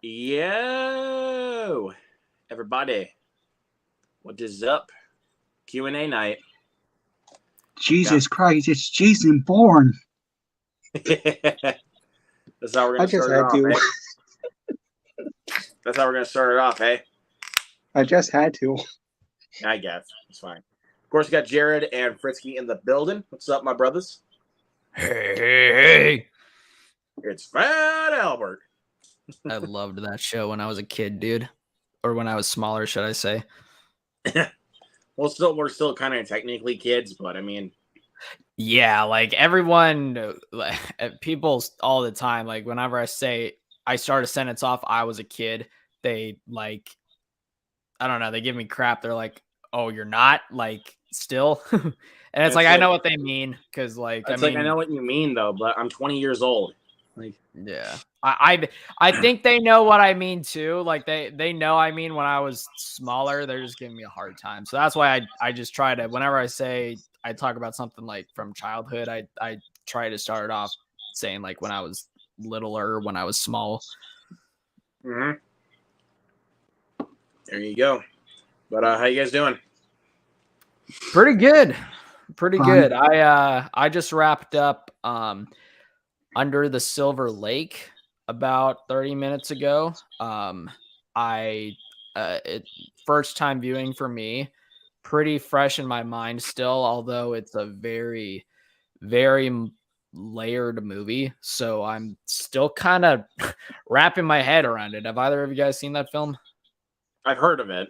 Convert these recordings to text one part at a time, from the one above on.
Yo, everybody, what is up? Q&A night. Jesus Christ, it's Jason Bourne. That's how we're I gonna just start it had off, to. That's how we're gonna start it off, I just had to. I guess it's fine. Of course, we got Jared and Fritzky in the building. What's up, my brothers? Hey. It's Fat Albert. I loved that show when I was a kid, dude. Or when I was smaller, should I say. Well, we're still kind of technically kids, but I mean, yeah, like everyone, people all the time, like whenever I say I start a sentence off, I was a kid, they like, I don't know, they give me crap. They're like, oh, you're not, like, still? And it's like, I know what they mean, because like, I know what you mean though, but I'm 20 years old. Like, yeah, I think they know what I mean too. Like they know I mean when I was smaller, they're just giving me a hard time. So that's why I just try to, whenever I talk about something like from childhood, I try to start it off saying like when I was littler, when I was small. There you go. But how you guys doing? Pretty good. Good. I just wrapped up Under the Silver Lake about 30 minutes ago. First time viewing for me, pretty fresh in my mind still, although it's a very, very layered movie. So I'm still kind of wrapping my head around it. Have either of you guys seen that film? I've heard of it.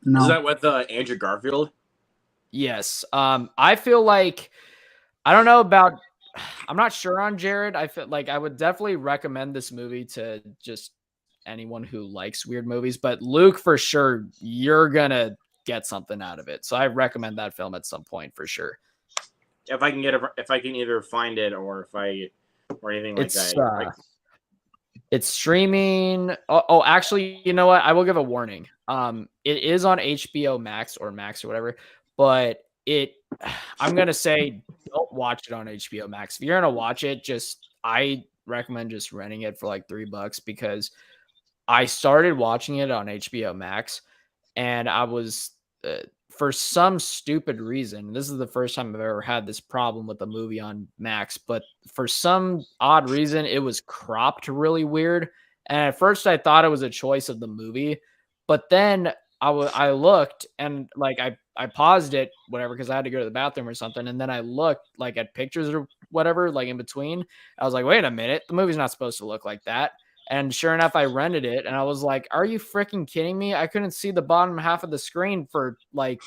No. Is that with Andrew Garfield? Yes. I feel like, I don't know about, I'm not sure on Jared. I feel like I would definitely recommend this movie to just anyone who likes weird movies, but Luke, for sure, you're gonna get something out of it. So I recommend that film at some point for sure. If I can either find it or anything like that. It's streaming. Oh, actually, you know what? I will give a warning. It is on HBO Max or Max or whatever, but I'm gonna say don't watch it on HBO Max. If you're gonna watch it, I recommend just renting it for like $3 because I started watching it on HBO Max and I was for some stupid reason, this is the first time I've ever had this problem with a movie on Max, but for some odd reason, it was cropped really weird. And at first I thought it was a choice of the movie, but then I looked and like I paused it, whatever, because I had to go to the bathroom or something. And then I looked like at pictures or whatever, like in between. I was like, wait a minute, the movie's not supposed to look like that. And sure enough, I rented it and I was like, are you freaking kidding me? I couldn't see the bottom half of the screen for like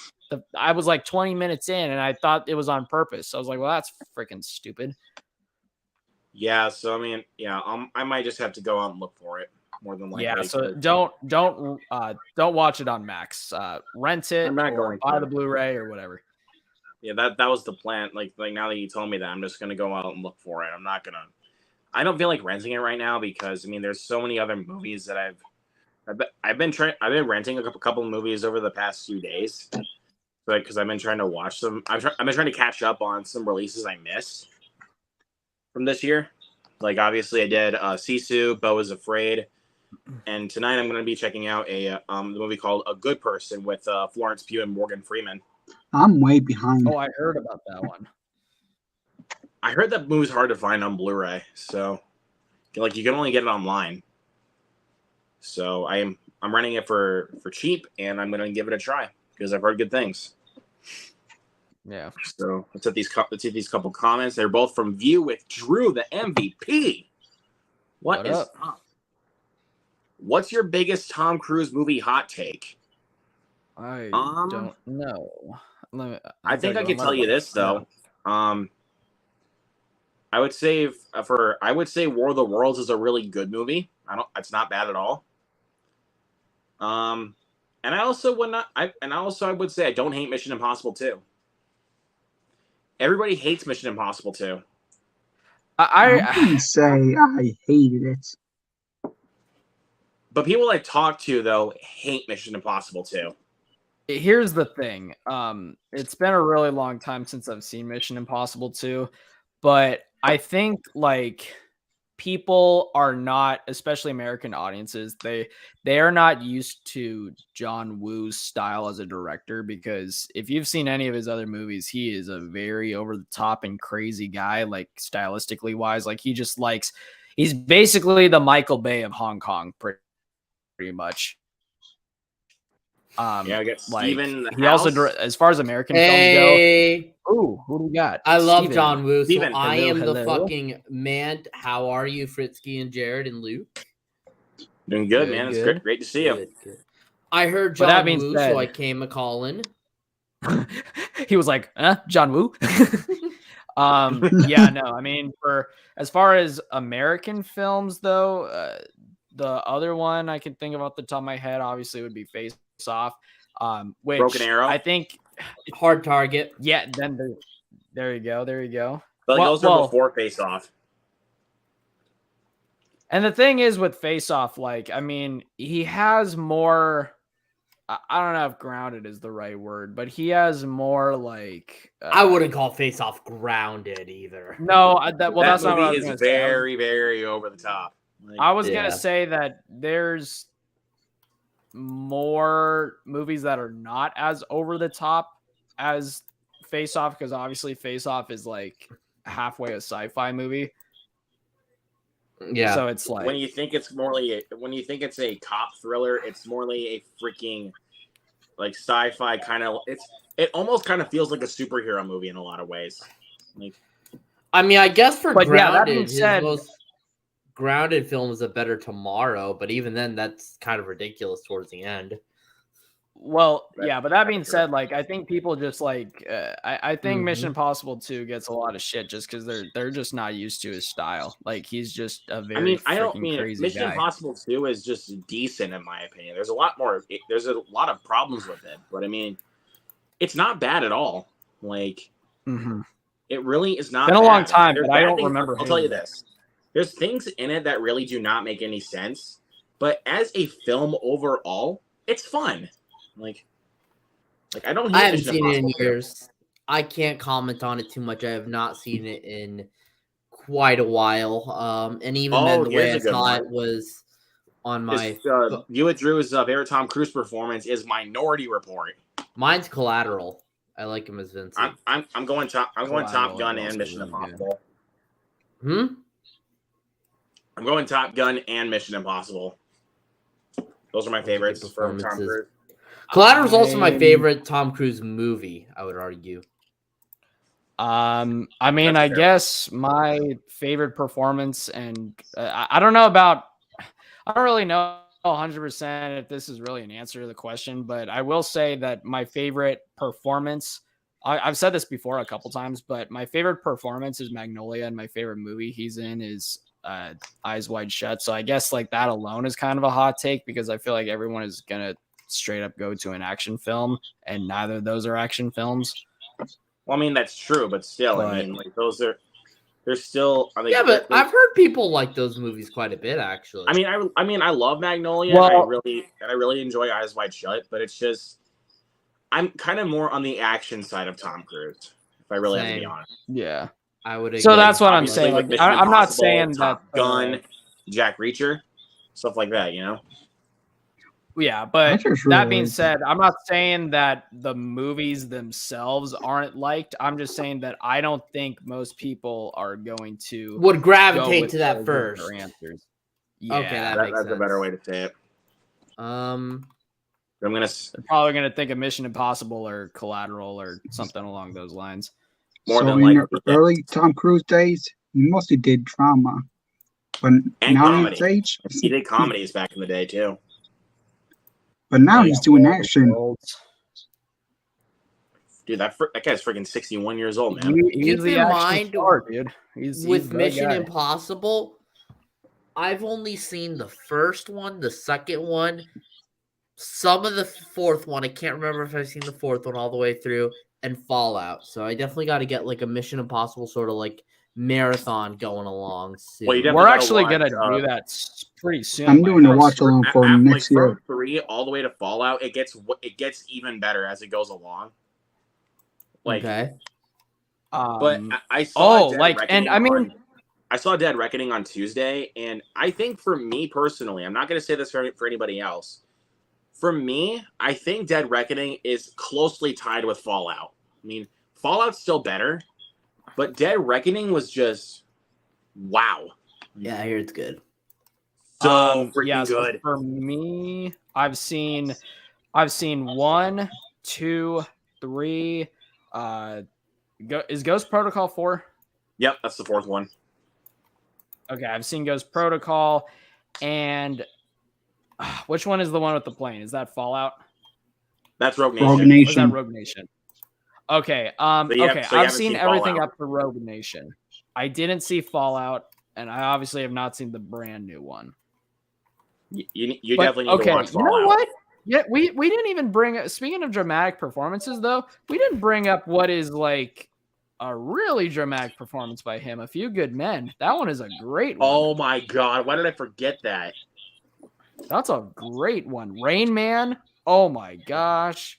I was like 20 minutes in and I thought it was on purpose. So I was like, well, that's freaking stupid. Yeah. So, I mean, yeah, I might just have to go out and look for it more than likely. Yeah. So don't watch it on Max, rent it or buy the Blu-ray or whatever. Yeah. That was the plan. Like now that you told me that, I'm just going to go out and look for it. I don't feel like renting it right now because I mean, there's so many other movies that I've been renting a couple of movies over the past few days, because I've been trying to watch them. I've been trying to catch up on some releases I missed from this year. Like obviously I did Sisu, Beau is Afraid, and tonight I'm going to be checking out the movie called A Good Person with Florence Pugh and Morgan Freeman. I'm way behind. Oh, I heard about that one. I heard that movie's hard to find on Blu-ray, so like you can only get it online. So I'm renting it for cheap, and I'm gonna give it a try because I've heard good things. Yeah. So let's hit these couple comments. They're both from View with Drew, the MVP. What is up? What's your biggest Tom Cruise movie hot take? I don't know. I think I can tell you this though. I would say War of the Worlds is a really good movie. It's not bad at all. And I also would say I don't hate Mission Impossible 2. Everybody hates Mission Impossible 2. I wouldn't say I hated it. But people I talk to though hate Mission Impossible 2. Here's the thing. It's been a really long time since I've seen Mission Impossible 2, but I think like people are not, especially American audiences, they are not used to John Woo's style as a director, because if you've seen any of his other movies, he is a very over the top and crazy guy, like stylistically wise. Like he's basically the Michael Bay of Hong Kong, pretty much. Yeah, I guess like Steven he also, as far as American films go. Ooh, who do we got? I love Steven. John Woo. So Steven, I am the hello. fucking man. How are you, Fritzky and Jared and Luke? Doing good, man. It's good. great to see you. Good. I heard But that John being Woo, said- so I came a calling. He was like, John Woo. Yeah, no, I mean, for as far as American films though, the other one I can think of off the top of my head obviously would be Face Off, which Broken Arrow. I think, Hard Target. yeah, then there you go. But Well- those are before Face Off. And the thing is with Face Off, like, I mean, he has more, I don't know if grounded is the right word, but he has more like, I wouldn't call Face Off grounded either. no, that's That not what I movie was is gonna say. very, very over the top. Like, I was Yeah. gonna say that there's more movies that are not as over the top as Face Off, because obviously Face Off is like halfway a sci-fi movie. Yeah. So it's like, when you think it's it's a cop thriller, it's more like a freaking like sci-fi kind of. It almost kind of feels like a superhero movie in a lot of ways. Like, I mean, I guess for But yeah, that grounded, being his said- most grounded film is A Better Tomorrow, but even then, that's kind of ridiculous towards the end. well, Right. yeah, but that being said, like, I think people just like, I think Mhm. Mission Impossible 2 gets a lot of shit just because they're just not used to his style. Like, he's just a very I mean, I don't freaking mean crazy Mission guy. Impossible 2 is just decent in my opinion. There's a lot of problems with it, but I mean, it's not bad at all. Like, Mhm. it really is not. Been a bad. long time, There's but I bad don't things- remember I'll tell you hating it. this: there's things in it that really do not make any sense, but as a film overall, it's fun. Like I don't. I hate haven't Mission seen it in Impossible 2. years. I can't comment on it too much. I have not seen it in quite a while. And even then, Oh, the way I here's a good saw one. it was on my. It's, Hewitt Drew's favorite Tom Cruise performance is Minority Report. Mine's Collateral. I like him as Vincent. I'm going Top Collateral Gun is and also Mission really good. Impossible. I'm going Top Gun and Mission Impossible. Those are my favorites for Tom performances. Cruise. Collateral's also my I'm- favorite Tom Cruise movie, I would argue. I mean, That's I fair. guess my favorite performance, and I don't know about, I don't really know 100% if this is really an answer to the question, but I will say that my favorite performance, I've said this before a couple times, but my favorite performance is Magnolia, and my favorite movie he's in is Eyes Wide Shut. So I guess like that alone is kind of a hot take, because I feel like everyone is gonna straight up go to an action film, and neither of those are action films. Well, I mean that's true, but still, I Right. mean, like they're still. I mean, Yeah, but I've heard people like those movies quite a bit, actually. I mean, I love Magnolia. Well- I really enjoy Eyes Wide Shut, but it's just I'm kind of more on the action side of Tom Cruise, if I really have to be Same. honest. Yeah. I would. So agree. that's what I'm Obviously, saying. with Like, Mission I'm not Impossible, saying Top that Gun, Jack Reacher, stuff like that. You know. yeah, but That's just that really being good. said, I'm not saying that the movies themselves aren't liked. I'm just saying that I don't think most people are going to would go gravitate with to that those as first. their answers. Okay, Yeah, that makes That's a better sense. way to say it. Um, I'm gonna they're probably going to think of Mission Impossible or Collateral or something along those lines. More so than in likely, the early Tom Cruise days, he mostly did drama. But And now comedy. his age, he did comedies back in the day too. but now Oh, he's yeah, doing War of the action. Worlds. Dude, that guy's freaking 61 years old, man. He's Keep the in action mind, star, dude. He's with the Mission guy. Impossible, I've only seen the first one, the second one, some of the fourth one. I can't remember if I've seen the fourth one all the way through, and Fallout. So I definitely got to get like a Mission Impossible sort of like marathon going along soon. Well, you We're gotta actually watch, going to do that pretty soon. I'm my doing a friend. watch along for Like next year. from 3 all the way to Fallout, it gets even better as it goes along. Like, Okay. but Um, I saw. oh, Dead like, and Reckoning I mean, on I saw Dead Reckoning on Tuesday, and I think for me personally, I'm not going to say this for anybody else. For me, I think Dead Reckoning is closely tied with Fallout. I mean, Fallout's still better, but Dead Reckoning was just wow. Yeah, I hear it's good. So yeah, freaking good. So for me, I've seen 1, 2, 3. Is Ghost Protocol 4? Yep, that's the fourth one. Okay, I've seen Ghost Protocol, and which one is the one with the plane? Is that Fallout? That's Rogue Nation. Rogue Or is that Nation. Rogue Nation? Okay. So you Okay. haven't I've seen seen everything Fallout. up to Rogue Nation. I didn't see Fallout, and I obviously have not seen the brand new one. You But, definitely need to watch Fallout. You know what? Yeah, we didn't even bring. Speaking of dramatic performances, though, we didn't bring up what is like a really dramatic performance by him. A Few Good Men. That one is a great one. Oh my god, why did I forget that? That's a great one. Rain Man. Oh my gosh.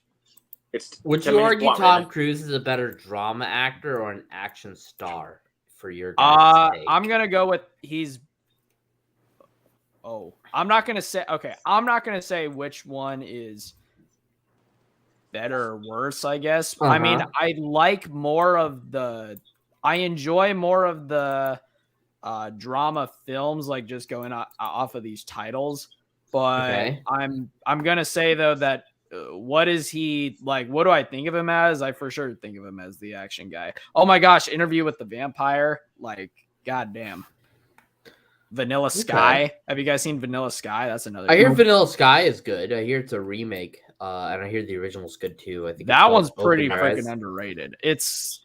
Would 10 you minutes argue long, Tom man. Cruise is a better drama actor or an action star for your guys' take? I'm gonna go with he's. Oh, I'm not gonna say. Okay, I'm not gonna say which one is better or worse. I guess. I mean, I like more of the. I enjoy more of the drama films, like just going off of these titles. But Okay. I'm gonna say though that what is he like? What do I think of him as? I for sure think of him as the action guy. Oh my gosh, Interview with the Vampire, like goddamn. Vanilla Sky. Have you guys seen Vanilla Sky? That's another. I hear one. Vanilla Sky is good. I hear it's a remake, and I hear the original's good too. I think That it's one's called pretty Open Your Eyes. freaking underrated. It's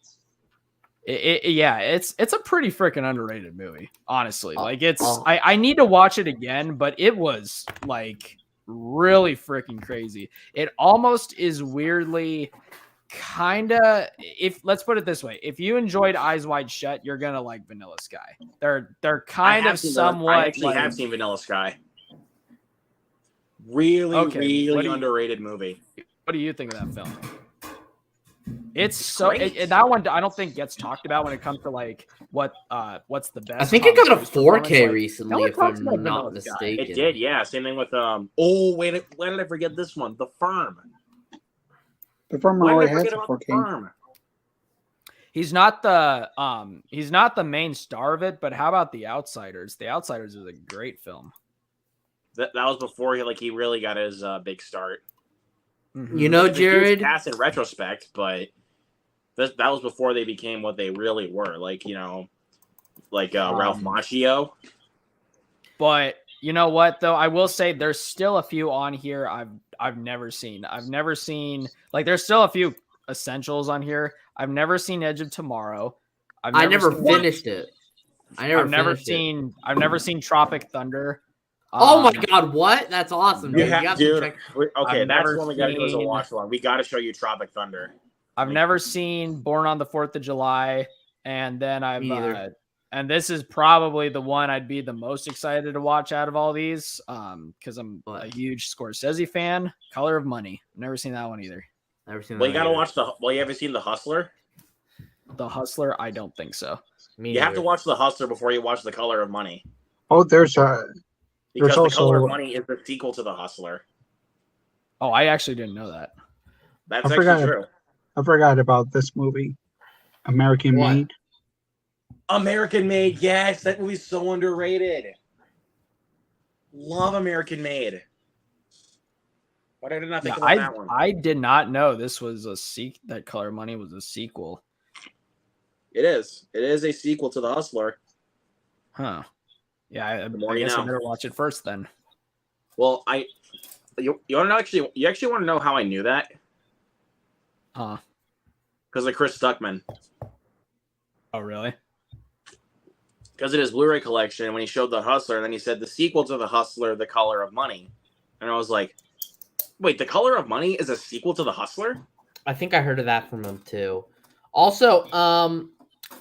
a pretty freaking underrated movie, honestly. Like I need to watch it again, but it was like really freaking crazy. It almost is weirdly kind of, if let's put it this way, if you enjoyed Eyes Wide Shut, you're gonna like Vanilla Sky. They're kind of somewhat. I actually have seen Vanilla Sky. Really underrated movie. What do you think of that film? It's so that one I don't think gets talked about when it comes to like what's the best. I think it got a Tom Cruise performance. 4K Like, recently, no one if talks I'm about not Vanilla Sky. mistaken. It did, yeah. Same thing with Oh wait, why did I forget this one? The Firm. The Firm Why already did I has forget a about The 4K. Firm? He's not the main star of it, but how about The Outsiders? The Outsiders is a great film. That was before he really got his big start. Mm-hmm. You know, It's a huge Jared. cast in retrospect, but that was before they became what they really were. Ralph Macchio. But you know what though? I will say there's still a few on here I've never seen. Like there's still a few essentials on here. I've never seen Edge of Tomorrow. I never finished it. I've never seen Tropic Thunder. Oh my god, what? That's awesome, dude. Okay, I've that's never one we gotta do as a seen- watch along. We gotta show you Tropic Thunder. I've never seen Born on the 4th of July, and then Me either. and this is probably the one I'd be the most excited to watch out of all these, because I'm a huge Scorsese fan. Color of Money. Never seen that one either. Never seen that. Well, you gotta watch you haven't seen The Hustler? The Hustler, I don't think so. You have to watch The Hustler before you watch The Color of Money. Oh, there's Because There's The Color also- of Money is the sequel to The Hustler. Oh, I actually didn't know that. That's I forgot actually true. I forgot about this movie, American What? Made. American Made, yes, that movie's so underrated. Love American Made. Why did I not think about that one? I did not know this was that Color of Money was a sequel. It is. It is a sequel to The Hustler. Huh. Yeah, I more you guess I know. better watch it first then. Well, you want to you actually want to know how I knew that? Huh. Because of Chris Stuckman. Oh, really? Because of his Blu-ray collection, when he showed The Hustler, and then he said the sequel to The Hustler, The Color of Money. And I was like, wait, The Color of Money is a sequel to The Hustler? I think I heard of that from him too. Also,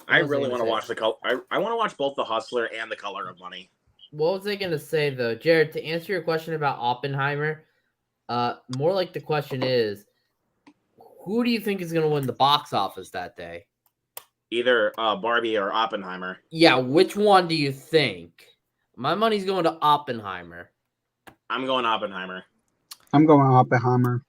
I really want to watch I want to watch both The Hustler and The Color of Money. what was I gonna say though, Jared? To answer your question about Oppenheimer, more like the question is, who do you think is gonna win the box office that day? Either Barbie or Oppenheimer. Yeah, which one do you think? My money's going to Oppenheimer. I'm going Oppenheimer. I'm going Oppenheimer.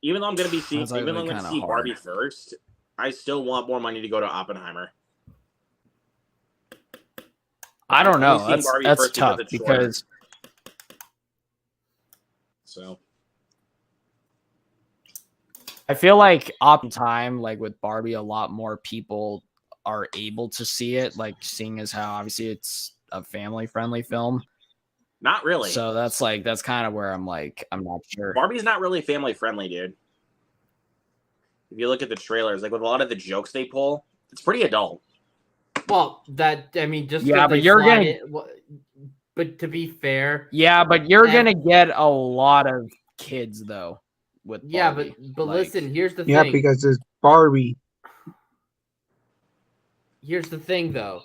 Even though I'm gonna be seeing, That's even though actually I'm gonna kinda see Barbie hard. first, I still want more money to go to Oppenheimer. I don't I'm know. only seeing That's Barbie that's first because tough it's shorter. because So I feel like Oppenheimer, like with Barbie, a lot more people are able to see it, like seeing as how obviously it's a family friendly film. not really. So that's kind of where I'm like, I'm not sure. Barbie's not really family friendly, dude. If you look at the trailers, like with a lot of the jokes they pull, it's pretty adult. Well, just Yeah, 'cause but they you're slide gonna- it, but to be fair, Yeah, but you're And- gonna get a lot of kids though with yeah, Barbie. but Like, listen, here's the Yeah, thing. because it's Barbie. Here's the thing, though.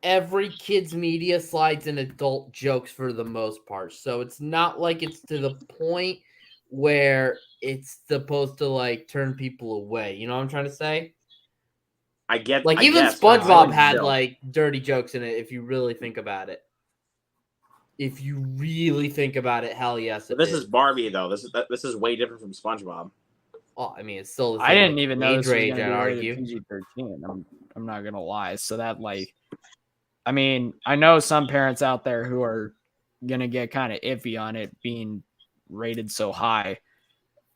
Every kid's media slides in adult jokes for the most part. So it's not like it's to the point where it's supposed to like turn people away. You know what I'm trying to say? I get Like I even guess, but SpongeBob had still. like dirty jokes in it if you really think about it. If you really think about it, hell yes. But this is Barbie though. This is way different from SpongeBob. Oh, I mean, it's still the I same didn't even know age this was range, gonna I'd be argue. rated PG-13. I'm not gonna lie. So that like, I mean, I know some parents out there who are gonna get kind of iffy on it being rated so high.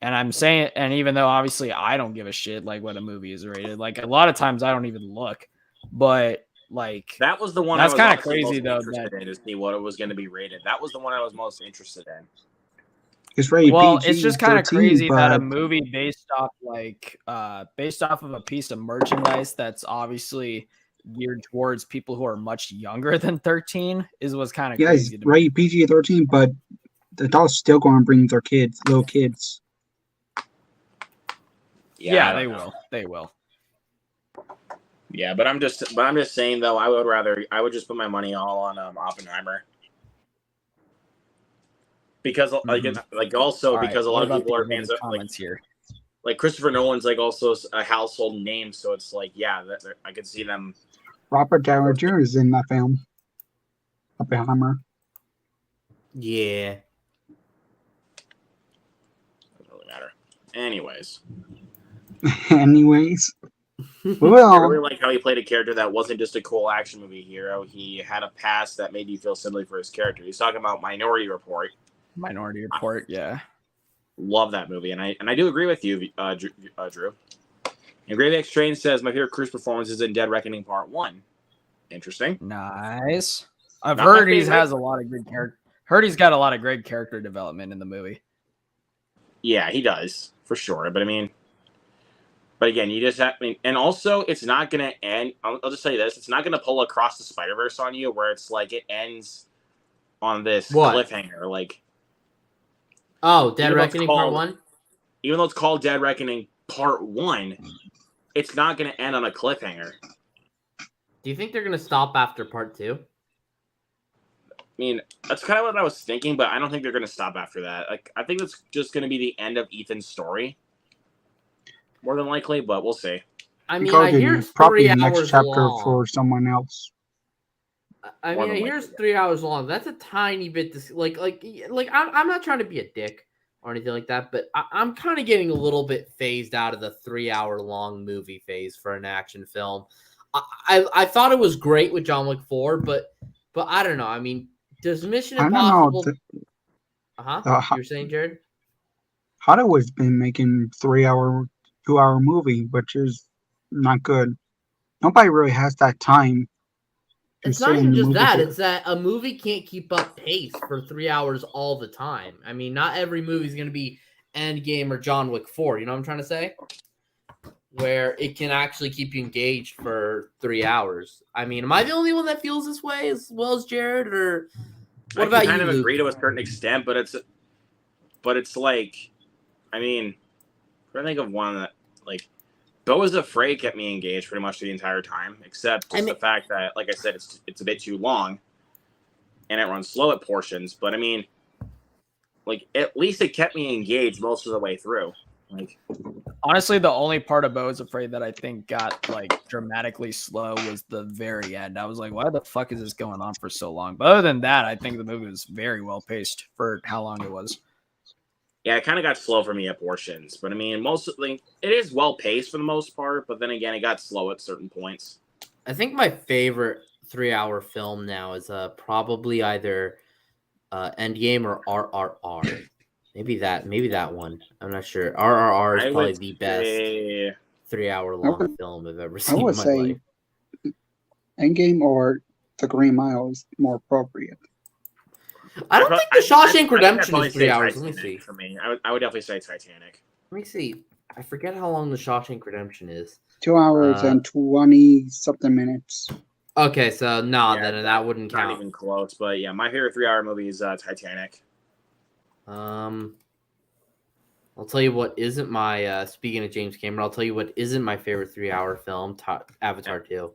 And I'm saying, and even though obviously I don't give a shit like what a movie is rated, like a lot of times I don't even look, but like That was the one That's I was kinda honestly crazy, most though, interested in to see what it was going to be rated. That was the one I was most interested in. It's rated well, PG. it's just kind of 13, crazy that a but movie based off of a piece of merchandise that's obviously geared towards people who are much younger than 13 is what's kind of yeah, it's crazy to me. rated PG-13, but the adults still going to bring their kids, little kids. Yeah, I don't they know. will. They will. Yeah, but I'm just saying though, I would just put my money all on Oppenheimer. Because also All right, because a what lot of about people are these fans other of comments here? like Christopher Nolan's like also a household name, so it's like I could see them. Robert Downey Jr. is in that film. Oppenheimer. Yeah. Doesn't really matter. Anyways, Anyways. I Well, really like how he played a character that wasn't just a cool action movie hero. He had a past that made you feel similarly for his character. He's talking about Minority Report. Minority Report, yeah. Love that movie, and I do agree with you, Drew. And Gravy X Train says my favorite Cruise performance is in Dead Reckoning Part 1. Interesting. Nice. I've Not my heard he favorite. has a lot of good character. Heard he's got a lot of great character development in the movie. Yeah, he does for sure. But again, you just have. And also, it's not gonna end. I'll just say this: it's not gonna pull across the Spider-Verse on you, where it's like it ends on this What? cliffhanger. Like, Oh, Dead Even though it's Reckoning Part called- 1? even though it's called Dead Reckoning Part 1, it's not gonna end on a cliffhanger. Do you think they're going to stop after Part 2? I mean, that's kind of what I was thinking, but I don't think they're gonna stop after that. Like, I think that's just gonna be the end of Ethan's story, more than likely. But we'll see. I mean, because I hear it's it's probably 3 the next hours chapter long. for someone else. I More mean, I than hear likely, it's 3 hours long. That's a tiny bit. I'm not trying to be a dick or anything like that, but I'm kind of getting a little bit phased out of the 3 hour long movie phase for an action film. I thought it was great with John Wick 4, but I don't know. I mean, does Mission I don't Impossible? know. You were saying, Jared? Hollywood's been making 3-hour, 2-hour movie, which is not good. Nobody really has that time. to It's sit not in even the just movie that. theater. It's that a movie can't keep up pace for 3 hours all the time. I mean, not every movie is going to be Endgame or John Wick 4. You know what I'm trying to say? Where it can actually keep you engaged for 3 hours. I mean, am I the only one that feels this way as well as Jared? Or what I about can kind you, of Luke? agree to a certain extent, but it's like, I mean, I'm trying to think of one that like. Beau is Afraid kept me engaged pretty much the entire time, except just the fact that, like I said, it's a bit too long, and it runs slow at portions. But I mean, like at least it kept me engaged most of the way through. Like, Honestly, the only part of Bo is Afraid that I think got like dramatically slow was the very end. I was like, why the fuck is this going on for so long? But other than that, I think the movie was very well paced for how long it was. Yeah, it kind of got slow for me at portions, but I mean, mostly it is well paced for the most part. But then again, it got slow at certain points. I think my favorite 3-hour film now is probably either Endgame or RRR. Maybe that one. I'm not sure. RRR is I probably would the best say 3-hour long film I've ever I seen in would my say life. Endgame or The Green Mile is more appropriate. I don't think The Shawshank I'd Redemption probably is 3 say hours. Let me Titanic see. For me, I would definitely say Titanic. Let me see. I forget how long The Shawshank Redemption is. 2 hours and 20 something minutes. Okay, so no, Yeah, then that wouldn't Not count. even close. But yeah, my favorite 3-hour movie is Titanic. I'll tell you what isn't my speaking of James Cameron, I'll tell you what isn't my favorite 3-hour film, Avatar 2.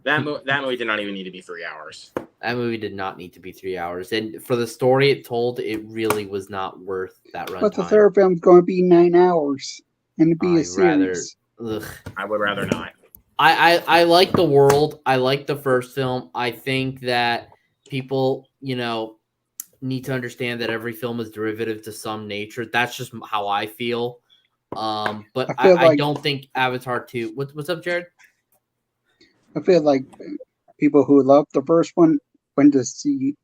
That movie did not even need to be 3 hours. That movie did not need to be 3 hours. And for the story it told, it really was not worth that runtime. But the third film's going to be 9 hours and it'd be a series. I would rather not. I like the world. I like the first film. I think that people, need to understand that every film is derivative to some nature. That's just how I feel. But I don't think Avatar 2. What's up, Jared? I feel like people who love the first one went to see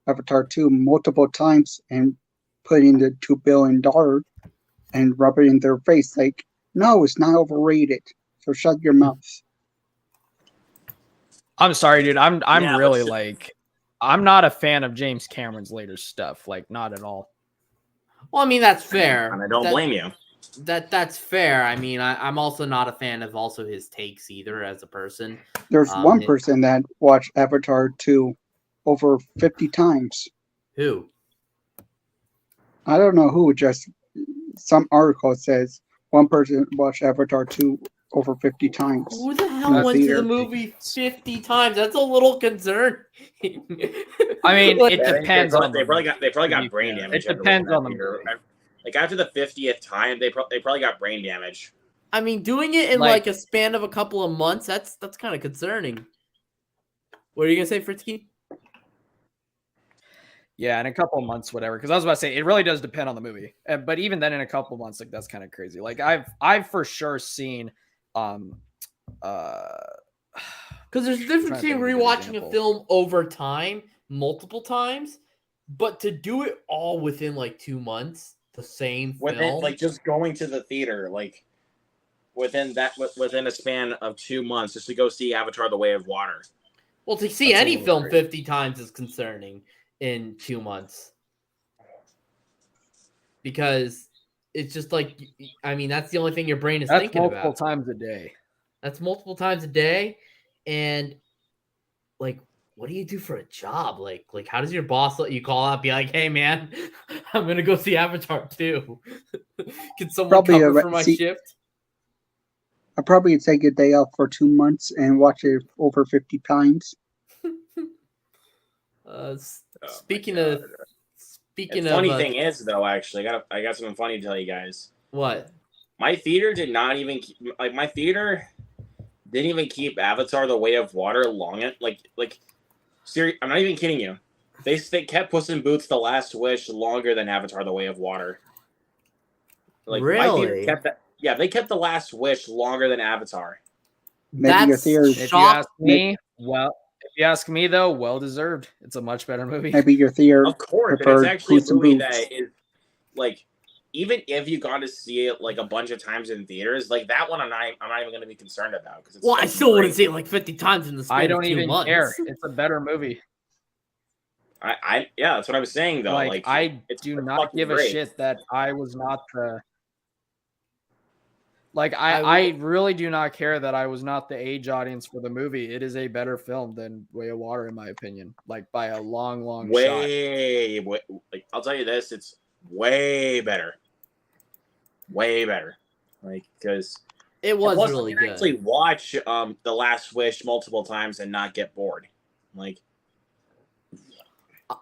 Avatar 2 multiple times and put in the $2 billion and rub it in their face like, no, it's not overrated. So shut your mouth. I'm sorry, dude. I'm Yeah, really but- like, I'm not a fan of James Cameron's later stuff. Like, not at all. Well, I mean, that's fair. And I don't blame you. That's fair. I mean, I'm also not a fan of also his takes either as a person. There's one person that watched Avatar 2 over 50 times. Who? I don't know who, just some article says one person watched Avatar 2 over 50 times. Who the hell Not went to theater. the movie 50 times? That's a little concern. I mean, Like, it depends on They probably the got brain damage. It depends on the theater. movie. Like after the 50th time, they probably got brain damage. I mean, doing it in Like- like a span of a couple of months, that's kind of concerning. What are you gonna say, Fritzky? Yeah, in a couple of months, whatever. Because I was about to say, it really does depend on the movie. But even then, in a couple of months, like that's kind of crazy. Like I've for sure seen, Because there's a difference trying to think between of a good rewatching example. a film over time, multiple times, but to do it all within like 2 months, the same film. Like just going to the theater, like within a span of 2 months, just to go see Avatar: The Way of Water. Well, to see That's a any little film crazy. 50 times is concerning in 2 months. Because it's just like, I mean, that's the only thing your brain is that's thinking multiple about. times a day. That's multiple times a day. And like, what do you do for a job? Like how does your boss let you call out, be like, hey man, I'm going to go see Avatar 2. Can someone Probably cover for my shift? I'd probably take a day off for 2 months and watch it over 50 times. Speaking The of funny thing is, though, actually, I got something funny to tell you guys. what? My theater did not even my theater didn't even keep Avatar: The Way of Water long. Seriously, I'm not even kidding you. They kept Puss in Boots: The Last Wish longer than Avatar: The Way of Water. Like my theater Really? kept that. Yeah, they kept The Last Wish longer than Avatar. Maybe your That's theory- If you shock. ask me, if you ask me though, well deserved. It's a much better movie. Maybe your theory Of course, and it's preferred actually a Puss in movie Boots. that is like, even if you got to see it like a bunch of times in theaters, like that one, I'm not even going to be concerned about because Well, I still wouldn't see it like 50 times in the span I of don't 2 even months. care. It's a better movie. Yeah, that's what I'm saying though. Like I it's do fucking not give a great. shit that I was not the. Like I really do not care that I was not the age audience for the movie. It is a better film than Way of Water, in my opinion. Like by a long shot. Way, like I'll tell you this, it's way better. Way better. Like because It was plus, really you can good. actually watch The Last Wish multiple times and not get bored. Like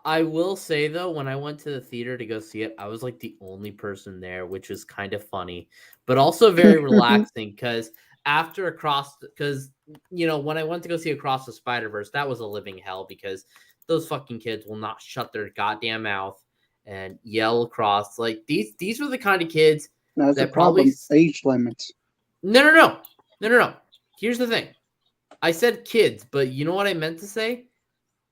I will say though, when I went to the theater to go see it, I was like the only person there, which was kind of funny, but also very relaxing because because when I went to go see Across the Spider-Verse, that was a living hell because those fucking kids will not shut their goddamn mouth and yell across. Like these were the kind of kids That's the that probably problem. Age limits. no. Here's the thing. I said kids, but you know what I meant to say?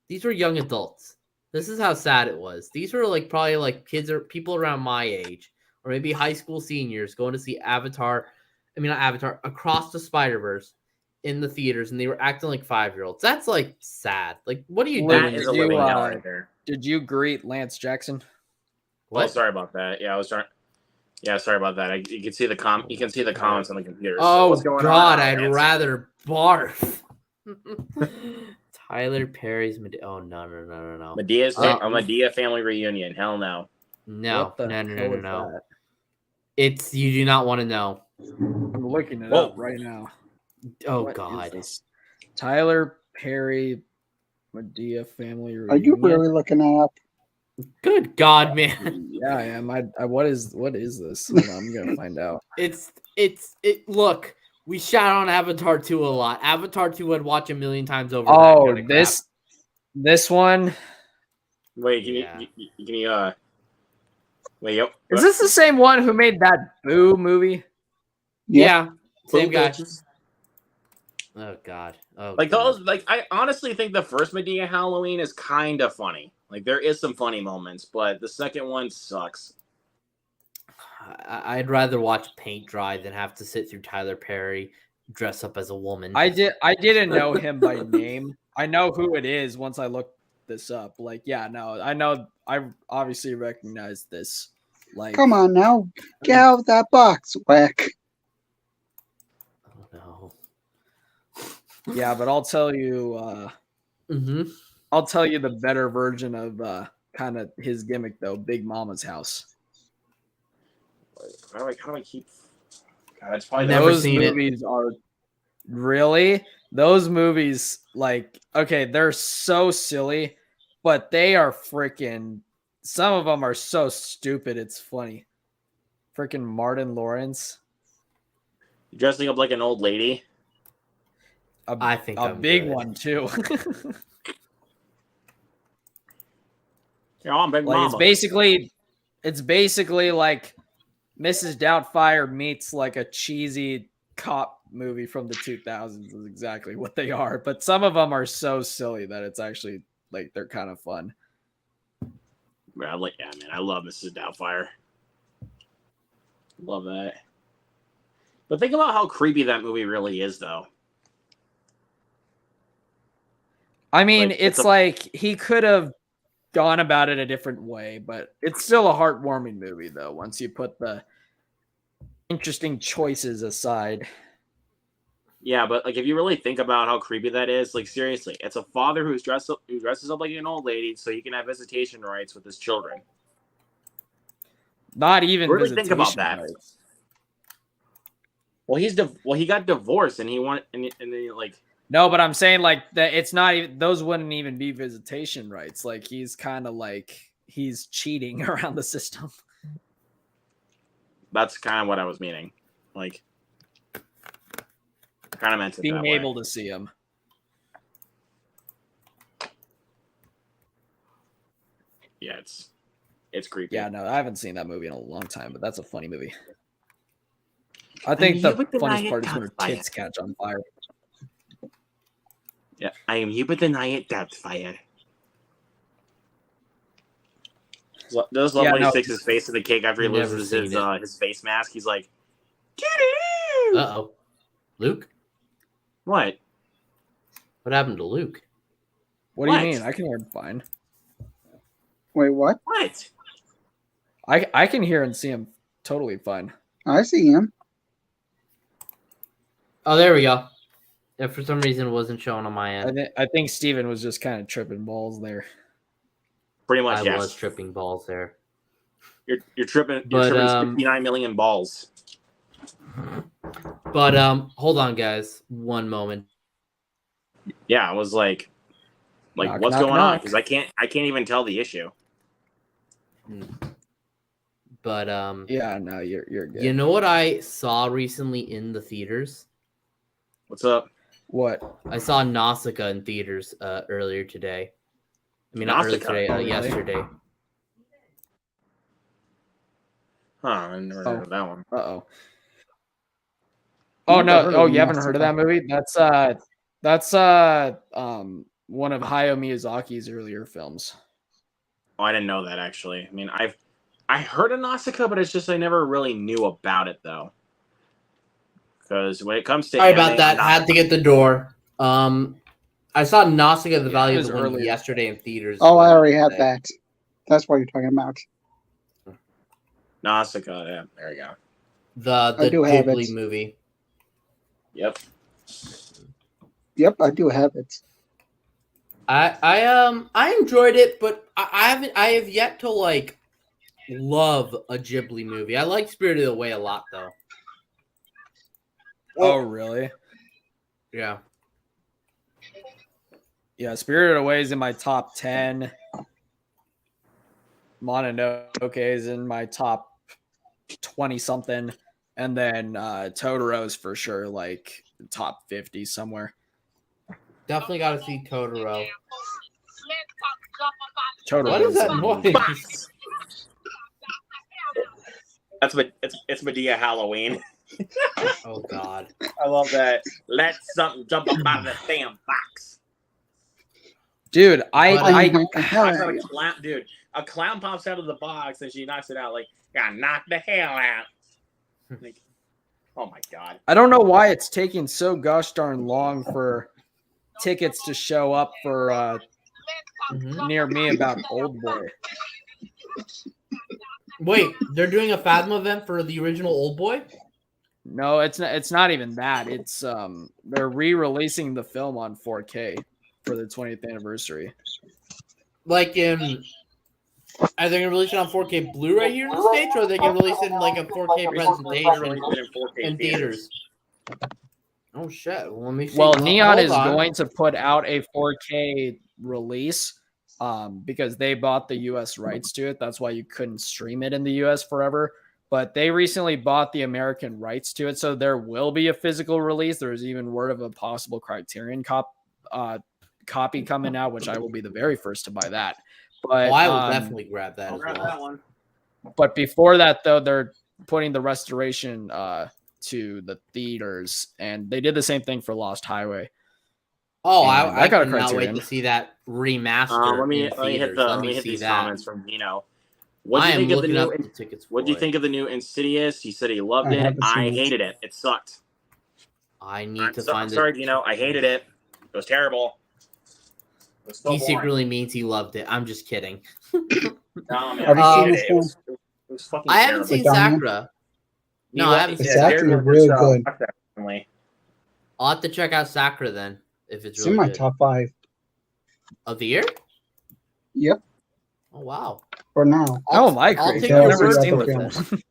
These were young adults. This is how sad it was. These were like probably like kids or people around my age, or maybe high school seniors going to see Avatar. I mean, not Avatar, Across the Spider-Verse in the theaters, and they were acting like 5-year-olds. That's like sad. Like, what are you That doing? That is Did a you, living hell uh, right there. Did you greet Lance Jackson? Oh, sorry about that. Yeah, I was trying. Yeah, sorry about that. You can see the You can see the comments on the computer. Oh what's going God, on? I'd Lance? rather barf. Tyler Perry's. Oh no. Medea family reunion. Hell no. No. What the hell is that? It's you do not want to know. I'm looking it Whoa. up right now. Oh What is God. this? Tyler Perry Medea family reunion. Are you really looking that up? Good God, man. Yeah, I am. What is this? Hold on, I'm gonna find out. Look, we shout on Avatar 2 a lot. Avatar 2 I'd watch a million times over. Oh, that kind of this one. Wait, Yeah. can you wait, yep. Is this the same one who made that Boo movie? Yeah, same Boo guy. bitches. Oh God. Oh, Like God. those, like I honestly think the first Medea Halloween is kind of funny. Like there is some funny moments, but the second one sucks. I'd rather watch paint dry than have to sit through Tyler Perry dress up as a woman. I didn't know him by name. I know who it is once I looked this up. Like, yeah, no, I know. I obviously recognize this. Like, Come on now, get out of that box, Whack. Oh no. yeah, but I'll tell you. Mm-hmm. I'll tell you the better version of kind of his gimmick though. Big Mama's House. How do I keep? God, it's probably Never Those seen it. movies are really those movies. Like, okay, they're so silly, but they are freaking. Some of them are so stupid. It's funny. Freaking Martin Lawrence. dressing up like an old lady. I think A I'm big good. one too. Yeah, I'm Big Like Mama. it's basically like Mrs. Doubtfire meets like a cheesy cop movie from the 2000s is exactly what they are. But some of them are so silly that it's actually like they're kind of fun. Man, I love Mrs. Doubtfire. Love that. But think about how creepy that movie really is, though. I mean, Like, it's like he could have gone about it a different way, but it's still a heartwarming movie though once you put the interesting choices aside. Yeah, but like if you really think about how creepy that is, like seriously, it's a father who dresses up like an old lady so he can have visitation rights with his children. Not even Really visitation think about that. rights. Well, he got divorced and he wanted and then like No, but I'm saying like that it's not even those wouldn't even be visitation rights. Like he's kind of like he's cheating around the system. that's kind of what I was meaning. Like kind of meant it Being that way. able to see him. Yeah, it's creepy. Yeah, no, I haven't seen that movie in a long time, but that's a funny movie. I think you the would deny funniest it, part is when her Doubtfire. tits catch on fire. Yeah, I am you but deny it, Doubtfire. Does love Yeah, when he no. sticks his face to the cake after he Never loses seen his face mask. He's like, Uh-oh. Luke? what? What happened to Luke? What do What? you mean? I can hear him fine. Wait, what? What? I can hear and see him totally fine. I see him. Oh, there we go. Yeah, for some reason it wasn't showing on my end. I think Steven was just kind of tripping balls there. Pretty much, I yes. was tripping balls there. You're tripping. But, You're tripping 59 million balls. But hold on, guys. One moment. Yeah, I was like, Like, Knock, what's knock, going on? knock. Because I can't even tell the issue. But Yeah, no, you're good. you know what I saw recently in the theaters? What's up? What? I saw Nausicaa in theaters earlier today. I mean, not earlier Nausicaa? today, Oh, really? yesterday. Huh? I never heard of that one. Uh-oh. Never Oh no! heard Oh, of you haven't heard of that Nausicaa. movie? That's one of Hayao Miyazaki's earlier films. Oh, I didn't know that actually. I mean, I heard of Nausicaa, but it's just I never really knew about it though. Because when it comes to Sorry anime, about that. I'm not- Had to get the door. I saw Nausicaa: The Yeah, Valley it of was the Wind earlier. yesterday in theaters. Oh, I but- already had that. That's what you're talking about. Nausicaa. Yeah, there you go. The I do have Ghibli it. movie. Yep. Yep, I do have it. I enjoyed it, but I have yet to like love a Ghibli movie. I like Spirited Away a lot though. Oh, really? Yeah. Yeah, Spirited Away is in my top 10. Mononoke is in my top 20 something. And then Totoro's for sure, like top 50 somewhere. Definitely got to see Totoro. Totoro. What is that noise? It's Medea Halloween. Oh God. I love that. Let something jump up out of the damn box. Dude, I Pops out a clown, dude. A clown pops out of the box and she knocks it out. Like, gotta knock the hell out. Like, oh my god. I don't know why it's taking so gosh darn long for tickets to show up for near me about Old Boy. Wait, they're doing a Phasma event for the original Old Boy? No, it's not even that. It's they're re-releasing the film on 4K for the 20th anniversary. Like are they gonna release it on 4K Blu-ray here in the States, or are they gonna release it in like a 4K presentation in theaters? Oh shit! Well, let me see. Well, Hold Neon is on. going to put out a 4K release because they bought the US rights to it. That's why you couldn't stream it in the US forever. But they recently bought the American rights to it, so there will be a physical release. There's even word of a possible Criterion copy coming out, which I will be the very first to buy that. But I will definitely grab that I'll as grab well. that one. But before that, though, they're putting the restoration to the theaters, and they did the same thing for Lost Highway. Oh, And I got a cannot wait Criterion. to see that remaster. Let me in hit theaters. Let me me hit see these that. comments from Vino. What I do you am think of the looking new? up the tickets. What do you for think it. of the new Insidious? He said he loved I it. haven't seen I it. hated it. It sucked. I need I'm to so- find I'm it. sorry, Vino. I hated it. It was terrible. It was so He boring. secretly means he loved it. I'm just kidding. No, man, Have you I seen hated this it. It was fucking I haven't terrible. seen Madonna? Sakura. No, You I wa- haven't seen It's yeah, Sakura. actually Jared really watched, good. watch that recently. I'll have to check out Sakura then, if it's It's in really my good. top 5. Of the year? Yep, Oh wow. for now. Oh my I'll Craig, take I've your never word seen for the it. film.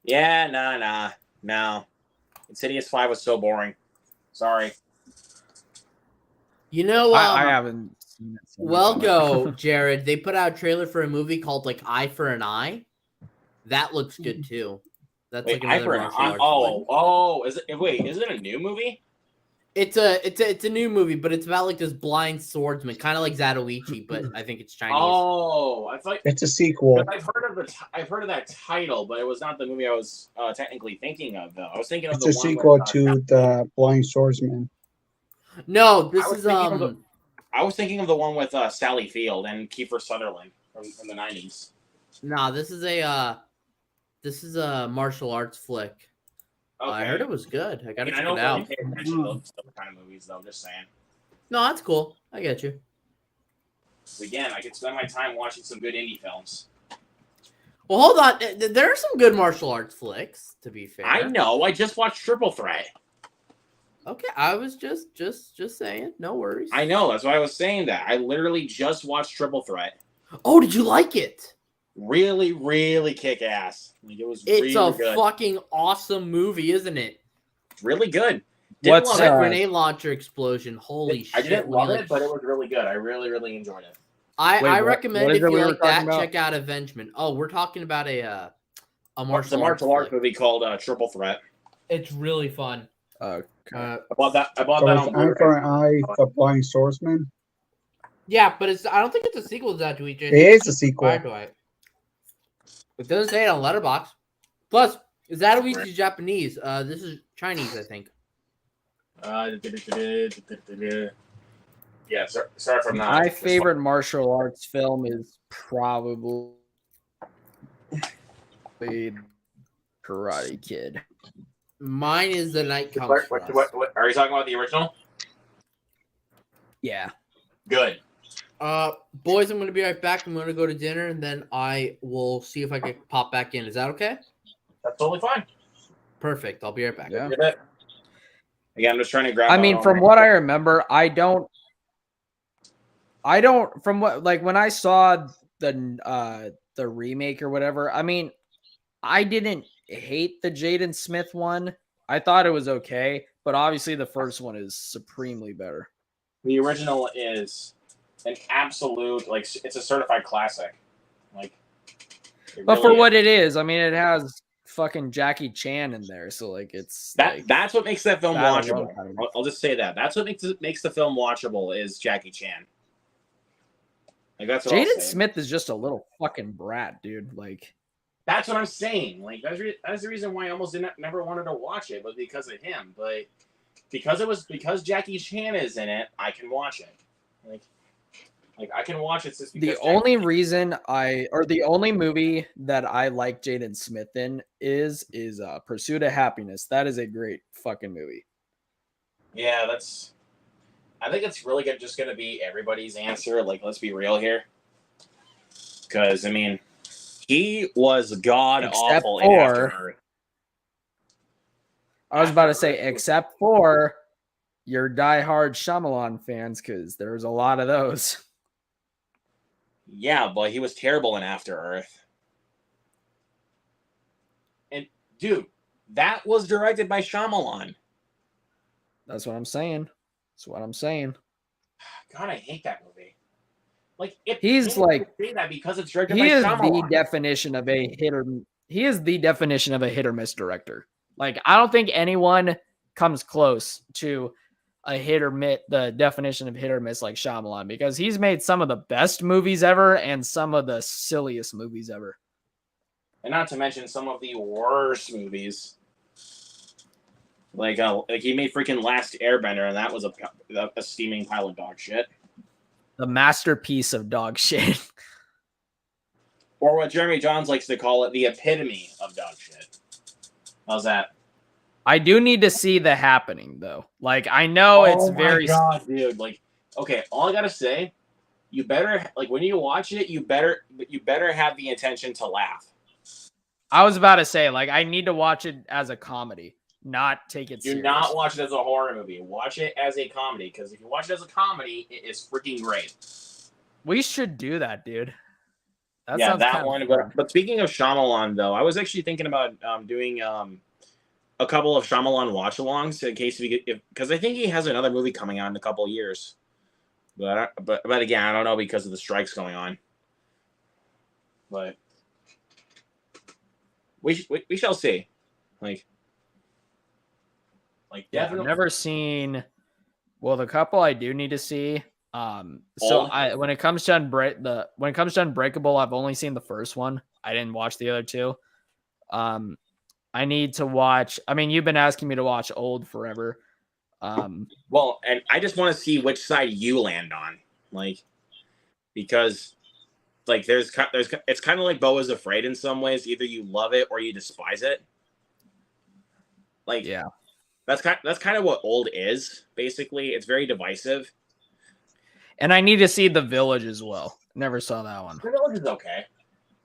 Yeah, no. Insidious 5 was so boring. Sorry. You know, I haven't seen it. so well, much. go, Jared. They put out a trailer for a movie called like Eye for an Eye. That looks good too. That's Wait, like another martial arts flick. is it a new movie? It's a new movie, but it's about like this blind swordsman, kind of like Zatoichi, but I think it's Chinese. Oh, I thought It's a sequel. I've heard of that title, but it was not the movie I was technically thinking of. Though I was thinking of It's the a one sequel with, to The Blind Swordsman. No, this I was is thinking of the- I was thinking of the one with Sally Field and Kiefer Sutherland from the 90s. nah, this is a martial arts flick. Okay. I heard it was good. I gotta I check don't it really out. pay attention to those kind of movies, though. I'm just saying. No, that's cool. I get you. Again, I could spend my time watching some good indie films. Well, hold on. There are some good martial arts flicks, to be fair. I know. I just watched Triple Threat. Okay, I was just saying. No worries. I know. That's why I was saying that. I literally just watched Triple Threat. Oh, did you like it? Really, really kick ass. Like, it was It's really a good. fucking awesome movie, isn't it? Really good. Didn't What's love it. Grenade launcher explosion. Holy I shit. didn't when you, love it, but it was really good. I really, really enjoyed it. Wait, I what recommend is if it you we were like talking that, about? check out Avengement. Oh, we're talking about a It's a martial arts martial arts flick. movie called Triple Threat. It's really fun. Okay. I bought that So on it's Eye Blu-ray. for an Eye, The Blind Swordsman. Yeah, but I don't think it's a sequel to that, Dweet. It is a sequel. It doesn't say it on Letterboxd. Plus, Zatoichi's Japanese. This is Chinese, I think. Yeah, sorry if I'm not. My favorite martial arts film is probably Karate Kid. Mine is The Night Comes for Us. What are you talking about? The original? Yeah. Good. Boys, I'm going to be right back. I'm going to go to dinner, and then I will see if I can pop back in. Is that okay? That's totally fine. Perfect. I'll be right back. Yeah. Again, I'm just trying to grab. I mean, from what I remember, I don't from what like when I saw the remake or whatever, I mean, I didn't hate the Jaden Smith one. I thought it was okay, but obviously the first one is supremely better. The original is an absolute, like, it's a certified classic. Like, But for what it is, I mean, it has fucking Jackie Chan in there, so like it's that's what makes that film that watchable. alone. I'll just say that. That's what makes the film watchable is Jackie Chan. Like that's what I'll Jaden say. Smith is just a little fucking brat, dude. Like That's what I'm saying. Like that's the reason why I almost never wanted to watch it, was because of him. But because Jackie Chan is in it, I can watch it. Like I can watch it just because the only reason the only movie that I like Jaden Smith in is Pursuit of Happiness. That is a great fucking movie. Yeah, I think it's really just going to be everybody's answer. Like, let's be real here. Because, I mean, he was god-awful in After Earth. I was about to say, except for your diehard Shyamalan fans, because there's a lot of those. Yeah, but he was terrible in After Earth. And, dude, that was directed by Shyamalan. That's what I'm saying. God, I hate that movie. Like, he's like say that because it's directed he by is Shyamalan. the definition of a hit or miss director. Like, I don't think anyone comes close to a hit or miss, the definition of hit or miss like Shyamalan, because he's made some of the best movies ever and some of the silliest movies ever. And not to mention some of the worst movies. Like he made freaking Last Airbender, and that was a steaming pile of dog shit. The masterpiece of dog shit. Or what Jeremy Johns likes to call it, the epitome of dog shit. How's that? I do need to see The Happening, though. Like, I know it's very... Oh my God, dude. Like, okay, all I gotta say, you better, like, when you watch it, you better have the intention to laugh. I was about to say, like, I need to watch it as a comedy, not take it serious. Do not watch it as a horror movie. Watch it as a comedy, because if you watch it as a comedy, it is freaking great. We should do that, dude. Yeah, that one. But speaking of Shyamalan, though, I was actually thinking about doing a couple of Shyamalan watch-alongs in case because I think he has another movie coming out in a couple of years. But again, I don't know because of the strikes going on. But we shall see. Like definitely. I've never seen. Well, the couple I do need to see. When it comes to Unbreakable, I've only seen the first one. I didn't watch the other two. I need to watch. I mean, you've been asking me to watch Old forever. Well, and I just want to see which side you land on, like, because, like, it's kind of like Beau is Afraid in some ways. Either you love it or you despise it. Like, yeah, that's kind of what Old is. Basically, it's very divisive. And I need to see The Village as well. Never saw that one. The Village is okay.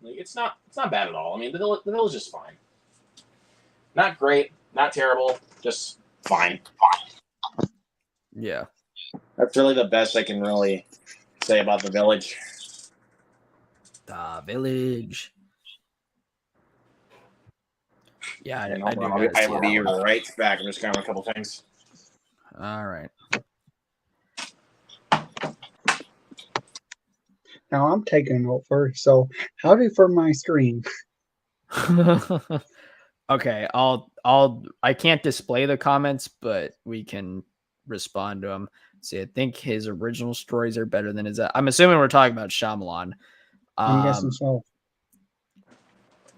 Like, it's not bad at all. I mean, the Village is fine. Not great, not terrible, just fine. Yeah. That's really the best I can really say about The Village. The Village. Yeah, I will be right back. I'm just grabbing a couple things. All right. Now I'm taking over. So howdy for my screen. Okay, I can't display the comments, but we can respond to them. See, I think his original stories are better than his. I'm assuming we're talking about Shyamalan. I'm guessing so.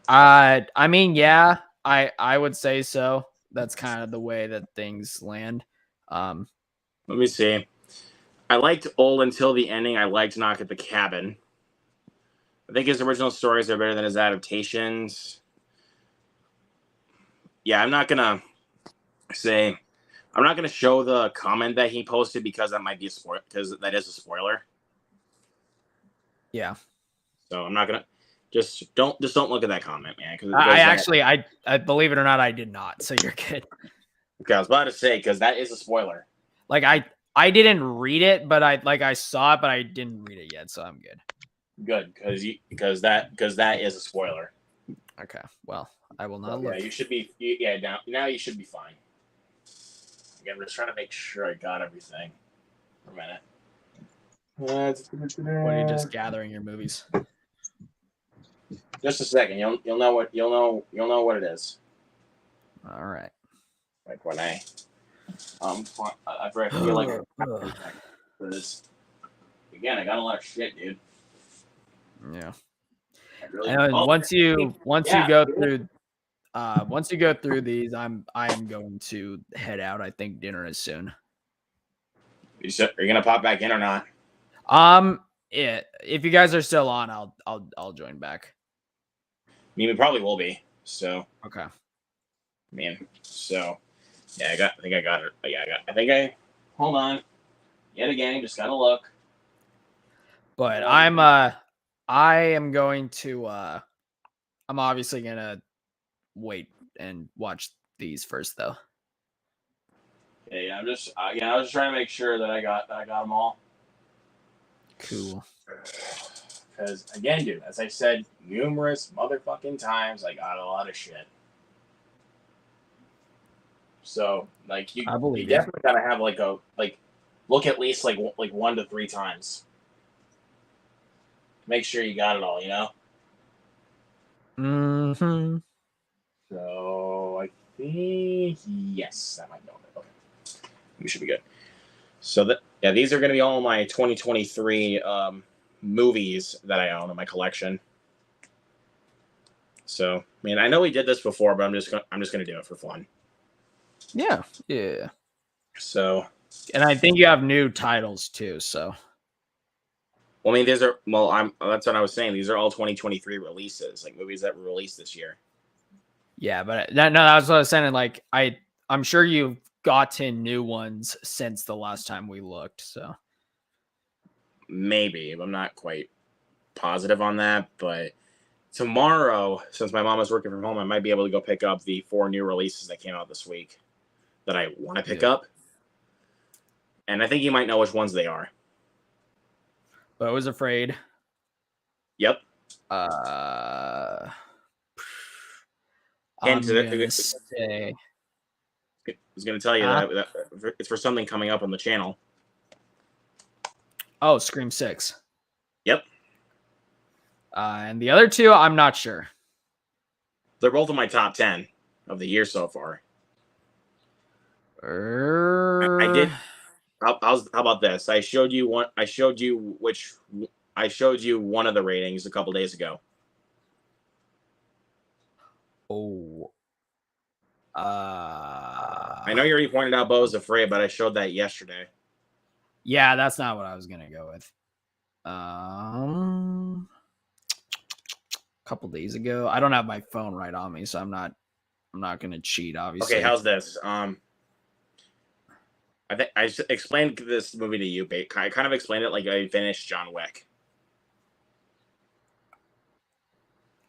I mean, yeah, I would say so. That's kind of the way that things land. Let me see. I liked Old Until the Ending. I liked Knock at the Cabin. I think his original stories are better than his adaptations. Yeah, I'm not gonna show the comment that he posted because that might be a spoiler, because that is a spoiler. Yeah. So I'm not gonna just don't look at that comment, man. Because I believe it or not, I did not. So you're good. Okay, I was about to say because that is a spoiler. Like I didn't read it, but I saw it, but I didn't read it yet, so I'm good. Good, because that is a spoiler. Okay, well, I will not So, look. yeah, you should be. Now you should be fine. Again, I'm just trying to make sure I got everything. For a minute. What are you just gathering your movies? Just a second. You'll know what it is. All right. Like when I feel like because again I got a lot of shit, dude. Yeah. I really, And once you yeah. go through these, I am going to head out. I think dinner is soon. Are you gonna pop back in or not? Yeah, if you guys are still on, I'll join back. I mean, we probably will be. So Okay. man, so yeah, I think I got it. Yeah, hold on. Yet again, just gotta look. But I am going to I'm obviously gonna wait and watch these first though. Okay, I was just trying to make sure that I got them all. Cool. Because again, dude, as I said numerous motherfucking times, I got a lot of shit. So like you definitely gotta have look at least like 1 to 3 times. Make sure you got it all, you know. Mm-hmm. So I think yes, that might go. Okay, we should be good. So these are gonna be all my 2023 movies that I own in my collection. So I mean, I know we did this before, but I'm just gonna do it for fun. Yeah. So, and I think you have new titles too. So, well, I mean, that's what I was saying. These are all 2023 releases, like movies that were released this year. Yeah, but that's what I was saying. Like, I'm sure you've gotten new ones since the last time we looked. So, maybe I'm not quite positive on that, but tomorrow, since my mom is working from home, I might be able to go pick up the 4 new releases that came out this week that I want to pick up. And I think you might know which ones they are. But I was afraid. Yep. I'm gonna say. I was going to tell you that it's for something coming up on the channel. Oh, Scream 6. Yep. And the other 2, I'm not sure. They're both in my top 10 of the year so far. I did. How about this? I showed you one of the ratings a couple days ago. Oh. I know you already pointed out Beau is Afraid, but I showed that yesterday. Yeah, that's not what I was gonna go with. A couple days ago. I don't have my phone right on me, so I'm not gonna cheat, obviously. Okay, how's this? I think I explained this movie to you. I kind of explained it like I finished John Wick.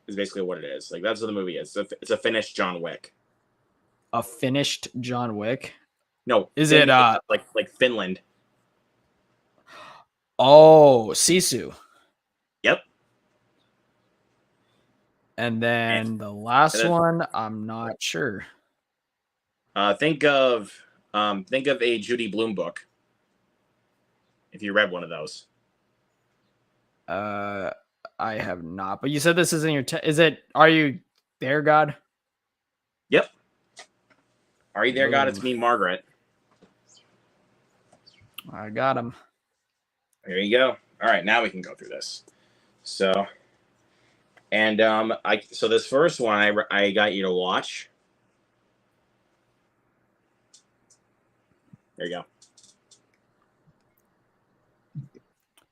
Is basically what it is. Like that's what the movie is. It's a finished John Wick. A finished John Wick? No. Is it like Finland? Oh, Sisu. Yep. And then the last one, I'm not sure. Think of Think of a Judy Blume book. If you read one of those. I have not. But you said this is in your. Is it? Are you there, God? Yep. Are you there, God? It's Boom. me, Margaret. I got him. There you go. All right, now we can go through this. So, and so this first one I got you to watch. There you go.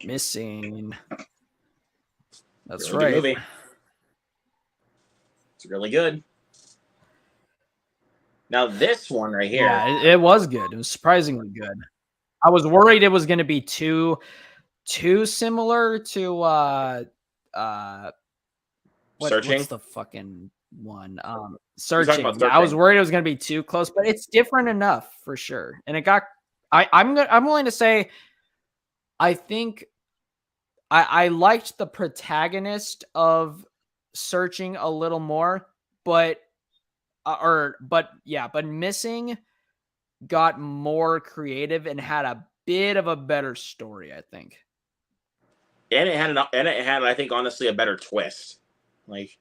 Missing. That's Really good right. movie. It's really good. Now this one right here. Yeah, it was good. It was surprisingly good. I was worried it was going to be too similar to Searching. What's the fucking one? Searching. about Yeah, I was Searching. worried it was going to be too close, but it's different enough for sure. And it got. I'm willing to say, I think I liked the protagonist of Searching a little more, but Missing got more creative and had a bit of a better story, I think. And it had I think honestly a better twist. Like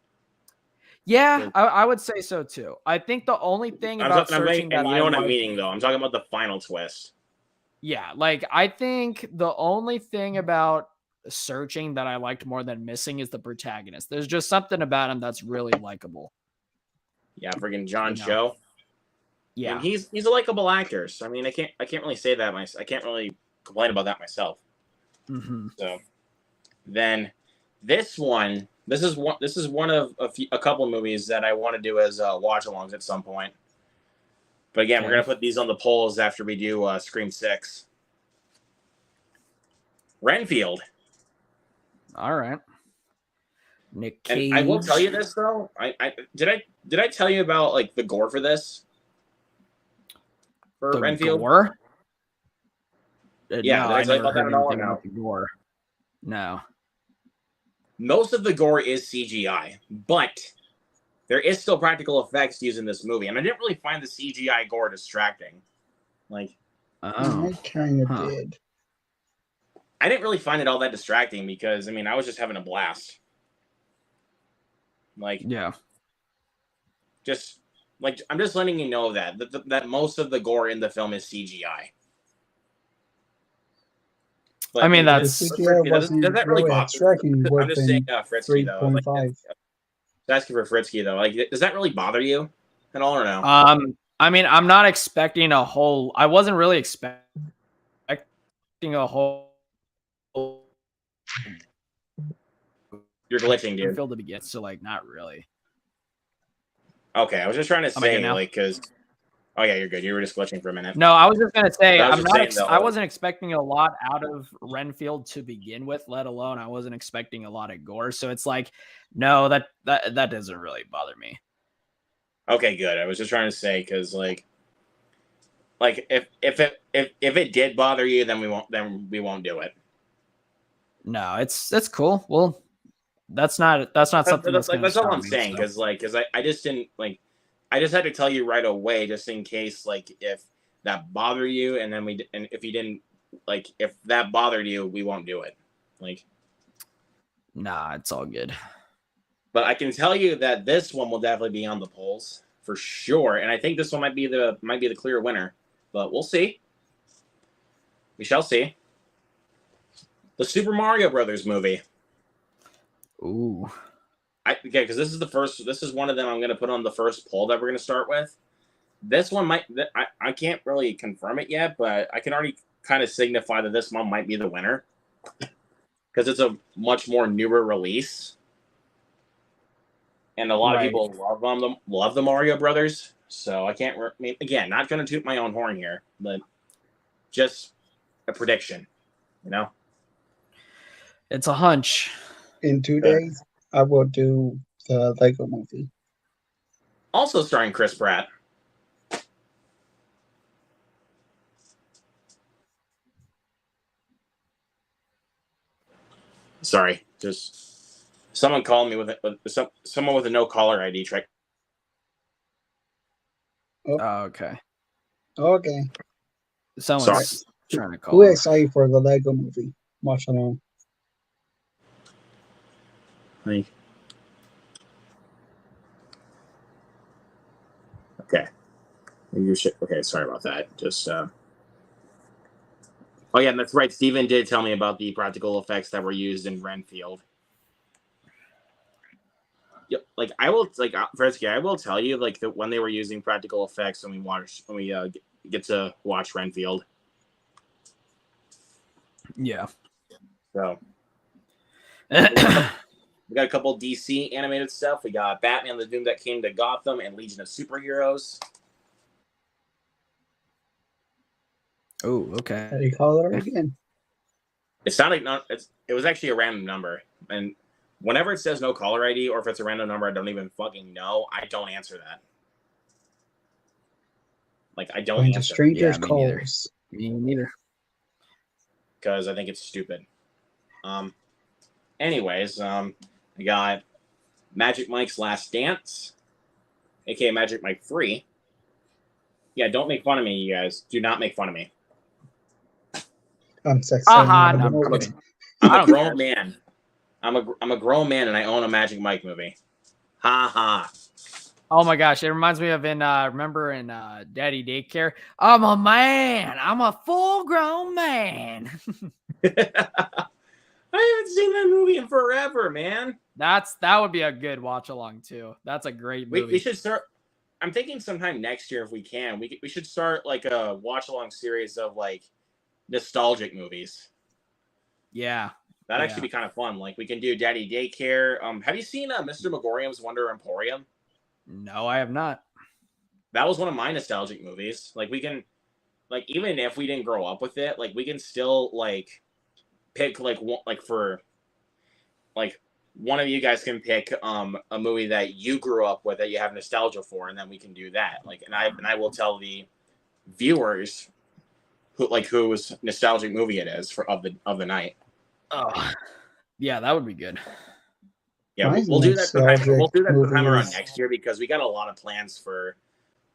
Yeah, I would say so too. I think the only thing about Searching that and you know what I'm liked- meaning though. I'm talking about the final twist. Yeah, like I think the only thing about Searching that I liked more than Missing is the protagonist. There's just something about him that's really likable. Yeah, friggin' John You know. Cho. Yeah, And he's a likable actor. So I mean, I can't really say that I can't really complain about that myself. mm-hmm. So then this is one of a couple of movies that I want to do as watch-alongs at some point. But again, we're Okay. gonna put these on the polls after we do Scream 6. Renfield. All right. Nick Cage. And I will tell you this though. Did I tell you about like the gore for this? For The Renfield? gore? Yeah, no, did I tell you never about that heard at all or anything no? about the gore. No. Most of the gore is CGI, but there is still practical effects used in this movie, and I didn't really find the CGI gore distracting. Like, Oh. I kind of Huh. did. I didn't really find it all that distracting because I mean I was just having a blast. Like, Yeah. just like I'm just letting you know that most of the gore in the film is CGI. But I mean, The that's CGI wasn't does that really really bother? abstracting I'm with just saying, Fritzky though. Like, 3.5. just asking for Fritzky though. Like, does that really bother you at all or no? I mean, I'm not expecting a whole. I wasn't really expecting a whole You're glitching, dude. Renfield to begin, so like, not really. Okay, I was just trying to Am I good say now? like because. Oh yeah, you're good. You were just glitching for a minute. No, I was just gonna say I was I'm just not. saying, though, I like- wasn't expecting a lot out of Renfield to begin with. Let alone I wasn't expecting a lot of gore. So it's like, no, that doesn't really bother me. Okay, good. I was just trying to say because like if it did bother you, then we won't do it. No, it's cool. Well, that's not something that's gonna That's all stop I'm me, saying so. because I just didn't like. I just had to tell you right away, just in case, like, if that bothered you, and if you didn't, like, if that bothered you, we won't do it. Like, Nah, it's all good. but I can tell you that this one will definitely be on the polls for sure, and I think this one might be the clear winner, but we'll see. We shall see. The Super Mario Brothers movie. Ooh. Okay, because this is one of them I'm going to put on the first poll that we're going to start with. This one I can't really confirm it yet, but I can already kind of signify that this one might be the winner because it's a much more newer release, and a lot of Right. people love the Mario Brothers. So I can't. I mean, again, not going to toot my own horn here, but just a prediction, you know. It's a hunch. In 2 Good. days, I will do the Lego movie. Also starring Chris Pratt. Sorry, just someone called me with someone with a no caller ID. Oh, okay. Okay. Someone's trying to call. Who him. excited for the Lego movie? Watch along. Like, okay. Okay, sorry about that. Just oh yeah, that's right. Steven did tell me about the practical effects that were used in Renfield. Yep, like I will, like Fresky, I will tell you, like when they were using practical effects when we get to watch Renfield. Yeah. So we got a couple DC animated stuff. We got Batman: The Doom That Came to Gotham and Legion of Superheroes. Oh, okay. How do you call it again? It sounded it was actually a random number, and whenever it says no caller ID or if it's a random number I don't even fucking know, I don't answer that. Like I don't When the answer strangers me neither. calls. Me neither. because I think it's stupid. Anyways, we got Magic Mike's Last Dance, aka Magic Mike 3. Yeah, don't make fun of me, you guys. Do not make fun of me. I'm sexy. Aha, I'm no, over I'm it. kidding. I'm I a don't grown care. man. I'm a grown man and I own a Magic Mike movie. Ha ha. Oh my gosh, it reminds me of remember in Daddy Daycare. I'm a man. I'm a full-grown man. I haven't seen that movie in forever, man. That would be a good watch along too. That's a great movie. We should start. I'm thinking sometime next year if we can. We should start like a watch along series of like nostalgic movies. Yeah. That'd actually be kind of fun. Like we can do Daddy Daycare. Have you seen Mr. Megorium's Wonder Emporium? No, I have not. That was one of my nostalgic movies. Like we can, like even if we didn't grow up with it, like we can still like pick like one, like for like one of you guys can pick a movie that you grew up with that you have nostalgia for, and then we can do that. Like and I will tell the viewers whose nostalgic movie it is of the night. Oh, yeah, that would be good. Yeah, Mine's we'll do that sometime. We'll do that sometime around movies. next year because we got a lot of plans for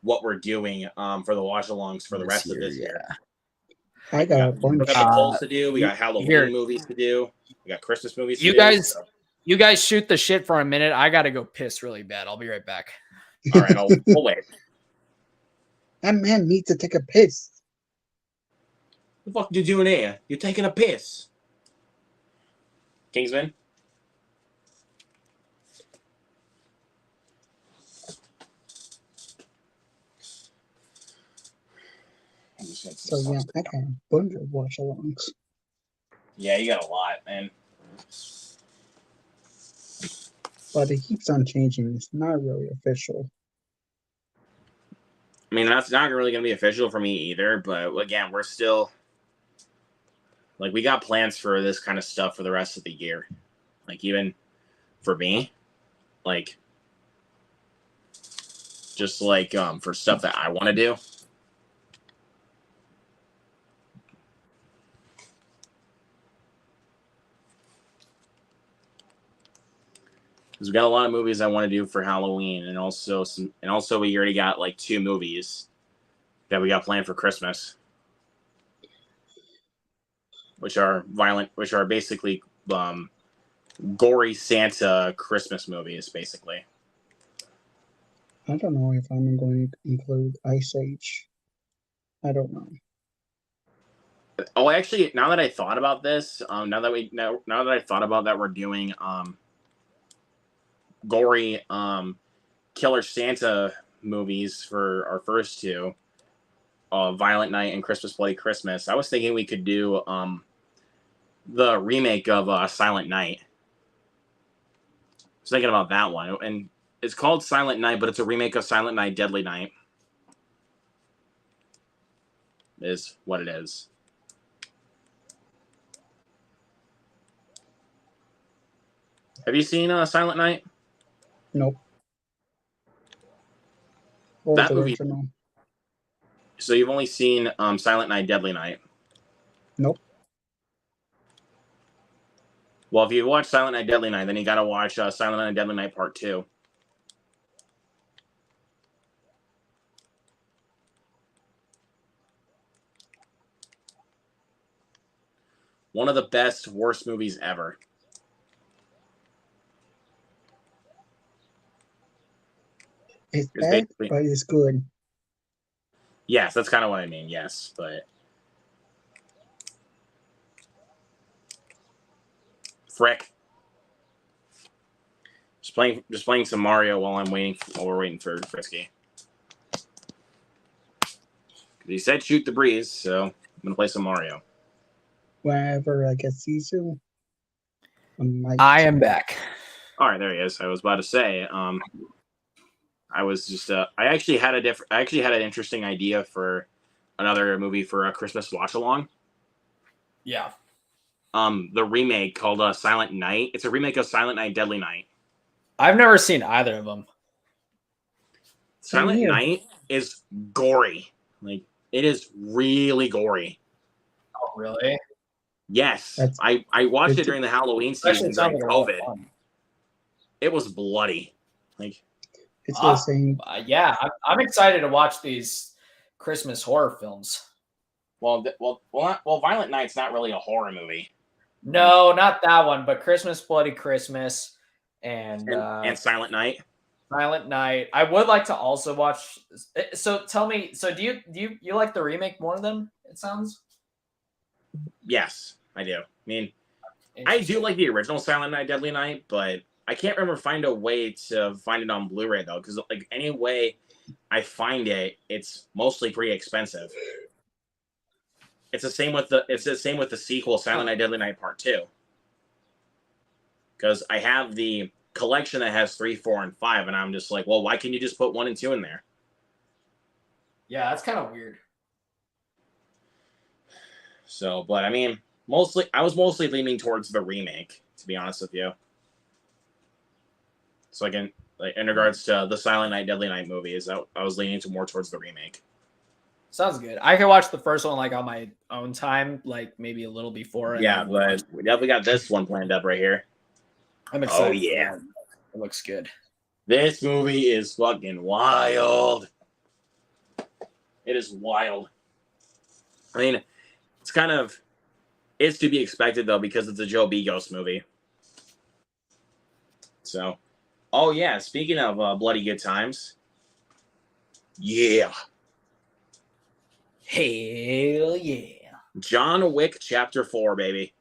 what we're doing for the watch-alongs for the rest of this year. I got a bunch. We got the polls to do. We got Halloween movies to do. We got Christmas movies to do. You guys shoot the shit for a minute. I got to go piss really bad. I'll be right back. All right, we'll wait. That man needs to take a piss. What the fuck you doing here? You're taking a piss. Kingsman? So yeah, I got a bunch of watch alongs. Yeah, you got a lot, man. But it keeps on changing. It's not really official. I mean, that's not really going to be official for me either, but again, we're still like we got plans for this kind of stuff for the rest of the year. Like even for me, like just like for stuff that I want to do. Because we got a lot of movies I want to do for Halloween, and also we already got like 2 movies that we got planned for Christmas, which are basically gory Santa Christmas movies, basically. I don't know if I'm going to include Ice Age. I don't know. Oh, actually, now that I thought about this, now that I thought about that, we're doing gory Killer Santa movies for our first 2, Violent Night and Christmas Bloody Christmas. I was thinking we could do the remake of Silent Night. I was thinking about that one, and it's called Silent Night, but it's a remake of Silent Night, Deadly Night. Is what it is. Have you seen Silent Night? Nope. What was That the movie. original? So you've only seen Silent Night, Deadly Night? Nope. Well, if you watch Silent Night, Deadly Night, then you got to watch Silent Night, Deadly Night Part 2. one of the best worst movies ever. It's It's bad, basically but it's good. yes, that's kind of what I mean. Yes, but frick. Just playing some Mario while we're waiting for Frisky. He said shoot the breeze, so I'm gonna play some Mario. Whenever I get season, I am back. All right, there he is. I was about to say, I was just, I actually had an interesting idea for another movie for a Christmas watch along. Yeah. The remake called Silent Night. It's a remake of Silent Night, Deadly Night. I've never seen either of them. Silent here. Night is gory. Like, it is really gory. Oh, really? Yes, That's- I watched it it's- during the Halloween Actually, season it sounds during like a lot of COVID. fun. It was bloody. Like, It's Ah. the same. Yeah, I'm excited to watch these Christmas horror films. well, Violent Night's not really a horror movie. No, not that one, but Christmas, Bloody Christmas, and And Silent Night. Silent Night. I would like to also watch. So tell me, so do you like the remake more than it sounds? Yes, I do. I mean, I do like the original Silent Night, Deadly Night, but I can't find a way to find it on Blu-ray though, because like any way I find it, it's mostly pretty expensive. It's the same with the sequel, Silent Night, Deadly Night Part 2. Because I have the collection that has 3, 4, and 5, and I'm just like, well, why can't you just put 1 and 2 in there? Yeah, that's kind of weird. So, but I mean, I was mostly leaning towards the remake, to be honest with you. So again, like in regards to the Silent Night, Deadly Night movies, I was leaning more towards the remake. Sounds good. I could watch the first one like on my own time, like maybe a little before. and Yeah, then watch but we definitely got this one planned up right here. I'm excited. Oh, yeah. for that. It looks good. This movie is fucking wild. It is wild. I mean, it's to be expected though because it's a Joe Begos movie. So, oh yeah, speaking of bloody good times, yeah, Hell yeah. John Wick Chapter 4, baby.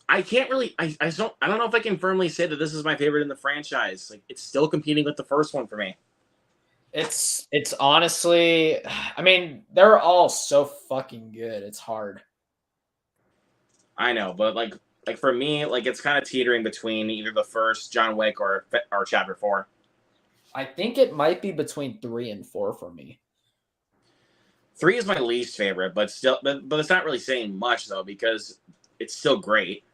I can't really, I don't know if I can firmly say that this is my favorite in the franchise. Like, it's still competing with the first one for me. It's honestly, I mean, they're all so fucking good. It's hard. I know, but like for me, like it's kind of teetering between either the first John Wick or Chapter 4. I think it might be between 3 and 4 for me. 3 is my least favorite, but it's not really saying much though because it's still great.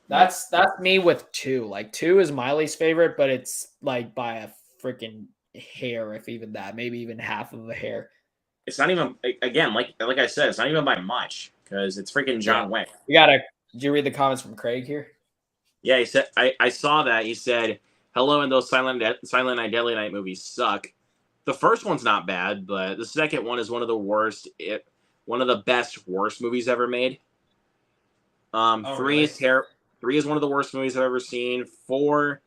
That's me with 2. Like 2 is my least favorite, but it's like by a freaking hair, if even that, maybe even half of a hair. It's not even, again, like I said, it's not even by much because it's freaking John Wick. Did you read the comments from Craig here? Yeah, he said I saw that. He said, "Hello, and those Silent Night, Deadly Night movies suck." The first one's not bad, but the second one is one of the worst. One of the best worst movies ever made. 3 is terrible. 3 is one of the worst movies I've ever seen. 4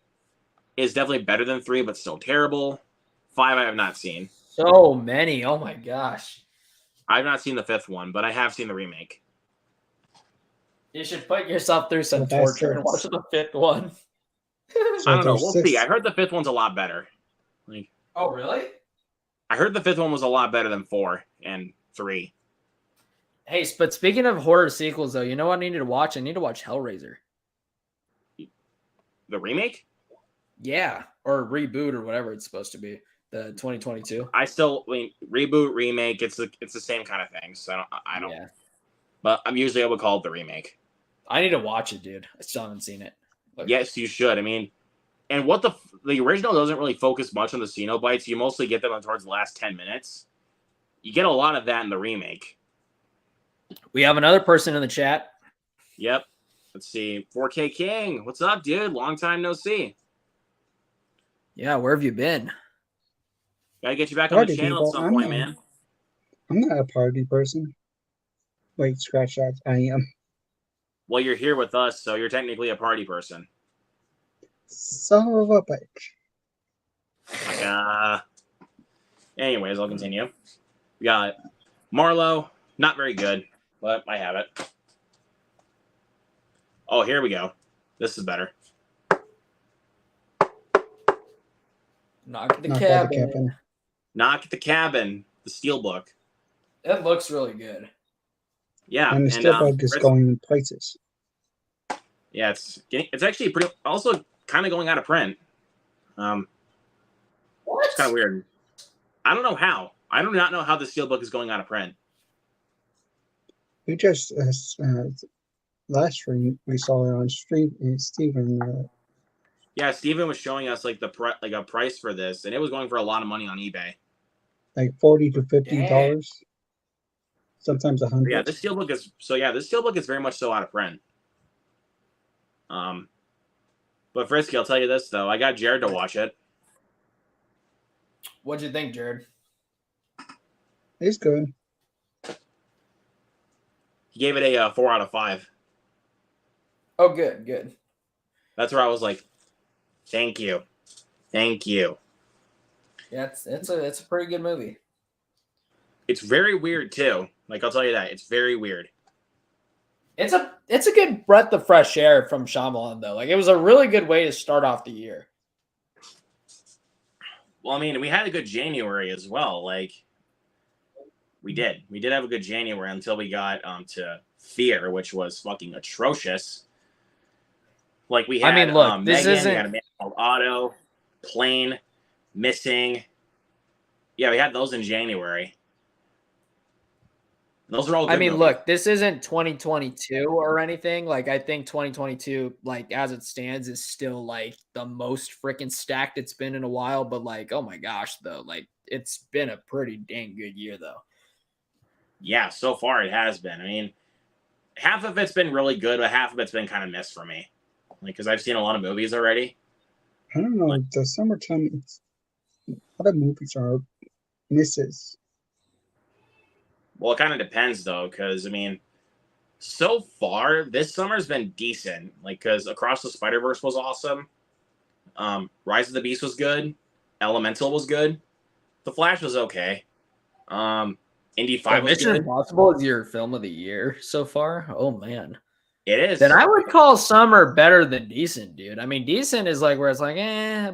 is definitely better than 3, but still terrible. 5 I have not seen. So many. Oh my gosh. I've not seen the 5th one, but I have seen the remake. You should put yourself through some Well, that's torture and watch the 5th one. I don't know. there's We'll 6. see. I heard the 5th one's a lot better. Like, Oh, really? I heard the 5th one was a lot better than 4 and 3. Hey, but speaking of horror sequels, though, you know what I needed to watch? I need to watch Hellraiser. The remake? Yeah, or reboot or whatever it's supposed to be. The 2022. Reboot, remake, it's the same kind of thing. So I don't. Yeah. But I'm usually able to call it the remake. I need to watch it, dude. I still haven't seen it. Yes, you should. I mean, and what the original doesn't really focus much on the Cenobites. You mostly get them towards the last 10 minutes. You get a lot of that in the remake. We have another person in the chat. Yep. Let's see. 4K King. What's up, dude? Long time no see. Yeah, where have you been? Gotta get you back on Party the channel people, at some I'm point, not- man. I'm not a party person. Wait, scratch that. I am. Well, you're here with us, so you're technically a party person. Son of a bitch. Anyways, I'll continue. We got Marlowe, not very good, but I have it. Oh, here we go. This is better. Knock at the Knock at cabin. the cabin. Knock at the Cabin, the Steelbook. It looks really good. Yeah, And the steelbook is going in places. Yeah, it's actually pretty. Also, kind of going out of print. What? It's kind of weird. I don't know how. I do not know how the Steelbook is going out of print. We just last stream we saw it on stream. Steven. Yeah, Steven was showing us like a price for this, and it was going for a lot of money on eBay. Like $40 to $50, sometimes $100. Yeah, this Steelbook is very much so out of print. But Frisky, I'll tell you this though, I got Jared to watch it. What'd you think, Jared? It's good. He gave it a 4 out of 5. Oh, good, good. That's where I was like, thank you. Yeah, it's a pretty good movie. It's very weird too. Like, I'll tell you that. It's very weird. It's a good breath of fresh air from Shyamalan though. Like, it was a really good way to start off the year. Well, I mean, we had a good January as well. Like, we did have a good January until we got to Fear, which was fucking atrocious. Like, we had, I mean, look, this Megan, isn't. we had a man called Otto, Plane, Missing. Yeah, we had those in January. Those are all good I mean, movies. look, this isn't 2022 or anything. Like, I think 2022, like, as it stands, is still like the most freaking stacked it's been in a while. But like, oh my gosh, though, like, it's been a pretty dang good year, though. Yeah, so far it has been. I mean, half of it's been really good, but half of it's been kind of missed for me. Like, because I've seen a lot of movies already. I don't know. The summertime, a lot of movies are misses. Well, it kind of depends, though, because, I mean, so far, this summer's been decent. Like, because Across the Spider-Verse was awesome. Rise of the Beast was good. Elemental was good. The Flash was okay. Indy 5 was Mission good. Impossible is your film of the year so far. Oh man, It is. then I would call Summer better than decent, dude. I mean, decent is like where it's like,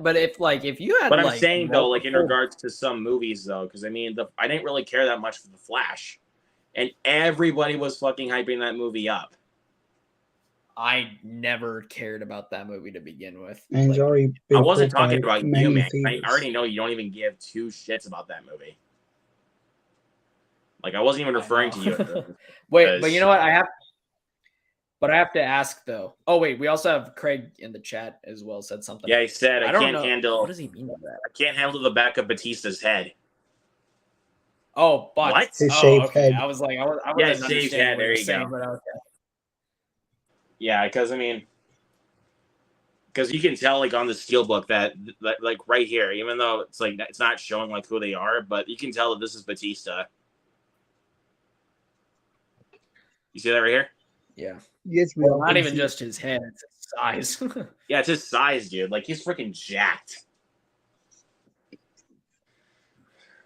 but if you had, But I'm like, saying, though, like, in multiple- regards to some movies, though, because, I mean, I didn't really care that much for The Flash. And everybody was fucking hyping that movie up. I never cared about that movie to begin with. And it's Like, already I been wasn't pulled by talking about many you, man. I theaters. already know you don't even give two shits about that movie. Like, I wasn't even referring to you. Wait, but you know what? I have to ask though. Oh wait, we also have Craig in the chat as well. Said something. Yeah, he said, I don't can't know. handle. What does he mean by that? I can't handle the back of Batista's head. Oh, but What? His oh, shaved okay. head. I was like, I Yeah, wasn't his shaved understanding head, what there you're you saying, go. but okay. Yeah, because I mean, because you can tell, like, on the steelbook that, like, right here, even though it's like it's not showing like who they are, but you can tell that this is Batista. You see that right here? Yeah. Yes, we Well, all not can even see. just his head; it's his size. Yeah, it's his size, dude. Like, he's freaking jacked.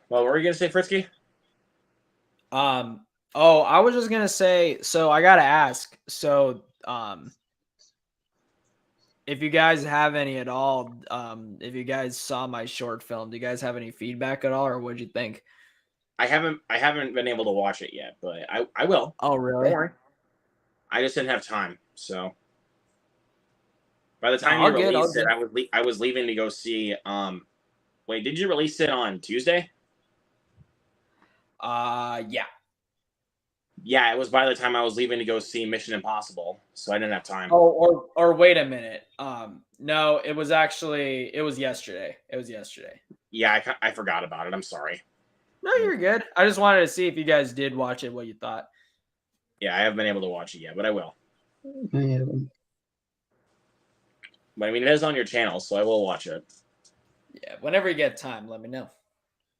Well, what were you gonna say, Frisky? Oh, I was just gonna say. So I gotta ask. So, if you guys have any at all, if you guys saw my short film, do you guys have any feedback at all, or what'd you think? I haven't been able to watch it yet, but I will. Oh, really? Don't worry. I just didn't have time. So by the time All you good, all released it, good. I was leaving to go see. Wait, did you release it on Tuesday? Yeah. Yeah, it was by the time I was leaving to go see Mission Impossible, so I didn't have time. Oh, or wait a minute. No, it was yesterday. It was yesterday. Yeah, I forgot about it. I'm sorry. No, you're good. I just wanted to see if you guys did watch it, what you thought. Yeah, I haven't been able to watch it yet, but I will. Yeah. But I mean, it is on your channel, so I will watch it. Yeah, whenever you get time, let me know.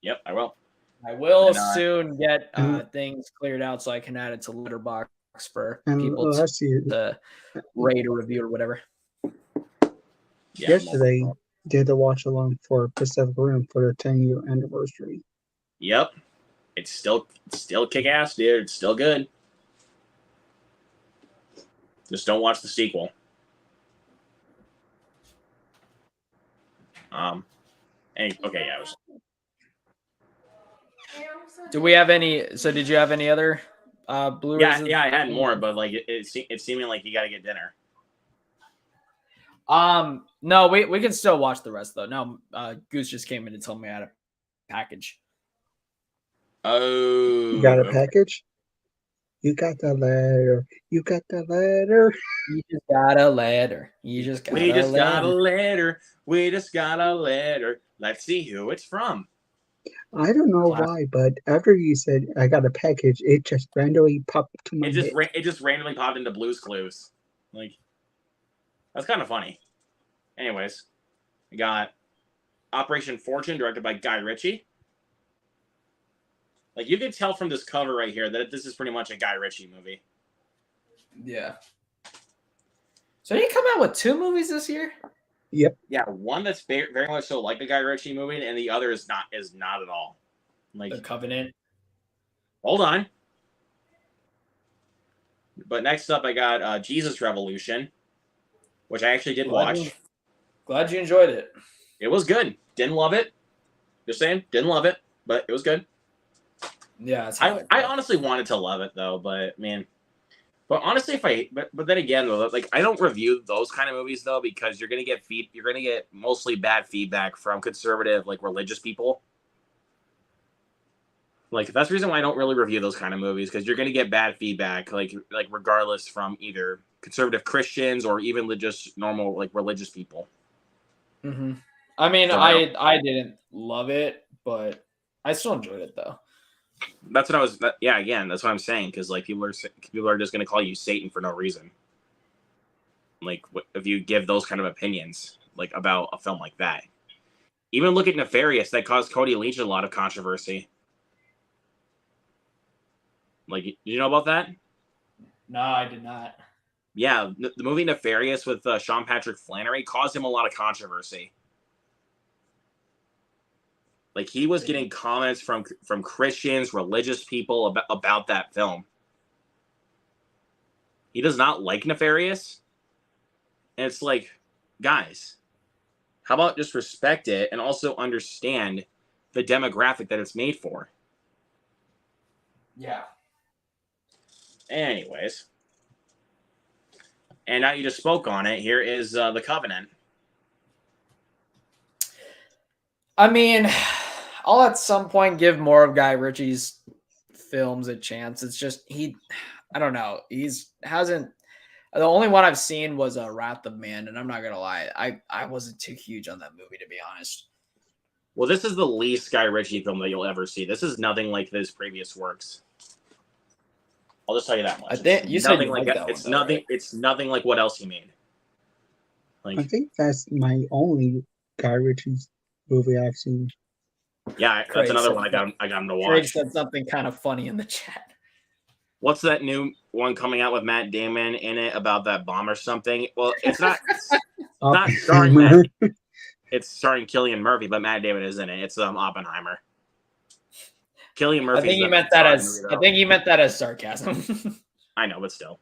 Yep, I will. I will And, soon get and- things cleared out so I can add it to Letterboxd for And people let's see. to rate or review or whatever. Yeah, Yesterday, did the watch along for Pacific Rim for their 10-year anniversary. Yep. It's still kick ass, dude. It's still good. Just don't watch the sequel. Okay, yeah. Do we have any? So did you have any other Blu-rays? Yeah, I had more, but like it's seeming like you got to get dinner. No, we can still watch the rest though. No, Goose just came in and told me I had a package. Oh, You got a package? You got the letter. You got the letter. You just got a letter. You just got We a just letter. got a letter. We just got a letter. Let's see who it's from. I don't know Classic. why, but after you said I got a package, it just randomly popped to my head. It just randomly popped into Blue's Clues. Like, that's kind of funny. Anyways, we got Operation Fortune, directed by Guy Ritchie. Like, you can tell from this cover right here that this is pretty much a Guy Ritchie movie. Yeah. So he come out with 2 movies this year? Yeah, one that's very, very much so like the Guy Ritchie movie, and the other is not at all. Like, The Covenant. hold on. But next up, I got Jesus Revolution, which I actually did watch. Glad you enjoyed it. It was good. Didn't love it. Just saying, didn't love it, but it was good. Yeah, it's I honestly wanted to love it though, but man. But honestly, but then again though, like I don't review those kind of movies though because you're gonna get mostly bad feedback from conservative like religious people. Like that's the reason why I don't really review those kind of movies because you're gonna get bad feedback like regardless from either conservative Christians or even just normal like religious people. Mm-hmm. I mean, So I didn't love it, but I still enjoyed it though. That's what I was. Again, that's what I'm saying because like people are just gonna call you Satan for no reason. Like if you give those kind of opinions like about a film like that, even look at Nefarious that caused Cody Leach a lot of controversy. Like, did you know about that? No, I did not. Yeah, the movie Nefarious with Sean Patrick Flannery caused him a lot of controversy. Like he was getting comments from Christians, religious people about that film. He does not like Nefarious. And it's like, guys, how about just respect it and also understand the demographic that it's made for? Yeah. Anyways. And now you just spoke on it. Here is The Covenant. I mean, I'll at some point give more of Guy Ritchie's films a chance. It's just I don't know. The only one I've seen was Wrath of Man, and I'm not gonna lie, I wasn't too huge on that movie to be honest. Well, this is the least Guy Ritchie film that you'll ever see. This is nothing like his previous works. I'll just tell you that much. I think you said you liked that one, it's though, nothing. right? It's nothing like what else he made. I Like, think that's my only Guy Ritchie's movie I've seen. yeah, Craig that's another said one I got him to Craig watch. said something kind of funny in the chat. What's that new one coming out with Matt Damon in it about that bomb or something? Well, it's not. Not starring Matt. It's starring Cillian Murphy, but Matt Damon is in it. It's Oppenheimer. Cillian Murphy. I think he meant that as sarcasm. I know, but still.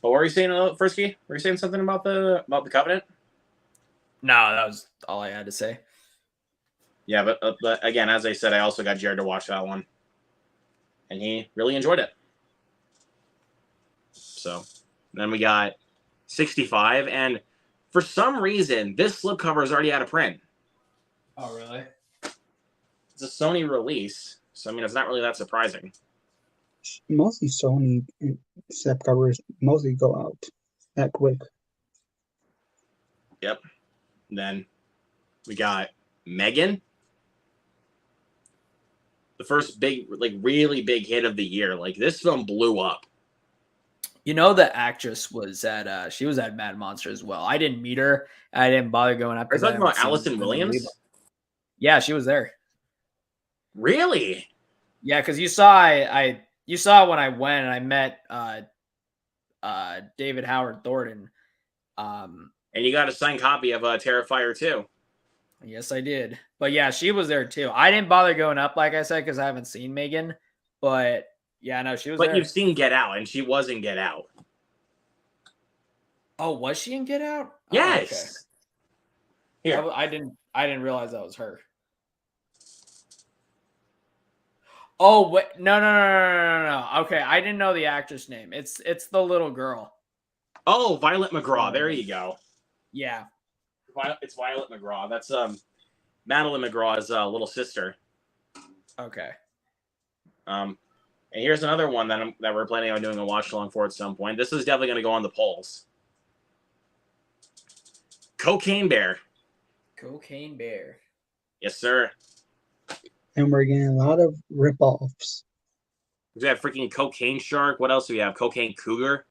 But what were you saying, Frisky? Were you saying something about the Covenant? No, that was all I had to say. Yeah, but again, as I said, I also got Jared to watch that one, and he really enjoyed it. So then we got 65, and for some reason, this slipcover is already out of print. Oh, really? It's a Sony release, so I mean, it's not really that surprising. Mostly Sony slip covers mostly go out that quick. Yep. And then we got Megan. The first big, like really big hit of the year. Like this film blew up. You know, the actress was at she was at Mad Monster as well. I didn't meet her. I didn't bother going up. Are you talking about Allison Williams? Yeah, she was there. Really? Yeah, because you saw I You saw when I went and I met David Howard Thornton. And you got a signed copy of Terrifier 2. Yes, I did. But yeah, she was there too. I didn't bother going up, like I said, because I haven't seen Megan. But yeah, no, she was But there. you've seen Get Out, and she was in Get Out. Oh, was she in Get Out? Yes. Oh, okay. Here. I didn't realize that was her. Oh, wait, no. Okay, I didn't know the actress name. It's the little girl. Oh, Violet McGraw. There you go. Yeah. It's Violet McGraw. That's Madeline McGraw's little sister. Okay. And here's another one that we're planning on doing a watch along for at some point. This is definitely going to go on the polls. Cocaine Bear. Cocaine Bear. Yes, sir. And we're getting a lot of ripoffs. We have freaking Cocaine Shark. What else do we have? Cocaine Cougar.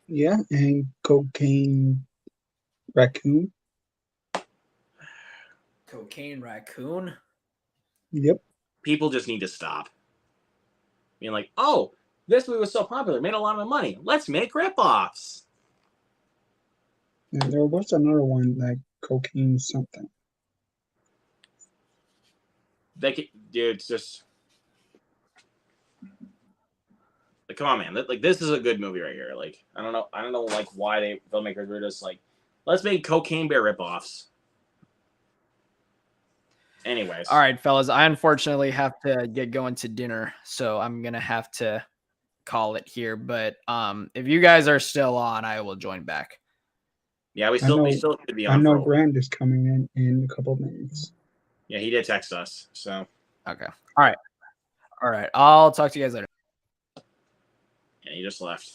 Yeah, and Cocaine Raccoon. Cocaine Raccoon. Yep. People just need to stop being like, oh, this movie was so popular, made a lot of money. Let's make ripoffs. And there was another one like Cocaine something. Dude, it's just like, come on, man. Like, this is a good movie right here. Like, I don't know, like, why filmmakers were just like, let's make Cocaine Bear ripoffs. Anyways, All right, fellas. I unfortunately have to get going to dinner, so I'm gonna have to call it here. But if you guys are still on, I will join back. Yeah, we still could be on. I know for a while. Grant is coming in a couple of minutes. Yeah, he did text us. So Okay. All right. I'll talk to you guys later. yeah, he just left.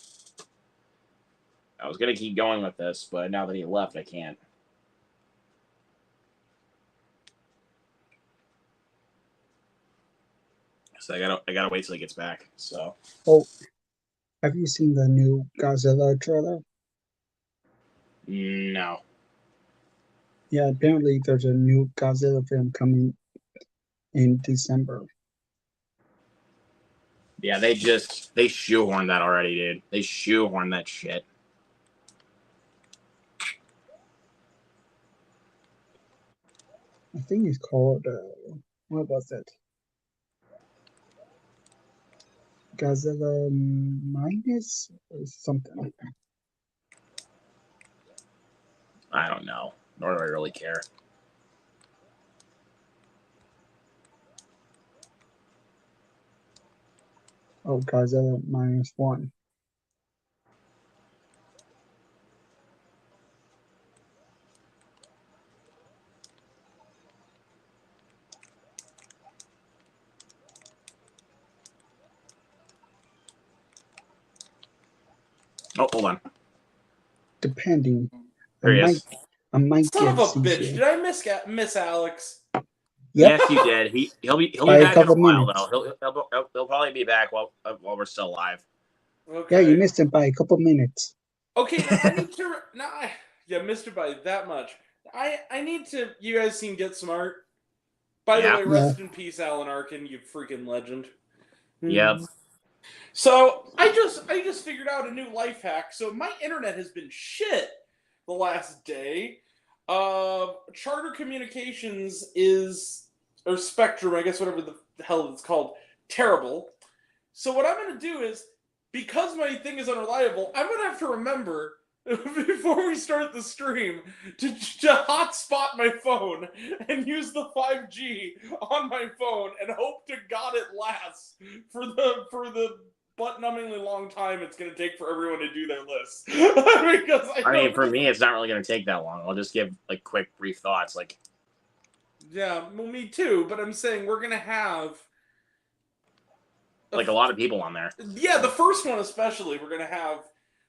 I was gonna keep going with this, but now that he left, I can't. So I gotta wait till he gets back. So. Oh, have you seen the new Godzilla trailer? No. Yeah, apparently there's a new Godzilla film coming in December. Yeah, they shoehorned that already, dude. They shoehorned that shit. I think it's called what was it? Godzilla Minus or something like that. I don't know. Nor do I really care. Oh, Godzilla -1. Oh, hold on. Depending. There he is. I might Son get of a CJ. bitch! Did I miss Alex? Yep. Yes, you did. He'll be By a back in a couple while minutes. though. He'll probably be back while we're still alive. Okay. Yeah, you missed it by a couple minutes. Okay, now I need to. Yeah, missed it by that much. I need to. You guys seen Get Smart? By Yeah. the way, rest in peace, Alan Arkin, you freaking legend. Yep. So I just figured out a new life hack. So my internet has been shit the last day. Charter Communications or Spectrum, I guess whatever the hell it's called, terrible. So what I'm gonna do is, because my thing is unreliable, I'm gonna have to remember before we start the stream to hotspot my phone and use the 5G on my phone and hope to God it lasts for the butt-numbingly long time it's going to take for everyone to do their list. Because I mean, for me, it's not really going to take that long. I'll just give like quick, brief thoughts. Like, yeah, well, me too. But I'm saying we're going to have like a lot of people on there. Yeah, the first one especially. We're going to have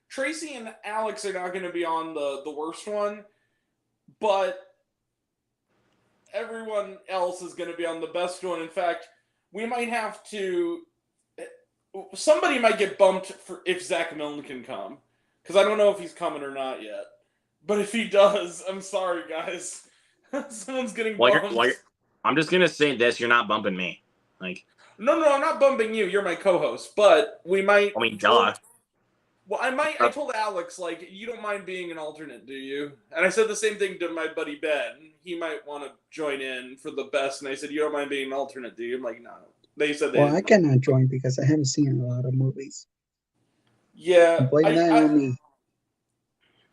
Tracy and Alex are not going to be on the worst one, but everyone else is going to be on the best one. In fact, we might have to. Somebody might get bumped if Zach Milne can come, because I don't know if he's coming or not yet. But if he does, I'm sorry, guys. Someone's getting bumped. I'm just gonna say this: you're not bumping me. Like, No, I'm not bumping you. You're my co-host, but we might. I mean, duh. Well, I told Alex, like, you don't mind being an alternate, do you? And I said the same thing to my buddy Ben. He might want to join in for the best. And I said, you don't mind being an alternate, do you? I'm like, no. They said they Well, I didn't. cannot join because I haven't seen a lot of movies. Yeah, Blame that on me.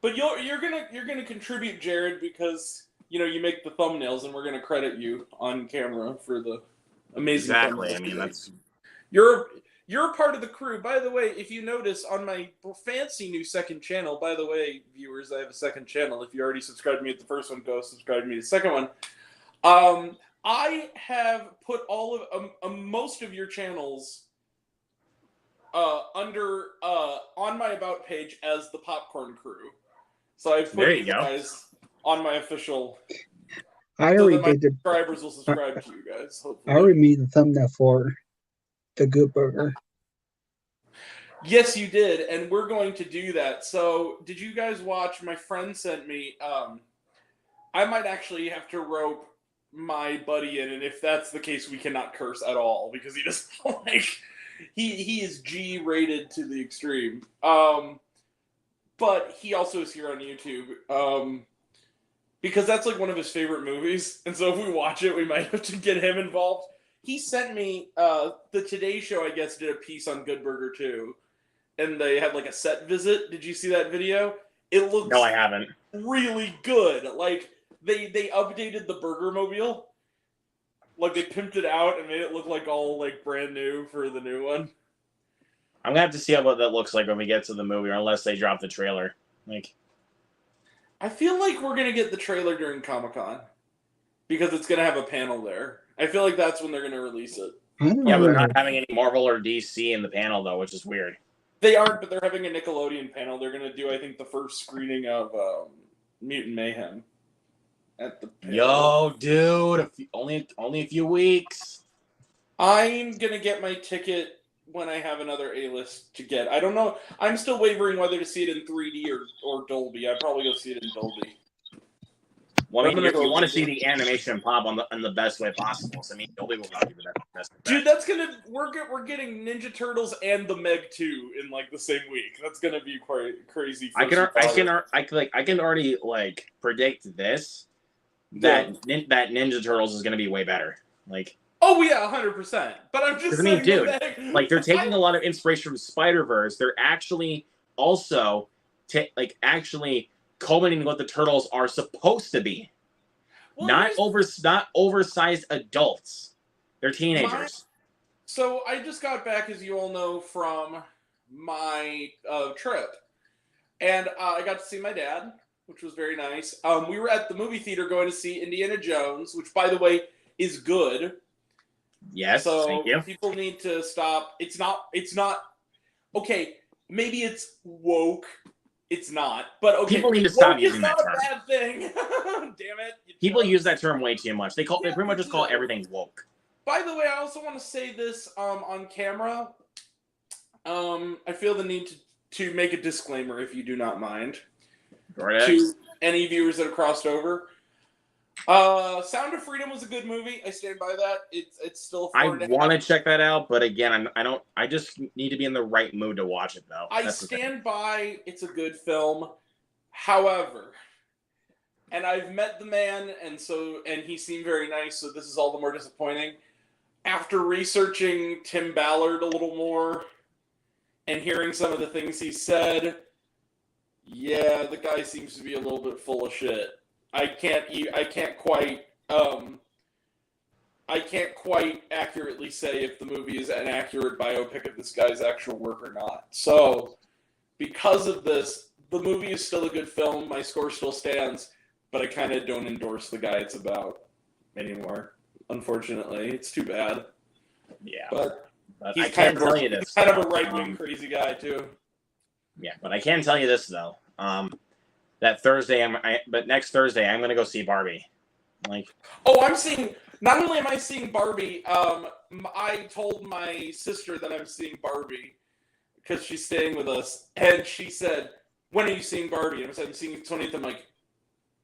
but you're gonna contribute, Jared, because you make the thumbnails, and we're gonna credit you on camera for the amazing. Exactly. thumbnails I mean, you make. that's You're a part of the crew. By the way, if you notice on my fancy new second channel, by the way, viewers, I have a second channel. If you already subscribed to me at the first one, go subscribe to me at the second one. I have put all of most of your channels under on my about page as the Popcorn Crew. So I've put There you you go. guys on my official. I So already that my did the. subscribers will subscribe to you guys. I Hopefully. already made the thumbnail for the Good Burger. Yes, you did, and we're going to do that. So, did you guys watch? My friend sent me. I might actually have to rope my buddy in, and if that's the case, we cannot curse at all because he doesn't like. He is G rated to the extreme. But he also is here on YouTube. Because that's like one of his favorite movies, and so if we watch it, we might have to get him involved. He sent me the Today Show, I guess, did a piece on Good Burger too, and they had like a set visit. Did you see that video? It looks no, I haven't. really good. Like they updated the Burger Mobile, like they pimped it out and made it look like all like brand new for the new one. I'm gonna have to see what that looks like when we get to the movie, or unless they drop the trailer. Like, I feel like we're gonna get the trailer during Comic-Con because it's gonna have a panel there. I feel like that's when they're gonna release it. I don't yeah, but they're know. not having any Marvel or DC in the panel though, which is weird. They aren't, but they're having a Nickelodeon panel. They're going to do, I think, the first screening of Mutant Mayhem at the panel. Yo, dude, only a few weeks. I'm going to get my ticket when I have another A-list to get. I don't know. I'm still wavering whether to see it in 3D or Dolby. I'd probably go see it in Dolby. Well, I mean, I'm gonna you go want to with see it. the animation pop on the best way possible. So I mean, Dolby will probably be the best. Dude, that's gonna we're getting Ninja Turtles and the Meg 2 in like the same week. That's gonna be quite crazy. I can already like predict this that Ninja Turtles is gonna be way better. Like, oh yeah, 100%. But I'm just I mean, saying, dude, like they're taking a lot of inspiration from Spider-Verse. They're actually also actually culminating what the turtles are supposed to be. Well, Not oversized adults. They're teenagers. So I just got back, as you all know, from my trip, and I got to see my dad, which was very nice. We were at the movie theater going to see Indiana Jones, which, by the way, is good. Yes, So thank you. people need to stop. It's not. Okay, maybe it's woke. It's not. But okay, People need to stop woke using is that not term. a bad thing. Damn it! People use that term way too much. They pretty much just call do. everything woke. By the way, I also want to say this on camera. I feel the need to make a disclaimer, if you do not mind, to any viewers that have crossed over. Sound of Freedom was a good movie. I stand by that. It's still. I want to check that out, but again, I don't. I just need to be in the right mood to watch it, though. I That's the thing. stand by. It's a good film. However, and I've met the man, and he seemed very nice. So this is all the more disappointing. After researching Tim Ballard a little more and hearing some of the things he said, yeah, the guy seems to be a little bit full of shit. I can't quite accurately say if the movie is an accurate biopic of this guy's actual work or not. So, because of this, the movie is still a good film. My score still stands, but I kind of don't endorse the guy it's about anymore. Unfortunately, it's too bad. Yeah, But I can tell you this. He's kind of a right-wing crazy guy too. Yeah, but I can tell you this though. That Thursday, but next Thursday, I'm gonna go see Barbie. Like, oh, I'm seeing. Not only am I seeing Barbie, I told my sister that I'm seeing Barbie because she's staying with us, and she said, "When are you seeing Barbie?" And I said, "I'm seeing it 20th." I'm like,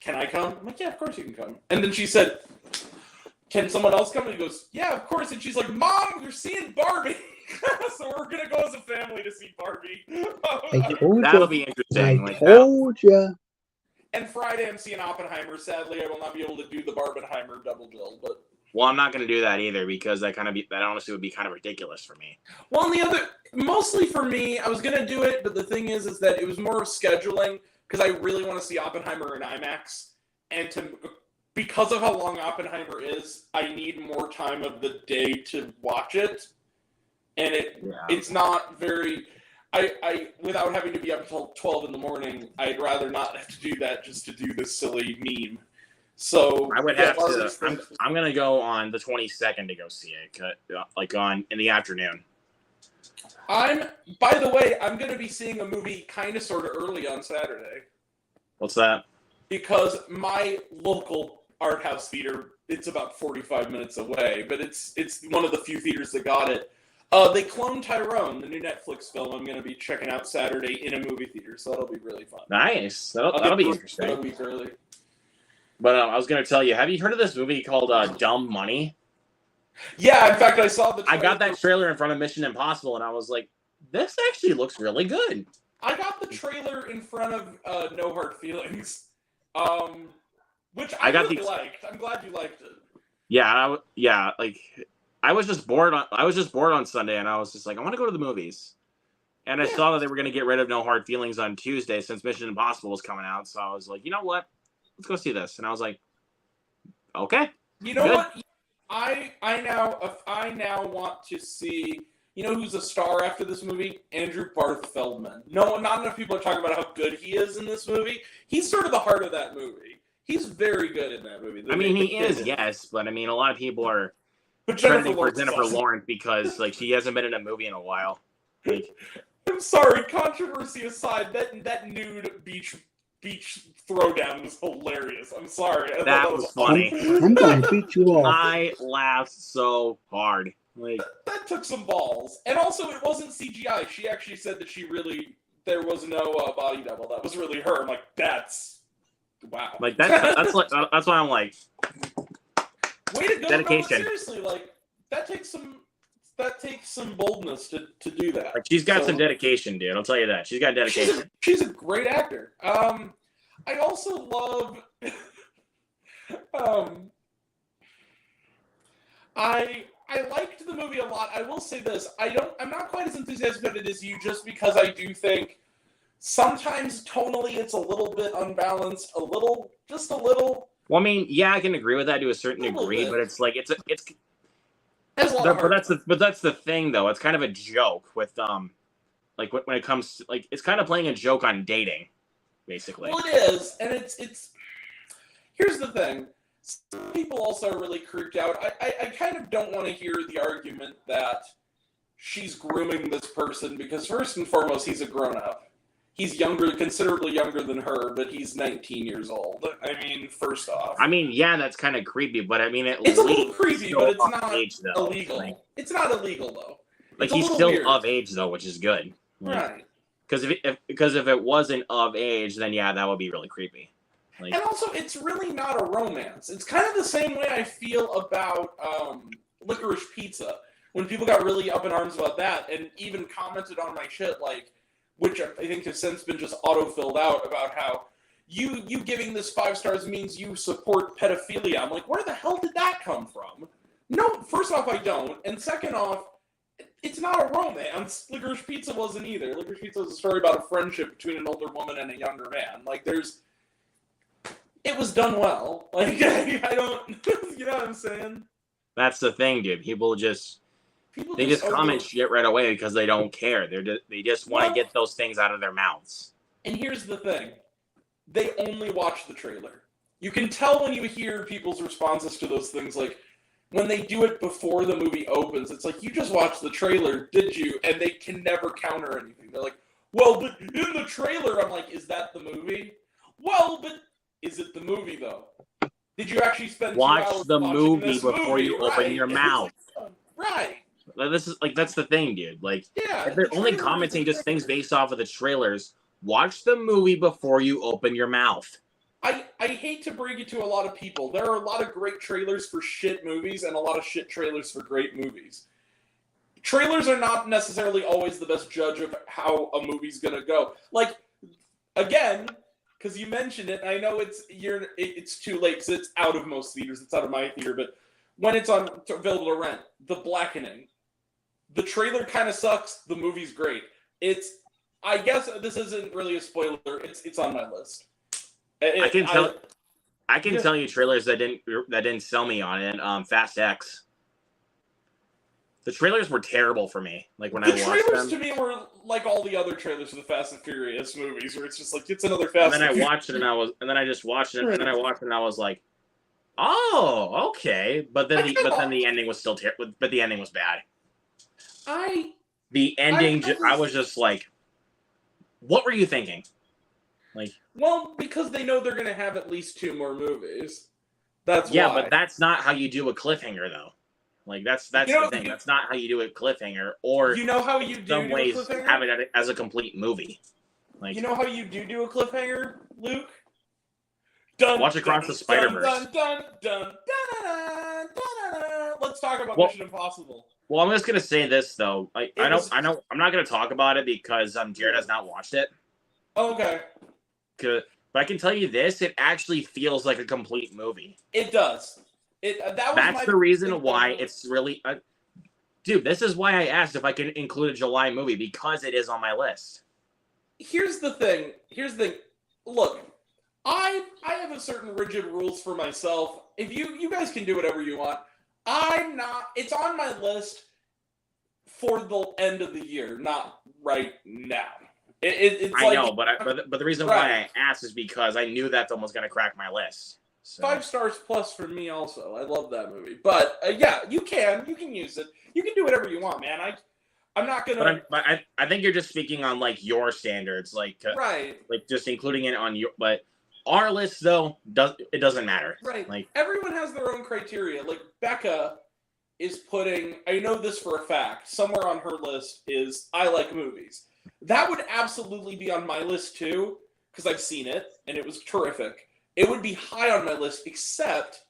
"Can I come?" I'm like, "Yeah, of course you can come." And then she said, can someone else come? And he goes, yeah, of course. And she's like, Mom, we're seeing Barbie. So we're going to go as a family to see Barbie. I told That'll ya. be I interesting. Like, told ya. And Friday I'm seeing Oppenheimer. Sadly, I will not be able to do the Barbenheimer double bill, but well, I'm not going to do that either because that honestly would be kind of ridiculous for me. well, and the other, mostly for me, I was gonna do it, but the thing is that it was more of scheduling because I really want to see Oppenheimer in IMAX, and because of how long Oppenheimer is, I need more time of the day to watch it, and it's not very. I without having to be up until 12 in the morning, I'd rather not have to do that just to do this silly meme. So I would have to. I'm gonna go on the 22nd to go see it, like in the afternoon. By the way, I'm gonna be seeing a movie kind of sort of early on Saturday What's that? because my local art house theater, it's about 45 minutes away, but it's one of the few theaters that got it. They cloned Tyrone, the new Netflix film. I'm gonna be checking out Saturday in a movie theater, so that'll be really fun. Nice. That'll be interesting. A week early. But I was gonna tell you, have you heard of this movie called Dumb Money? Yeah, in fact, I saw the. I got that trailer in front of Mission Impossible, and I was like, "This actually looks really good." I got the trailer in front of No Hard Feelings, which I really liked. I'm glad you liked it. Yeah, like I was just bored on Sunday, and I was just like, I want to go to the movies. And I saw that they were going to get rid of No Hard Feelings on Tuesday since Mission Impossible was coming out. So I was like, you know what? Let's go see this. And I was like, okay. You know what? I now want to see. You know who's a star after this movie? Andrew Barth Feldman. No, not enough people are talking about how good he is in this movie. He's sort of the heart of that movie. He's very good in that movie. I mean, he is, yes, but I mean, a lot of people are but trending for Jennifer Lawrence because like she hasn't been in a movie in a while. Like, I'm sorry, controversy aside, that nude beach throwdown was hilarious. I'm sorry. That was funny. I'm gonna beat you off. I laughed so hard. Like that took some balls, and also it wasn't CGI. She actually said that there was no body double. That was really her. I'm like, that's wow. Like that's why I'm like, way to go! Dedication. No, seriously, like that takes some boldness to do that. Like she's got some dedication, dude. I'll tell you that. She's got dedication. She's a great actor. I also love. I liked the movie a lot. I will say this: I'm not quite as enthusiastic about it as you, just because I do think sometimes tonally it's a little bit unbalanced, just a little. Well, I mean, yeah, I can agree with that to a certain degree, but it's like it's. But that's the thing, though. It's kind of a joke with like when it comes to, like it's kind of playing a joke on dating, basically. Well, it is, and it's. Here's the thing. Some people also are really creeped out. I kind of don't want to hear the argument that she's grooming this person because first and foremost, he's a grown-up. He's considerably younger than her, but he's 19 years old. I mean, first off. I mean, yeah, that's kind of creepy, but I mean, it's a little creepy, but it's not age, illegal. Like, it's not illegal, though. Like, he's still weird. Of age, though, which is good. Like, right. Because if it wasn't of age, then yeah, that would be really creepy. Like, and also, it's really not a romance. It's kind of the same way I feel about Licorice Pizza. When people got really up in arms about that and even commented on my shit, like, which I think has since been just auto-filled out about how you giving this 5 stars means you support pedophilia. I'm like, where the hell did that come from? No, first off, I don't. And second off, it's not a romance. Licorice Pizza wasn't either. Licorice Pizza was a story about a friendship between an older woman and a younger man. Like, it was done well. Like, I don't, you know what I'm saying? That's the thing, dude. People just comment shit right away because they don't care. They just want to get those things out of their mouths. And here's the thing. They only watch the trailer. You can tell when you hear people's responses to those things, like, when they do it before the movie opens, it's like, you just watched the trailer, did you? And they can never counter anything. They're like, well, but in the trailer, I'm like, is that the movie? Well, but is it the movie, though? Did you actually spend 2 hours watch the movie before you open your mouth? Right. That's the thing, dude. Like, yeah, if they're only commenting just things based off of the trailers, watch the movie before you open your mouth. I hate to break it to a lot of people. There are a lot of great trailers for shit movies and a lot of shit trailers for great movies. Trailers are not necessarily always the best judge of how a movie's gonna go. Like, again, because you mentioned it, I know it's too late because it's out of most theaters. It's out of my theater, but when it's available to rent, The Blackening. The trailer kind of sucks. The movie's great. I guess this isn't really a spoiler. It's on my list. I can tell you trailers that didn't sell me on it. Fast X. The trailers were terrible for me. Like when I watched them. The trailers to me were like all the other trailers for the Fast and Furious movies, where it's just like it's another Fast. And then I watched it, and then I just watched it, and then I watched it, and I was like, "Oh, okay." But then the ending was still terrible. But the ending was bad. I was just like, "What were you thinking?" Like, well, because they know they're gonna have at least 2 more movies. That's yeah, why. But that's not how you do a cliffhanger, though. Like that's the thing. That's not how you do a cliffhanger. Or you know how you do some ways have it as a complete movie. Like you know how you do a cliffhanger, Luke? Watch Across the Spider-Verse. Let's talk about Mission Impossible. Well, I'm just gonna say this though. I'm not gonna talk about it because Jared has not watched it. Okay. But I can tell you this: it actually feels like a complete movie. It does. That's the reason why it's really. Dude, this is why I asked if I can include a July movie because it is on my list. Here's the thing. Look, I have a certain rigid rules for myself. If you guys can do whatever you want, I'm not. It's on my list for the end of the year, not right now. I know, but the reason why I asked is because I knew that film was going to crack my list. So. 5 stars plus for me also. I love that movie. But yeah, you can use it. You can do whatever you want, man. I'm not gonna. But I think you're just speaking on like your standards, like right, like just including it on your. But our list though doesn't matter. Right. Like everyone has their own criteria. Like Becca is putting. I know this for a fact. Somewhere on her list is I like movies. That would absolutely be on my list too because I've seen it and it was terrific. It would be high on my list, except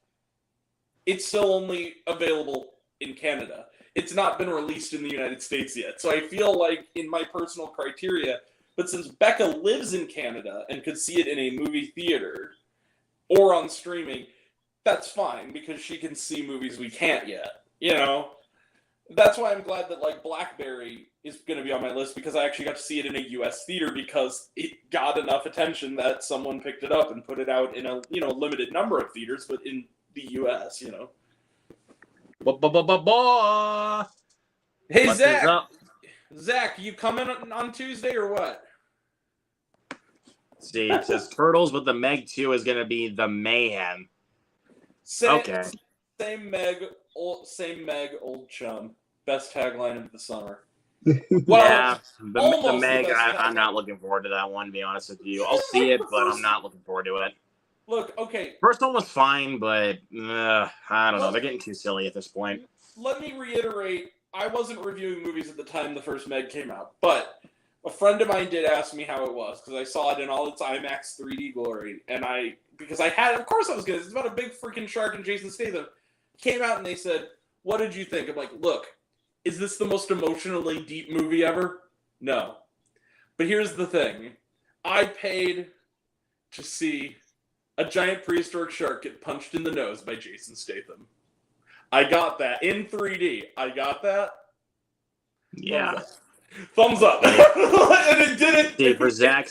it's still only available in Canada. It's not been released in the United States yet. So I feel like in my personal criteria, but since Becca lives in Canada and could see it in a movie theater or on streaming, that's fine because she can see movies we can't yet. You know? That's why I'm glad that like Blackberry is going to be on my list because I actually got to see it in a U.S. theater because it got enough attention that someone picked it up and put it out in a limited number of theaters, but in the U.S. Hey Zach, you coming on Tuesday or what? See, it says Turtles, but the Meg 2 is going to be the Mayhem. Okay. Same Meg, old chum. Best tagline of the summer. Well, yeah, the Meg, I'm not looking forward to that one, to be honest with you. I'll see it, but I'm not looking forward to it. Look, okay. First one was fine, but I don't know. They're getting too silly at this point. Let me reiterate, I wasn't reviewing movies at the time the first Meg came out, but a friend of mine did ask me how it was, because I saw it in all its IMAX 3D glory, and of course I was good. It's about a big freaking shark and Jason Statham. Came out and they said, what did you think? I'm like, look, is this the most emotionally deep movie ever? No. But here's the thing. I paid to see a giant prehistoric shark get punched in the nose by Jason Statham. I got that in 3D. I got that. Yeah. Thumbs up. And it didn't. See, for Zach,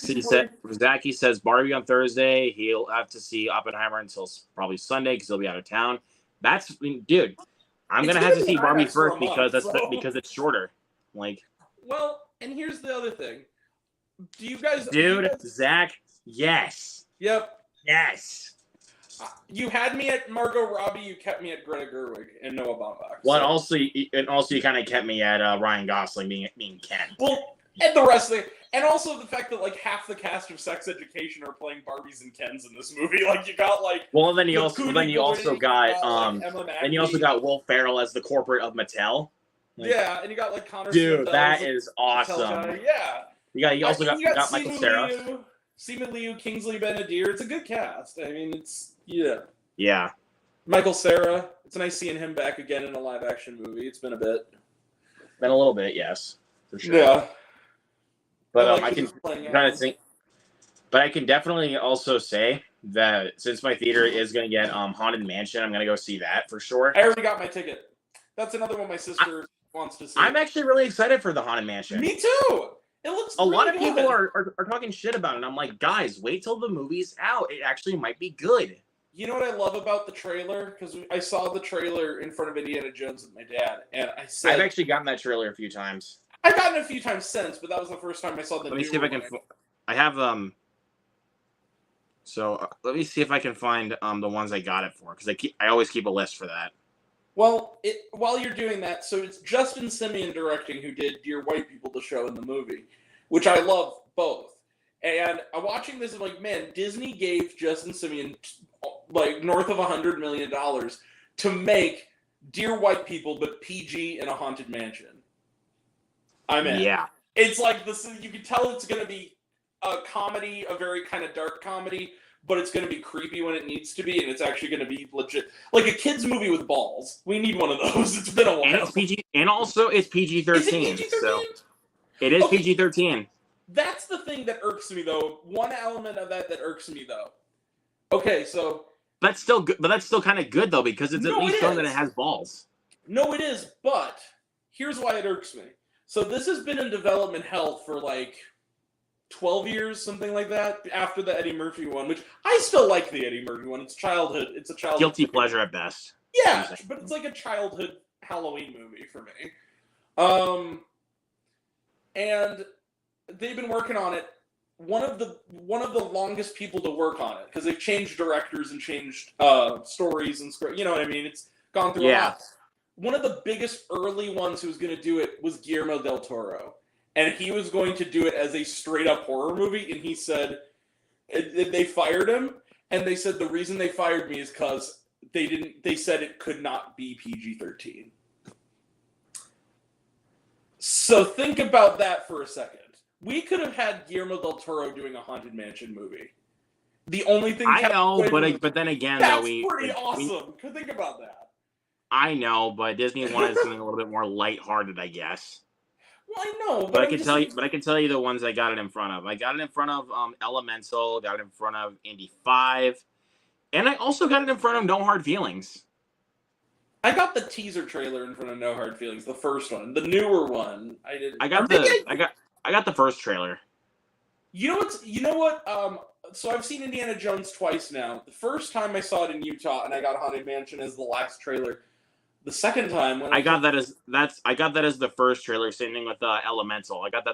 he says Barbie on Thursday. He'll have to see Oppenheimer until probably Sunday because he'll be out of town. Dude. I'm gonna have to see Barbie first because it's shorter. Like. Well, and here's the other thing. Do you guys? Zach, yes. Yep. Yes. You had me at Margot Robbie. You kept me at Greta Gerwig and Noah Baumbach. Well, and also you kind of kept me at Ryan Gosling being Ken. Well, and the rest of it, and also the fact that like half the cast of Sex Education are playing Barbies and Kens in this movie. Like you got like. Well, then you also got Will Ferrell as the corporate of Mattel. Like, yeah, and you got like Connor. Dude, that is awesome. Yeah. You also got Michael Cera. Simu Liu, Kingsley Ben-Adir. It's a good cast. I mean, it's Yeah. Michael Cera. It's nice seeing him back again in a live action movie. It's been a bit. Been a little bit, yes, for sure. Yeah, But like I that can he's playing kind out. of think. But I can definitely also say that since my theater is going to get Haunted Mansion, I'm going to go see that for sure. I already got my ticket. That's another one my sister wants to see. I'm actually really excited for the Haunted Mansion. Me too. It looks. A lot of really people good. are talking shit about it. And I'm like, guys, wait till the movie's out. It actually might be good. You know what I love about the trailer? Because I saw the trailer in front of Indiana Jones with my dad, and I said I've actually gotten that trailer a few times. I've gotten it a few times since, but that was the first time I saw the. Let me see if I can. I have So let me see if I can find the ones I got it for, because I always keep a list for that. Well, while you're doing that, so it's Justin Simien directing, who did Dear White People, the show and the movie, which I love both. And I'm watching this, I'm like, man, Disney gave Justin Simien like north of $100 million to make Dear White People, but PG in a haunted mansion. I'm in. Yeah. It's like this. You can tell it's going to be a comedy, a very kind of dark comedy, but it's going to be creepy when it needs to be, and it's actually going to be legit, like a kids movie with balls. We need one of those. It's been a while. And it's PG, and also it's PG-13. Is it PG-13? So it is Okay. PG-13. That's the thing that irks me, though. One element of that irks me, though. Okay, so That's still good, but that's still kind of good though, because it's at No, least it shown that is. it has balls. no, it is, but here's why it irks me. So this has been in development hell for like 12 years, something like that, after the Eddie Murphy one, which I still like the Eddie Murphy one. It's childhood. It's a childhood. Guilty pleasure at best. Yeah, but it's like a childhood Halloween movie for me. And they've been working on it. One of the longest people to work on it, because they've changed directors and changed stories and script. You know what I mean? It's gone through a Yeah. lot. One of the biggest early ones who was going to do it was Guillermo del Toro, and he was going to do it as a straight up horror movie. And he said they fired him, and they said the reason they fired me is because they said it could not be PG-13. So think about that for a second. We could have had Guillermo del Toro doing a Haunted Mansion movie. The only thing I know, but then again, that's though, pretty awesome. Think about that. I know, but Disney wanted something a little bit more lighthearted, I guess. Well, I know, But I I'm can just tell you, saying- but I can tell you the ones I got it in front of. I got it in front of Elemental, got it in front of Indy 5, and I also got it in front of No Hard Feelings. I got the teaser trailer in front of No Hard Feelings, the first one, the newer one. I got the first trailer. You know what? So I've seen Indiana Jones twice now. The first time I saw it in Utah, and I got Haunted Mansion as the last trailer. The second time, when I got that as the first trailer, same thing with Elemental. I got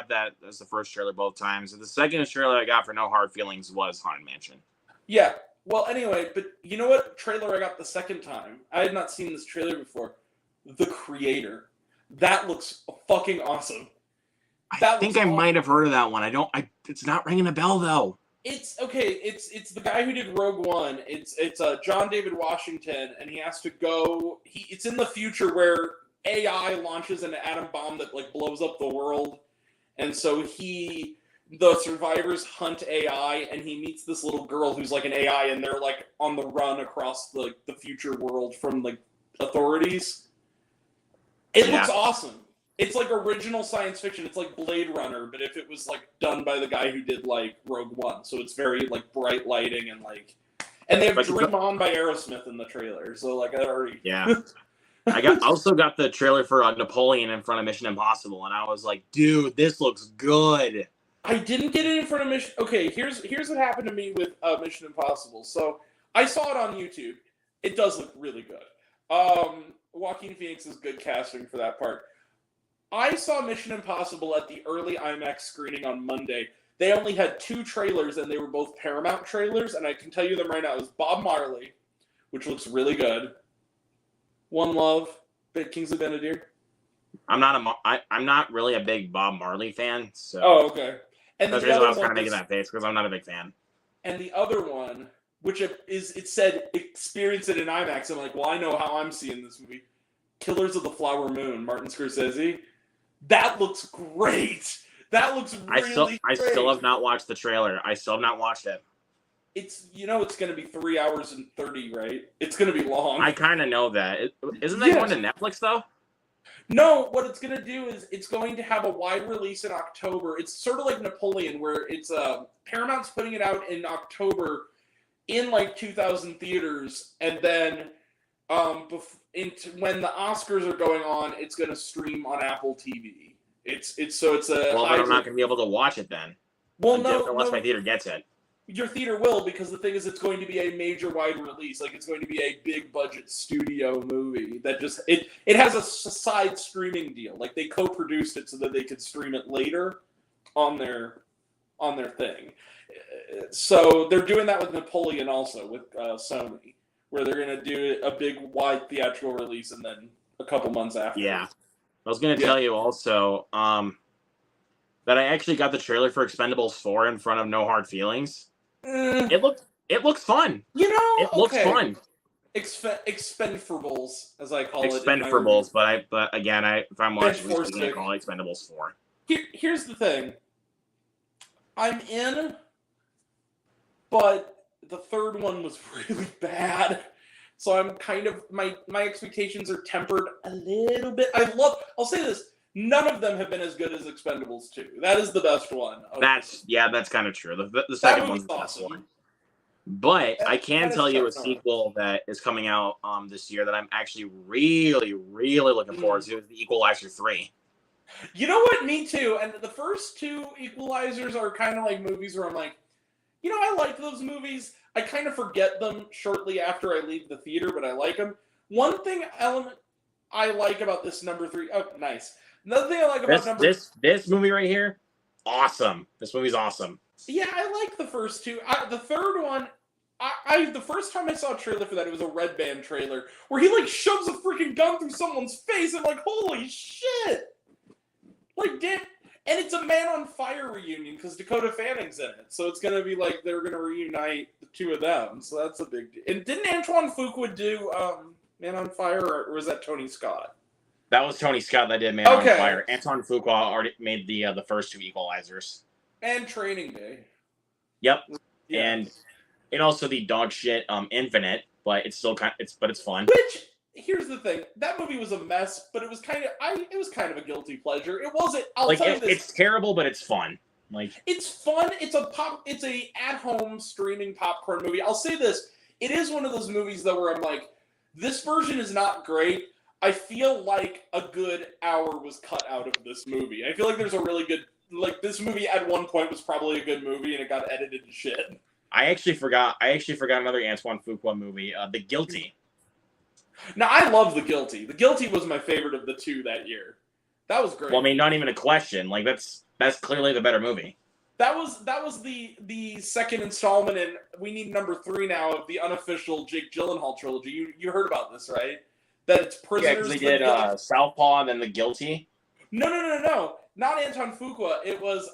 that as the first trailer both times. And the second trailer I got for No Hard Feelings was Haunted Mansion. Yeah. Well, anyway, but you know what trailer I got the second time? I had not seen this trailer before. The Creator. That looks fucking awesome. I think I might have heard of that one. It's not ringing a bell though. It's okay. It's the guy who did Rogue One. It's John David Washington, and he has to go. It's in the future where AI launches an atom bomb that like blows up the world, and so the survivors hunt AI, and he meets this little girl who's like an AI, and they're like on the run across the future world from like authorities. It looks awesome. It's like original science fiction. It's like Blade Runner, but if it was like done by the guy who did like Rogue One. So it's very like bright lighting and like, and they have Dream On by Aerosmith in the trailer. So like I already I also got the trailer for Napoleon in front of Mission Impossible, and I was like, dude, this looks good. I didn't get it in front of Mission. Okay, here's what happened to me with Mission Impossible. So I saw it on YouTube. It does look really good. Joaquin Phoenix is good casting for that part. I saw Mission Impossible at the early IMAX screening on Monday. They only had 2 trailers, and they were both Paramount trailers, and I can tell you them right now. It was Bob Marley, which looks really good. One Love, Kingsley Ben-Adir. I'm not really a big Bob Marley fan, so. Oh, okay. And that's the reason why I was kind of making that face, because I'm not a big fan. And the other one, which it said experience it in IMAX. I'm like, well, I know how I'm seeing this movie. Killers of the Flower Moon, Martin Scorsese. That looks great. That looks really I great. still have not watched the trailer. I still have not watched it. It's it's going to be 3 hours and 30, right? It's going to be long. I kind of know that. Isn't that going to Netflix though? No, what it's going to do is it's going to have a wide release in October. It's sort of like Napoleon, where it's Paramount's putting it out in October in like 2,000 theaters, and then when the Oscars are going on, it's going to stream on Apple TV. It's a well, but I'm not going to be able to watch it then. Well, no, unless my theater gets it. Your theater will, because the thing is, it's going to be a major wide release. Like, it's going to be a big budget studio movie that just it has a side streaming deal. Like, they co-produced it so that they could stream it later on their thing. So they're doing that with Napoleon also with Sony, where they're going to do a big wide theatrical release and then a couple months after. Yeah, I was going to tell you also that I actually got the trailer for Expendables 4 in front of No Hard Feelings. It looks fun. It looks fun. Expendables, as I call Expendables, but again, if I'm watching this, I'm going to call it Expendables 4. Here's the thing. I'm in, but the third one was really bad. So I'm kind of my expectations are tempered a little bit. I'll say this. None of them have been as good as Expendables 2. That is the best one. That's kind of true. The second one's the best one. But I can tell you a sequel that is coming out this year that I'm actually really, really looking forward to is The Equalizer 3. You know what? Me too. And the first two Equalizers are kind of like movies where I'm like, I like those movies. I kind of forget them shortly after I leave the theater, but I like them. One element I like about this number 3. Oh, nice. Another thing I like about this movie right here, awesome. This movie's awesome. Yeah, I like the first two. The third one, the first time I saw a trailer for that, it was a Red Band trailer where he like shoves a freaking gun through someone's face. And like, holy shit! Like, damn. And it's a Man on Fire reunion because Dakota Fanning's in it, so it's gonna be like they're gonna reunite the two of them. So that's a big deal. And didn't Antoine Fuqua do Man on Fire, or was that Tony Scott? That was Tony Scott that did Man on Fire. Antoine Fuqua already made the first two Equalizers. And Training Day. Yep. Yeah. And also the dog shit Infinite, but it's still it's fun. Which, here's the thing, that movie was a mess, but it was kind of a guilty pleasure. It wasn't. It's terrible, but it's fun. Like, it's fun. It's a at-home streaming popcorn movie. I'll say this: it is one of those movies though where I'm like, this version is not great. I feel like a good hour was cut out of this movie. I feel like there's a really good, this movie at one point was probably a good movie and it got edited to shit. I actually forgot another Antoine Fuqua movie, The Guilty. Now, I love The Guilty. The Guilty was my favorite of the two that year. That was great. Well, I mean, not even a question. Like, that's clearly the better movie. That was the second installment, and we need number 3 now of the unofficial Jake Gyllenhaal trilogy. You heard about this, right? That it's Prisoners. Yeah, because they did Southpaw and then The Guilty. No. Not Anton Fuqua. It was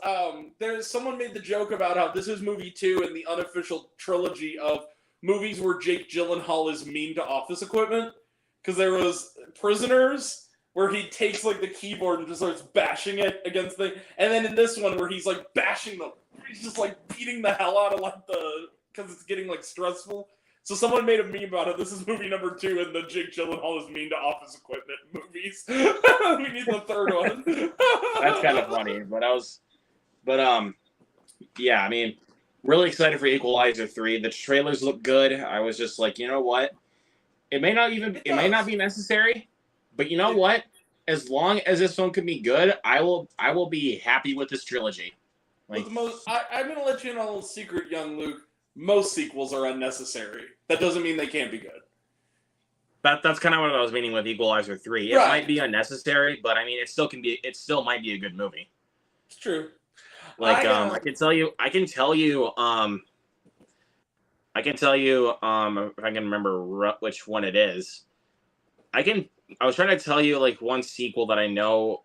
someone made the joke about how this is movie 2 in the unofficial trilogy of movies where Jake Gyllenhaal is mean to office equipment. Because there was Prisoners, where he takes like the keyboard and just starts bashing it against the, and then in this one where he's like he's just like beating the hell out of like because it's getting like stressful. So someone made a meme about it. This is movie number 2 in the Jake Gyllenhaal is mean to office equipment movies. We need the third one. That's kind of funny, yeah, I mean, really excited for Equalizer 3. The trailers look good. I was just like, you know what? It may not be necessary, but you know what? As long as this film can be good, I will be happy with this trilogy. Like, I'm gonna let you in on a little secret, young Luke. Most sequels are unnecessary. That doesn't mean they can't be good. That's kind of what I was meaning with Equalizer 3. It might be unnecessary, but I mean, it still might be a good movie. It's true. Like, I can tell you if I can remember which one it is. I was trying to tell you like one sequel that I know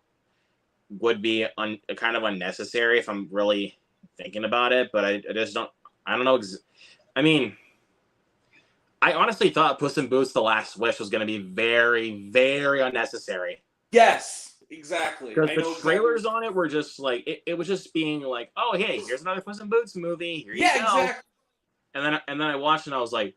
would be kind of unnecessary if I'm really thinking about it, but I don't know. I mean, I honestly thought Puss in Boots: The Last Wish was going to be very, very unnecessary. Yes. exactly. Because I the know trailers on it were just like it was just being like, oh hey, here's another Puss in Boots movie. Here Yeah, you go. exactly. And then I watched and I was like,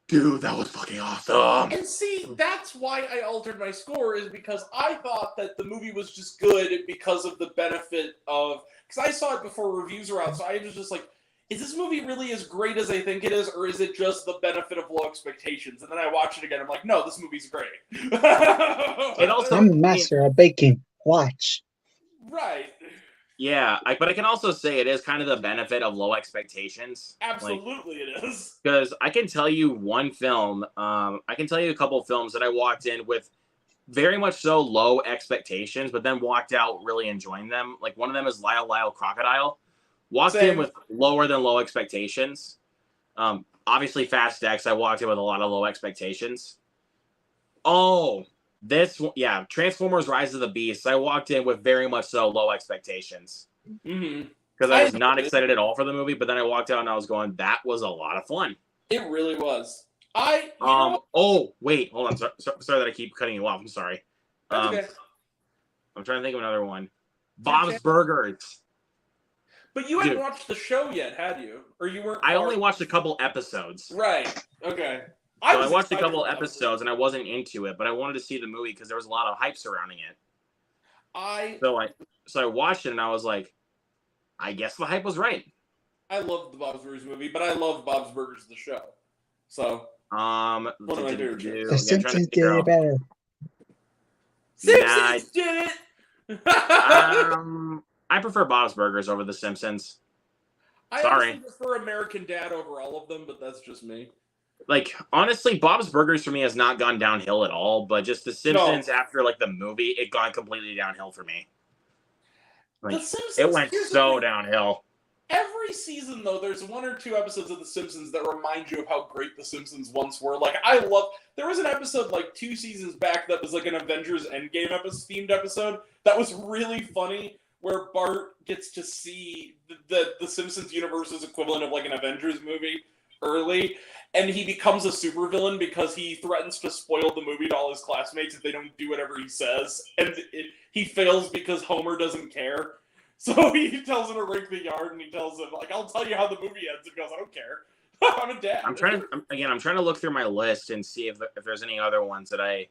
dude, that was fucking awesome. And see, that's why I altered my score, is because I thought that the movie was just good because of the benefit of, because I saw it before reviews were out, so I was just like, is this movie really as great as I think it is, or is it just the benefit of low expectations? And then I watch it again, I'm like, no, this movie's great. It also, I'm a master of baking. Watch. Right. yeah, but I can also say it is kind of the benefit of low expectations. Absolutely it is. Because I can tell you one film, I can tell you a couple of films that I walked in with very much so low expectations, but then walked out really enjoying them. Like one of them is Lyle Lyle Crocodile. Walked Same. in with lower than low expectations. Obviously Fast X, I walked in with a lot of low expectations. Oh, yeah, Transformers Rise of the Beasts. I walked in with very much so low expectations. Mm-hmm. Because I was I not agree. excited at all for the movie, but then I walked out and I was going, that was a lot of fun. It really was. You know, Oh, wait, hold on. Sorry that I keep cutting you off. I'm sorry. that's okay. I'm trying to think of another one. Your Bob's chance. Burgers. But you hadn't Dude. watched the show yet, had you? Or you weren't? I only watched a couple episodes. Right. Okay. So I was watched a excited couple about it. episodes and I wasn't into it, but I wanted to see the movie because there was a lot of hype surrounding it. So I watched it and I was like, I guess the hype was right. I loved the Bob's Burgers movie, but I love Bob's Burgers the show. So One of my favorite shows. The Simpsons did it better. Simpsons did it. I prefer Bob's Burgers over The Simpsons. I sorry. honestly prefer American Dad over all of them, but that's just me. Like, honestly, Bob's Burgers for me has not gone downhill at all, but just The Simpsons after, like, the movie, it gone completely downhill for me. Like, The Simpsons, it went here's the so thing. downhill. Every season, though, there's 1 or 2 episodes of The Simpsons that remind you of how great The Simpsons once were. Like, there was an episode, like, 2 seasons back that was, like, an Avengers Endgame themed episode that was really funny, where Bart gets to see the Simpsons universe's equivalent of, like, an Avengers movie early, and he becomes a supervillain because he threatens to spoil the movie to all his classmates if they don't do whatever he says, and he fails because Homer doesn't care. So he tells him to rake the yard, and he tells him, like, I'll tell you how the movie ends. And he goes, I don't care. I'm a dad. I'm trying to look through my list and see if there's any other ones that I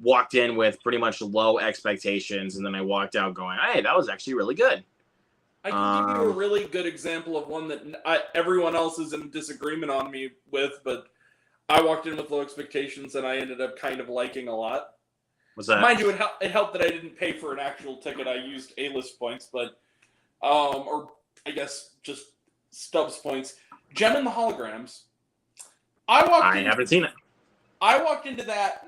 walked in with pretty much low expectations, and then I walked out going, hey, that was actually really good. I can give you a really good example of one that everyone else is in disagreement on me with, but I walked in with low expectations, and I ended up kind of liking a lot. What's that? Mind you, it helped that I didn't pay for an actual ticket. I used A-list points, but or I guess just Stubbs points. Gem and the Holograms. I haven't seen it. I walked into that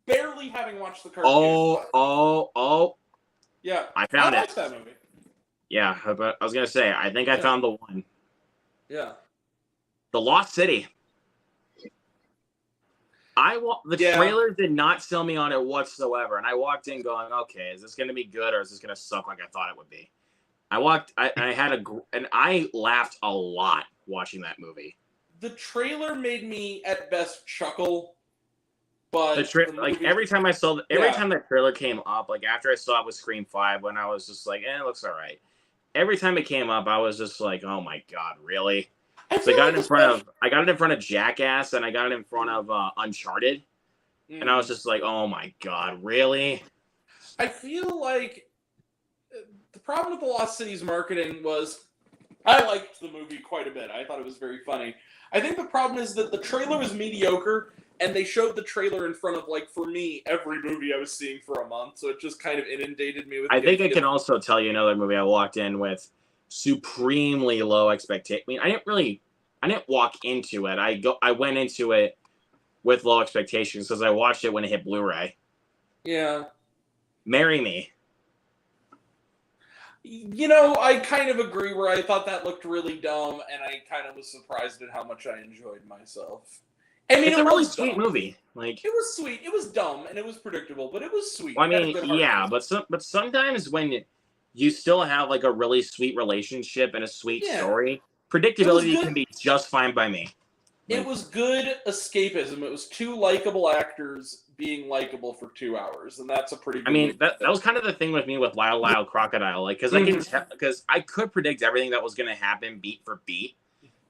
barely having watched the cartoon. Yeah. I I found liked it. that movie. Yeah, but I was gonna say, I think I found the one. Yeah. The Lost City. The trailer did not sell me on it whatsoever, and I walked in going, "Okay, is this going to be good or is this going to suck like I thought it would be?" I laughed a lot watching that movie. The trailer made me at best chuckle, but every time that trailer came up, like after I saw it with Scream 5, when I was just like, it looks all right. Every time it came up, I was just like, oh my god, really? So I got it in front of Jackass, and I got it in front of Uncharted, and I was just like, "Oh my god, really?" I feel like the problem with the Lost City's marketing was, I liked the movie quite a bit. I thought it was very funny. I think the problem is that the trailer was mediocre, and they showed the trailer in front of, like, for me, every movie I was seeing for a month, so it just kind of inundated me with. I think I can also tell you another movie I walked in with supremely low expectation. I mean, I didn't walk into it. I went into it with low expectations because I watched it when it hit Blu-ray. Yeah. Marry Me. You know, I kind of agree where I thought that looked really dumb, and I kind of was surprised at how much I enjoyed myself. I mean, it's a really sweet movie. Like, it was sweet. It was dumb and it was predictable, but it was sweet. Well, I mean, yeah, but sometimes when you still have like a really sweet relationship and a sweet story, predictability can be just fine by me. It was good escapism. It was two likable actors being likable for 2 hours, and that's a pretty good I mean, movie. that was kind of the thing with me with Lyle Lyle Crocodile, like, because I could predict everything that was going to happen beat for beat,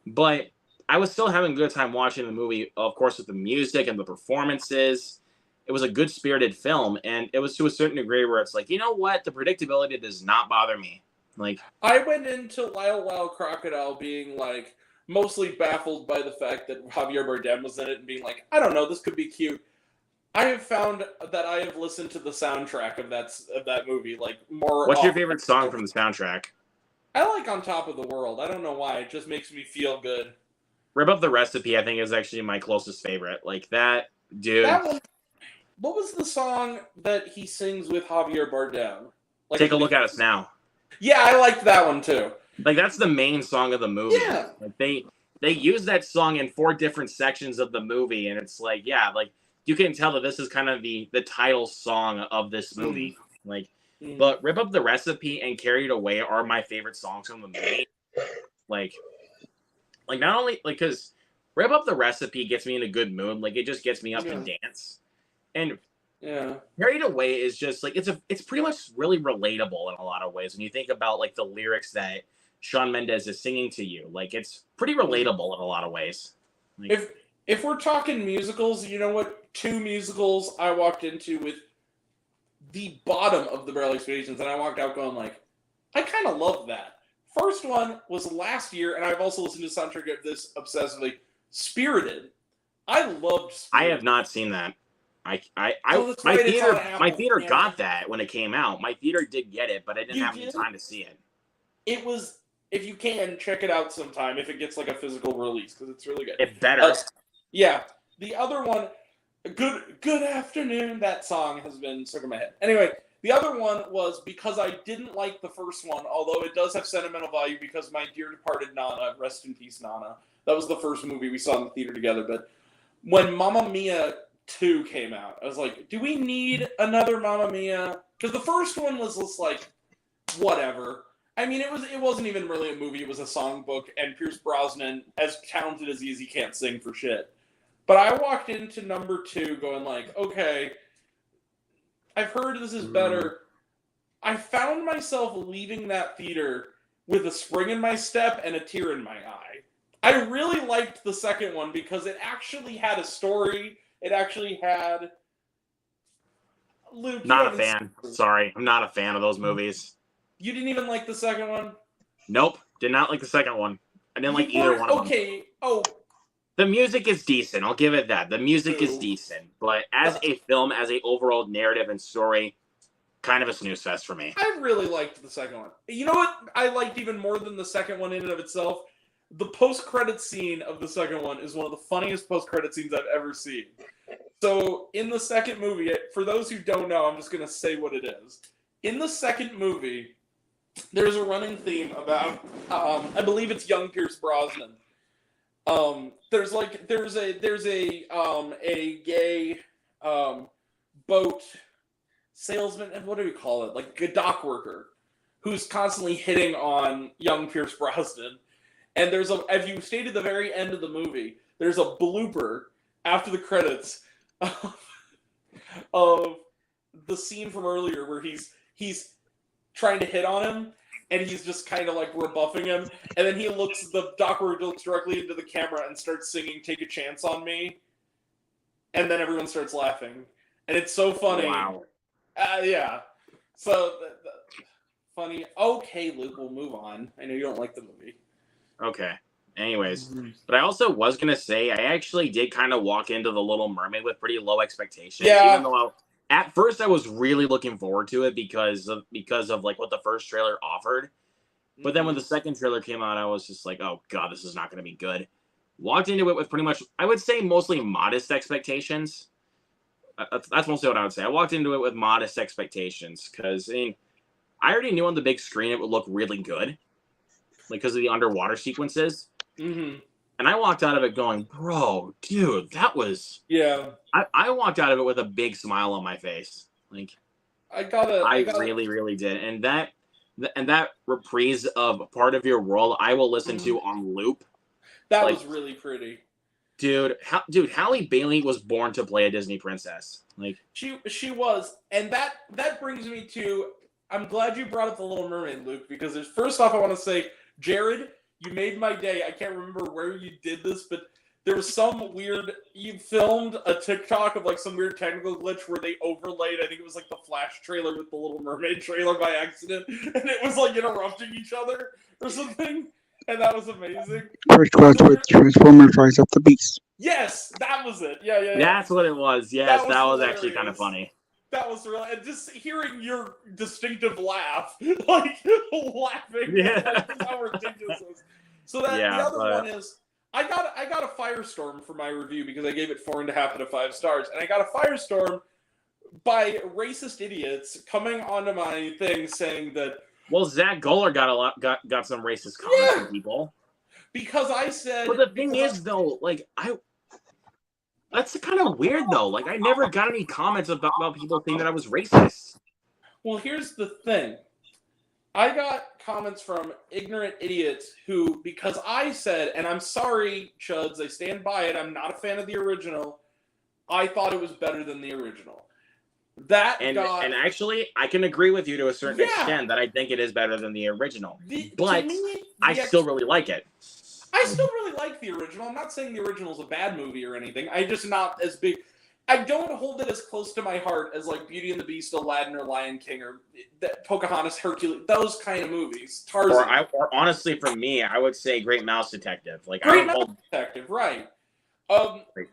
but I was still having a good time watching the movie, of course, with the music and the performances. It was a good spirited film, and it was to a certain degree where it's like, you know what, the predictability does not bother me. Like, I went into Lyle Lyle Crocodile being like mostly baffled by the fact that Javier Bardem was in it and being like, I don't know, this could be cute. I have found that I have listened to the soundtrack of that movie like more. what's your often. favorite song from the soundtrack? I like On Top of the World. I don't know why. It just makes me feel good. Rip Up the Recipe, I think, is actually my closest favorite. Like, that dude. That one. What was the song that he sings with Javier Bardem? Like, Take a Look at Us Now. Yeah, I liked that one too. Like, that's the main song of the movie. Yeah. Like, they use that song in 4 different sections of the movie, and it's like, yeah, like, you can tell that this is kind of the title song of this movie. Like, but Rip Up the Recipe and Carried Away are my favorite songs from the movie. Like not only, like, because Rip Up the Recipe gets me in a good mood. Like, it just gets me up to dance. And yeah, Carried Away is just, like, it's pretty much really relatable in a lot of ways. When you think about, like, the lyrics that Shawn Mendes is singing to you, like, it's pretty relatable in a lot of ways. Like, if we're talking musicals, you know what? 2 musicals I walked into with the bottom of the barrel expectations, and I walked out going like, I kind of love that. First one was last year, and I've also listened to the soundtrack of this obsessively. Spirited. I loved Spirited. I have not seen that. My theater got that when it came out. My theater did get it, but I didn't have any time to see it. It was, if you can, check it out sometime if it gets like a physical release, because it's really good. It better. Yeah. The other one, Good Afternoon, that song has been stuck in my head. Anyway, the other one was because I didn't like the first one, although it does have sentimental value because my dear departed Nana, rest in peace, Nana. That was the first movie we saw in the theater together. But when Mamma Mia 2 came out, I was like, do we need another Mamma Mia? Because the first one was just like, whatever. I mean, it wasn't even really a movie. It was a songbook, and Pierce Brosnan, as talented as he is, he can't sing for shit. But I walked into number 2 going like, okay, I've heard this is better. I found myself leaving that theater with a spring in my step and a tear in my eye. I really liked the second one because it actually had a story. It actually had... Luke, not a fan. Sorry, I'm not a fan of those movies. You didn't even like the second one? Nope, did not like the second one. I didn't like either one of them. Okay, oh... The music is decent. I'll give it that. The music is decent. But as a film, as a overall narrative and story, kind of a snooze fest for me. I really liked the second one. You know what I liked even more than the second one in and of itself? The post-credit scene of the second one is one of the funniest post-credit scenes I've ever seen. So, in the second movie, for those who don't know, I'm just going to say what it is. In the second movie, there's a theme about, I believe it's young Pierce Brosnan. There's a gay boat salesman, and what do we call it? Like a dock worker who's constantly hitting on young Pierce Brosnan. And there's as you stated, the very end of the movie, there's a blooper after the credits of the scene from earlier where he's trying to hit on him. And he's just kind of like rebuffing him. And then the dock worker looks directly into the camera and starts singing Take a Chance on Me. And then everyone starts laughing. And it's so funny. Wow. Yeah. So, funny. Okay, Luke, we'll move on. I know you don't like the movie. Okay. Anyways. But I also was going to say, I actually did kind of walk into The Little Mermaid with pretty low expectations. Yeah. Even though at first I was really looking forward to it because of like what the first trailer offered. But then when the second trailer came out, I was just like, oh god, this is not going to be good. Walked into it with pretty much, I would say, mostly modest expectations. That's mostly what I would say. I walked into it with modest expectations because, I mean, I already knew on the big screen it would look really good, like because of the underwater sequences. Mm-hmm. And I walked out of it going, bro, dude, that was... Yeah. I walked out of it with a big smile on my face. Like, I really, really did. And that reprise of Part of Your World, I will listen to on loop. That was really pretty. Dude, Halle Bailey was born to play a Disney princess. Like She was, and that brings me to. I'm glad you brought up the Little Mermaid, Luke, because first off, I want to say, Jared, you made my day. I can't remember where you did this, but there was some weird. You filmed a TikTok of like some weird technical glitch where they overlaid. I think it was like the Flash trailer with the Little Mermaid trailer by accident, and it was like interrupting each other or something. And that was amazing. First was with Transformers: Rise of the Beast. Yes, that was it. Yeah. that's what it was. Yes, that was actually hilarious. kind of funny. That was real, and just hearing your distinctive laugh, like laughing, Yeah. how ridiculous it was. So that Yeah, the other but- one is, I got a firestorm for my review because I gave it 4.5 out of 5 stars, and I got a firestorm by racist idiots coming onto my thing saying that Well, Zach Goller got some racist comments from people. because I said. But the thing because is, though, like that's kind of weird, though. Like I never got any comments about people saying that I was racist. Well, here's the thing. I got comments from ignorant idiots who, because I said, and I'm sorry, Chuds, I stand by it, I'm not a fan of the original, I thought it was better than the original. And actually, I can agree with you to a certain extent that I think it is better than the original. But I still really like it. I still really like the original. I'm not saying the original is a bad movie or anything. I just not as big. I don't hold it as close to my heart as like Beauty and the Beast, Aladdin, or Lion King, or Pocahontas, Hercules, those kind of movies. Tarzan. Or honestly, for me, I would say Great Mouse Detective. Like Great Mouse Detective, right? Great.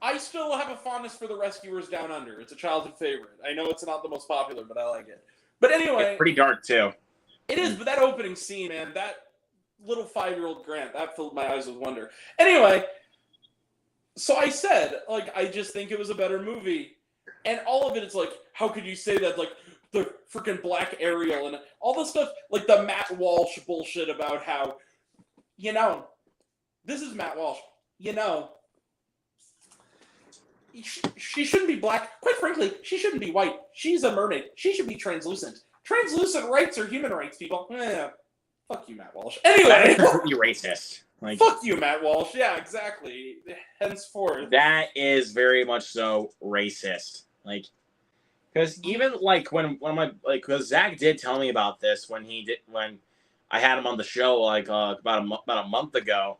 I still have a fondness for The Rescuers Down Under. It's a childhood favorite. I know it's not the most popular, but I like it. But anyway, it's pretty dark too. It is, but that opening scene, man, that little 5-year-old Grant, that filled my eyes with wonder. Anyway, so I said, like, I just think it was a better movie. And all of it is like, how could you say that? Like, the freaking Black Ariel and all this stuff, like the Matt Walsh bullshit about how, this is Matt Walsh, she shouldn't be black. Quite frankly, she shouldn't be white. She's a mermaid. She should be translucent. Translucent rights are human rights, people. Fuck you, Matt Walsh. Anyway. You're racist. Like, fuck you, Matt Walsh. Yeah, exactly. Henceforth. That is very much so racist. Like, because even like when my because Zach did tell me about this when I had him on the show like about a month ago.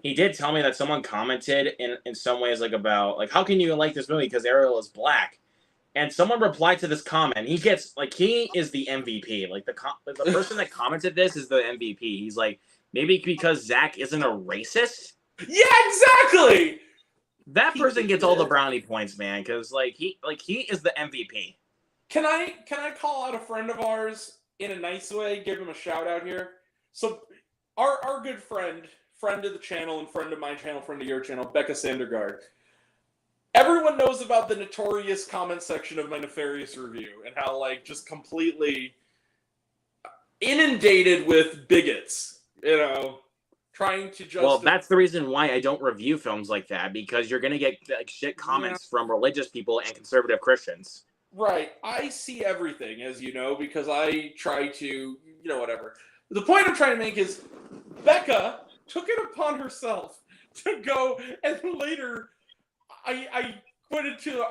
He did tell me that someone commented in some ways like about like how can you like this movie because Ariel is black, and someone replied to this comment. He is the MVP. Like the person that commented this is the MVP. He's like maybe because Zach isn't a racist. Yeah, exactly. That person gets all the brownie points, man, because he is the MVP. Can I call out a friend of ours in a nice way? Give him a shout out here. So our good friend of the channel and friend of my channel, friend of your channel, Becca Sandergaard. Everyone knows about the notorious comment section of my Nefarious review and how just completely inundated with bigots, trying to just. Well, that's the reason why I don't review films like that, because you're gonna get shit comments from religious people and conservative Christians. Right. I see everything, as you know, because I try to, whatever. The point I'm trying to make is Becca took it upon herself to go, and later I went into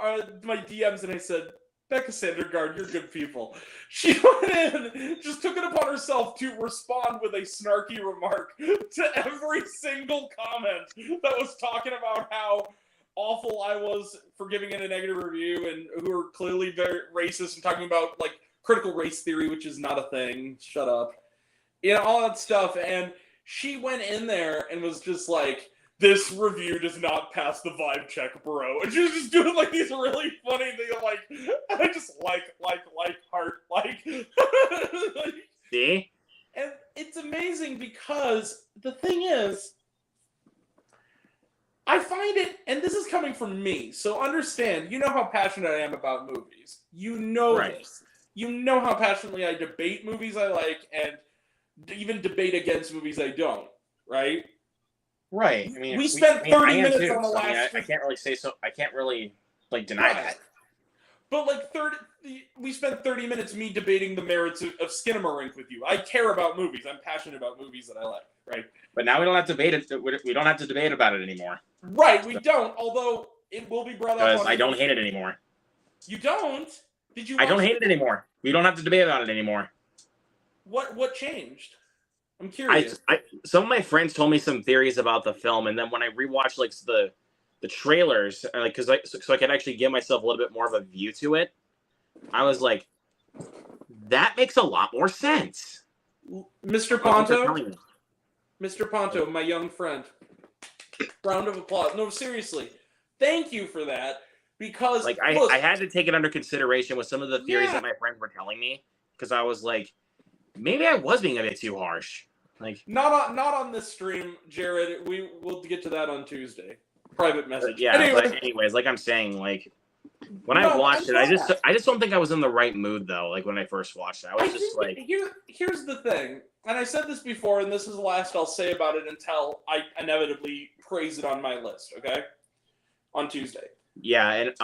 my DMs and I said, Becca Sandergaard, you're good people. She went in, just took it upon herself to respond with a snarky remark to every single comment that was talking about how awful I was for giving it a negative review and who are clearly very racist and talking about critical race theory, which is not a thing. Shut up. All that stuff. And she went in there and was just like, this review does not pass the vibe check, bro. And she was just doing these really funny things I just heart, See? And it's amazing because the thing is, I find it, and this is coming from me, so understand, how passionate I am about movies. Right. This. You know how passionately I debate movies I like and even debate against movies I don't, right? Right. I mean, we spent 30 minutes on the I last. can't really say so. I can't really deny that. But like we spent 30 minutes me debating the merits of Skinamarink with you. I care about movies. I'm passionate about movies that I like, right? But now we don't have to debate it. We don't have to debate about it anymore. Right, we don't. Although it will be brought up. Because I don't hate it anymore. You don't? Did you? I don't hate it anymore. We don't have to debate about it anymore. What changed? I'm curious. Some of my friends told me some theories about the film, and then when I rewatched like the trailers, like so I could actually give myself a little bit more of a view to it, I was like, that makes a lot more sense. Mr. Ponto, Mr. Ponto, my young friend. Round of applause. No, seriously, thank you for that. Because like I had to take it under consideration with some of the theories that my friends were telling me, because I was like, maybe I was being a bit too harsh. Like not on this stream, Jared. We'll get to that on Tuesday. Private message. Yeah, but anyways, like I'm saying, like when I watched it, I just don't think I was in the right mood though. Like when I first watched it, I was just like, here's the thing, and I said this before, and this is the last I'll say about it until I inevitably praise it on my list. Okay, on Tuesday. Yeah, and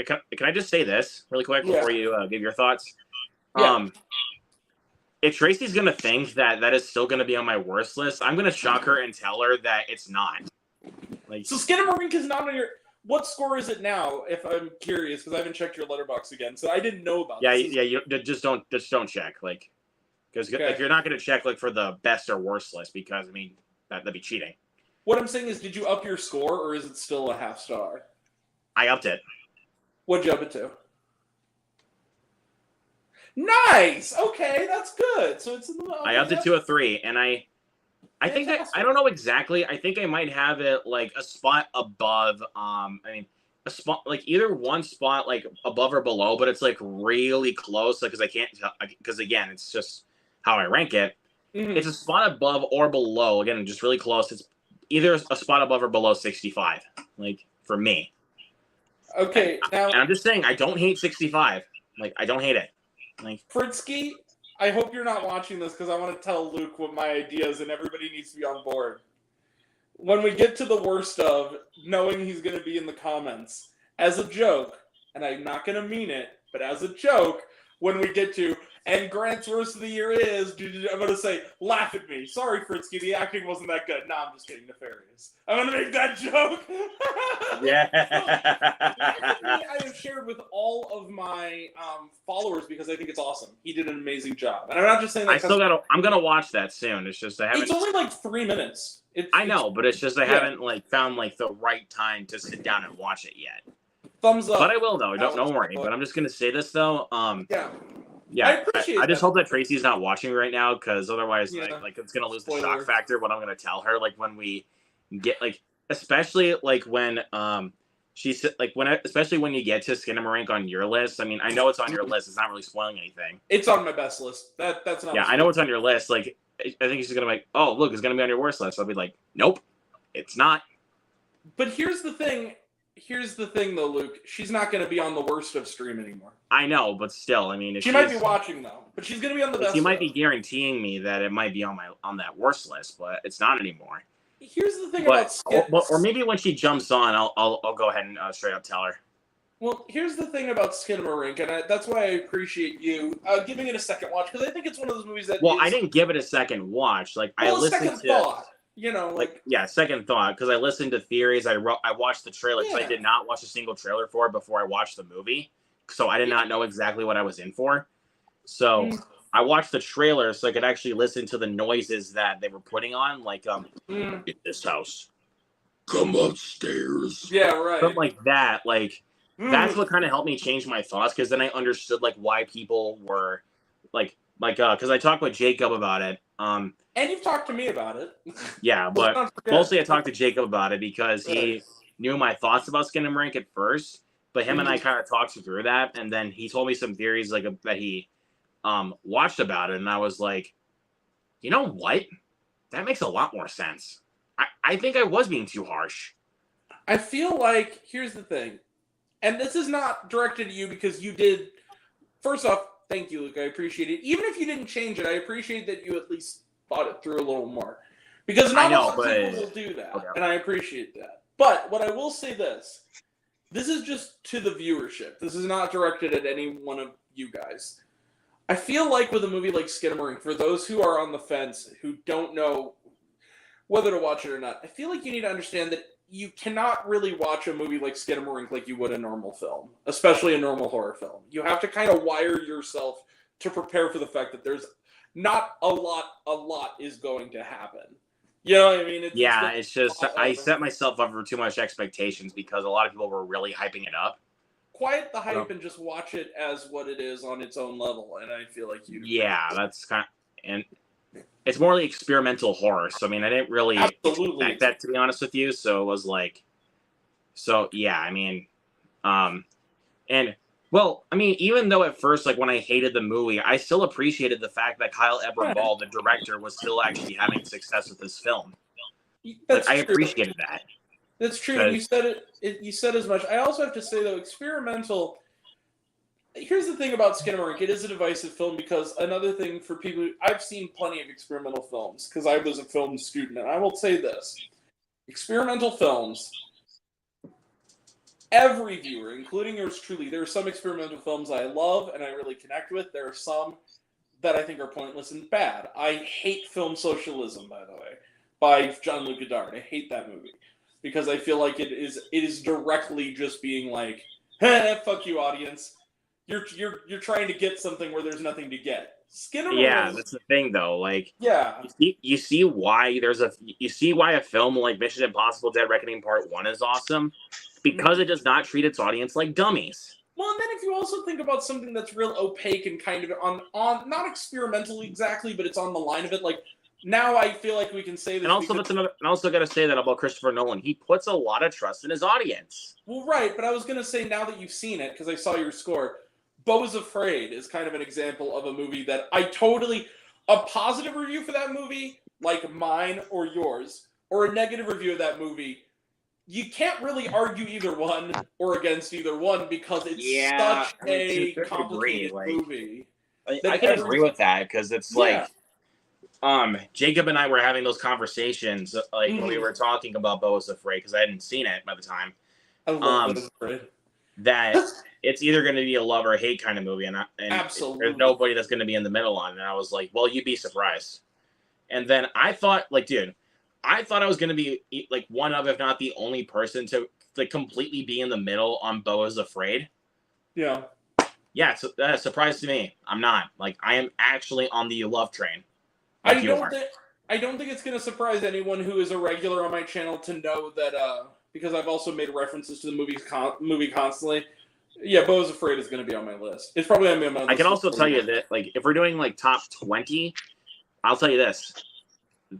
can I just say this really quick before you give your thoughts? Yeah. If Tracy's gonna think that is still gonna be on my worst list, I'm gonna shock her and tell her that it's not. Like, so Skinamarink is not on your. What score is it now? If I'm curious, because I haven't checked your letterbox again, so I didn't know about. You just don't check, like, because like, you're not gonna check like for the best or worst list, because I mean that'd be cheating. What I'm saying is, did you up your score, or is it still a half star? I upped it. What'd you up it to? Nice. Okay, that's good. So it's in the. I upped it to a 3, and I think I don't know exactly. I think I might have it like a spot above. I mean, a spot like either one spot like above or below, but it's like really close. Like, because I can't. Because again, it's just how I rank it. Mm-hmm. It's a spot above or below. Again, just really close. It's either a spot above or below 65. Like for me. Okay, now and I'm just saying I don't hate 65. Like I don't hate it. Like Fritzky, I hope you're not watching this because I want to tell Luke what my idea is, and everybody needs to be on board. When we get to the worst of, knowing he's going to be in the comments, as a joke, and I'm not going to mean it, but as a joke, when we get to, and Grant's worst of the year is, I'm going to say, laugh at me. Sorry, Fritzky, the acting wasn't that good. Nah, I'm just kidding, nefarious. I'm going to make that joke. Yeah. I have shared with all of my followers because I think it's awesome. He did an amazing job. And I'm not just saying that. I'm going to watch that soon. It's just I haven't. It's only like 3 minutes. I know, but it's just I haven't like found like the right time to sit down and watch it yet. Thumbs up. But I will though. Don't worry. But I'm just going to say this though. Yeah, I appreciate I just hope that Tracy's not watching right now, because otherwise, like it's gonna lose the shock factor. What I'm gonna tell her, like when we get like, especially like when she's like especially when you get to Skinamarink on your list. I mean, I know it's on your list. It's not really spoiling anything. It's on my best list. That's not. Yeah, I know it's on your list. Like I think she's gonna be like, oh look, it's gonna be on your worst list. I'll be like, nope, it's not. But here's the thing. Though, Luke. She's not going to be on the worst of stream anymore. I know, but still, I mean, if she might be watching though, but she's going to be on the best. She might be guaranteeing me that it might be on that worst list, but it's not anymore. Here's the thing about or maybe when she jumps on, I'll go ahead and straight up tell her. Well, here's the thing about Skinamarink, and that's why I appreciate you giving it a second watch, because I think it's one of those movies that. Well, I didn't give it a second watch. Like I listened to. Thought. You know, second thought, because I listened to theories. I watched the trailer because I did not watch a single trailer for it before I watched the movie, so I did not know exactly what I was in for. So I watched the trailer so I could actually listen to the noises that they were putting on, like in this house, come upstairs. Yeah, right. Something like that. Like that's what kind of helped me change my thoughts, because then I understood like why people were like because I talked with Jacob about it. And you've talked to me about it. Yeah, but mostly I talked to Jacob about it because he knew my thoughts about Skinamarink at first, but him and I kind of talked through that, and then he told me some theories like that he watched about it, and I was like, you know what? That makes a lot more sense. I think I was being too harsh. I feel like, here's the thing, and this is not directed at you because you did, first off, thank you, Luke. I appreciate it. Even if you didn't change it, I appreciate that you at least thought it through a little more. Because not a lot of people will do that, and I appreciate that. But what I will say this, this is just to the viewership. This is not directed at any one of you guys. I feel like with a movie like Skinamarink, for those who are on the fence, who don't know whether to watch it or not, I feel like you need to understand that you cannot really watch a movie like Skinamarink like you would a normal film, especially a normal horror film. You have to kind of wire yourself to prepare for the fact that there's not a lot is going to happen. You know what I mean? It's just I set myself up for too much expectations because a lot of people were really hyping it up. Quiet the hype and just watch it as what it is on its own level, and I feel like you. Yeah, that's kind of, and it's more like experimental horror. So I mean, I didn't really expect that, to be honest with you. So it was like, yeah, I mean, and well, I mean, even though at first, like when I hated the movie, I still appreciated the fact that Kyle Eberl, the director, was still actually having success with this film. I appreciated that. That's true. You said it. You said as much. I also have to say though, experimental. Here's the thing about Skinamarink. It is a divisive film because another thing for people. I've seen plenty of experimental films because I was a film student, and I will say this: experimental films. Every viewer, including yours truly, there are some experimental films I love and I really connect with. There are some that I think are pointless and bad. I hate Film Socialism, by the way, by Jean-Luc Godard. I hate that movie. Because I feel like it is directly just being like, fuck you, audience. You're trying to get something where there's nothing to get. Yeah, that's the thing though. Like, yeah, you see why a film like Mission Impossible: Dead Reckoning Part 1 is awesome because it does not treat its audience like dummies. Well, and then if you also think about something that's real opaque and kind of on not experimental exactly, but it's on the line of it, like. Now I feel like we can say this. And also, and I also got to say that about Christopher Nolan. He puts a lot of trust in his audience. Well, right, but I was going to say now that you've seen it, because I saw your score, Beau is Afraid is kind of an example of a movie that a positive review for that movie, like mine or yours, or a negative review of that movie, you can't really argue either one or against either one because it's such a complicated movie. I can agree with that because it's like. Jacob and I were having those conversations when we were talking about Beau is Afraid because I hadn't seen it by the time. I love Beau is Afraid. That it's either going to be a love or hate kind of movie, and absolutely there's nobody that's going to be in the middle on it. And I was like, well, you'd be surprised. And then I thought, I thought I was going to be like one of, if not the only person to completely be in the middle on Beau is Afraid. Yeah. Yeah, so that's a surprise to me. I'm not. Like, I am actually on the love train. I don't think it's going to surprise anyone who is a regular on my channel to know that because I've also made references to the movie constantly. Yeah, Beau is Afraid is going to be on my list. It's probably going to be on my list. I can also tell you that, if we're doing top 20, I'll tell you this: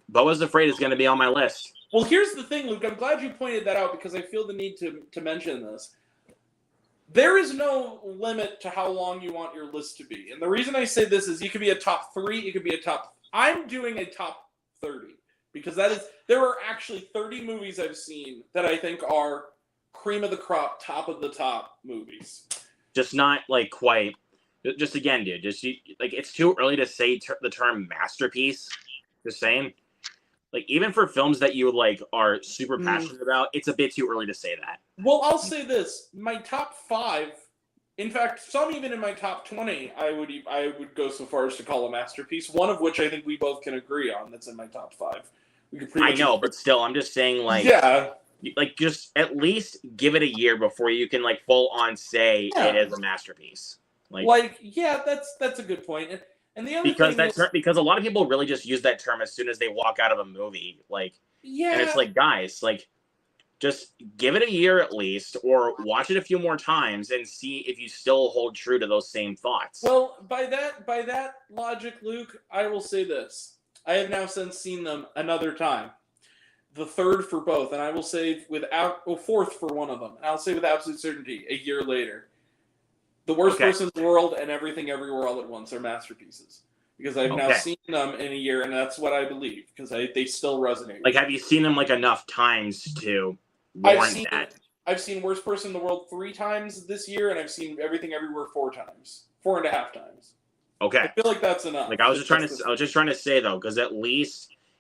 Beau is Afraid is going to be on my list. Well, here's the thing, Luke. I'm glad you pointed that out because I feel the need to mention this. There is no limit to how long you want your list to be, and the reason I say this is you could be a top 3, it could be a top. I'm doing a top 30 because there are actually 30 movies I've seen that I think are cream of the crop, top of the top movies. Just not quite. Just again, dude. Just it's too early to say the term masterpiece. Just saying. Even for films that you are super passionate about, it's a bit too early to say that. Well, I'll say this: my top 5. In fact, some even in my top 20, I would go so far as to call a masterpiece. One of which I think we both can agree on. That's in my top 5. I know, but still, I'm just saying, just at least give it a year before you can full on say it is a masterpiece. That's a good point. And the other because a lot of people really just use that term as soon as they walk out of a movie. And it's guys, just give it a year at least, or watch it a few more times and see if you still hold true to those same thoughts. Well, by that logic, Luke, I will say this. I have now since seen them another time. The third for both, and I will say fourth for one of them. And I'll say with absolute certainty, a year later. The Worst Person in the World and Everything Everywhere All at Once are masterpieces. Because I've now seen them in a year, and that's what I believe, because they still resonate. Have you seen them enough times to warrant that? I've seen Worst Person in the World 3 times this year, and I've seen Everything Everywhere 4 times. 4.5 times. Okay. I feel like that's enough. I was just trying to say though, because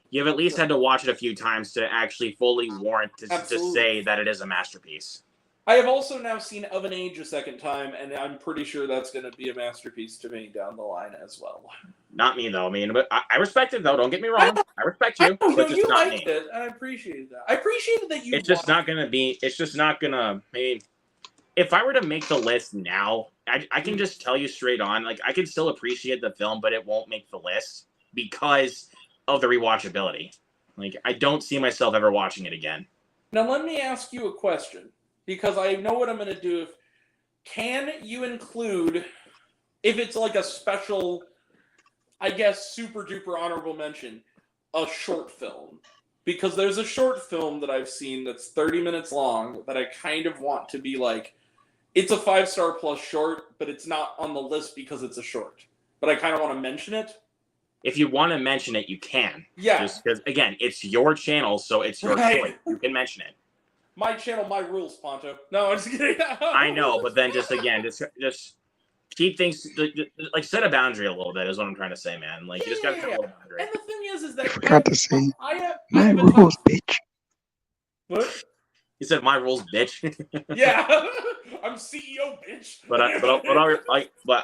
you've had to watch it a few times to actually fully warrant to say that it is a masterpiece. I have also now seen Of an Age a second time, and I'm pretty sure that's going to be a masterpiece to me down the line as well. Not me though. I mean, but I respect it though. Don't get me wrong. I respect I you, know, but you just not liked me. it, and I appreciated that. I appreciated that you. It's just watched not gonna be. It's just not gonna. I mean, if I were to make the list now, I can just tell you straight on. Like, I can still appreciate the film, but it won't make the list because of the rewatchability. Like, I don't see myself ever watching it again. Now, let me ask you a question, because I know what I'm going to do. Can you include, if it's like a special, I guess, super duper honorable mention, a short film? Because there's a short film that I've seen that's 30 minutes long that I kind of want to be like, it's a 5-star plus short, but it's not on the list because it's a short. But I kind of want to mention it. If you want to mention it, you can. Yeah. Just because, again, it's your channel, so it's your Right. choice. You can mention it. My channel, my rules, Ponto. No, I'm just kidding. I know, but then just again, just keep things like set a boundary a little bit is what I'm trying to say, man. Like you just got to set a little boundary. And the thing is that I forgot to say, I have my a top- rules, bitch. What? You said my rules, bitch. Yeah, I'm CEO, bitch. but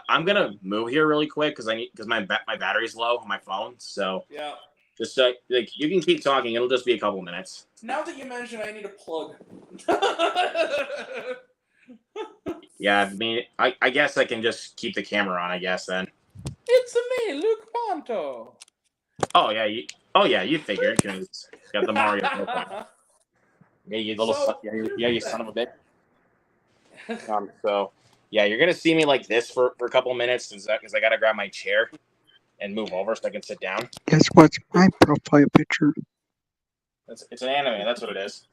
I'm gonna move here really quick because my battery's low on my phone. So Yeah. just like you can keep talking. It'll just be a couple minutes. Now that you mention, I need a plug. Yeah, I mean, I guess I can just keep the camera on. I guess then. It's me, Luke Ponto. Oh yeah, you figured because got the Mario. Yeah, you little So, you son of a bitch. So yeah, you're gonna see me like this for a couple minutes because I gotta grab my chair and move over so I can sit down. Guess what's my profile picture? It's an anime. That's what it is.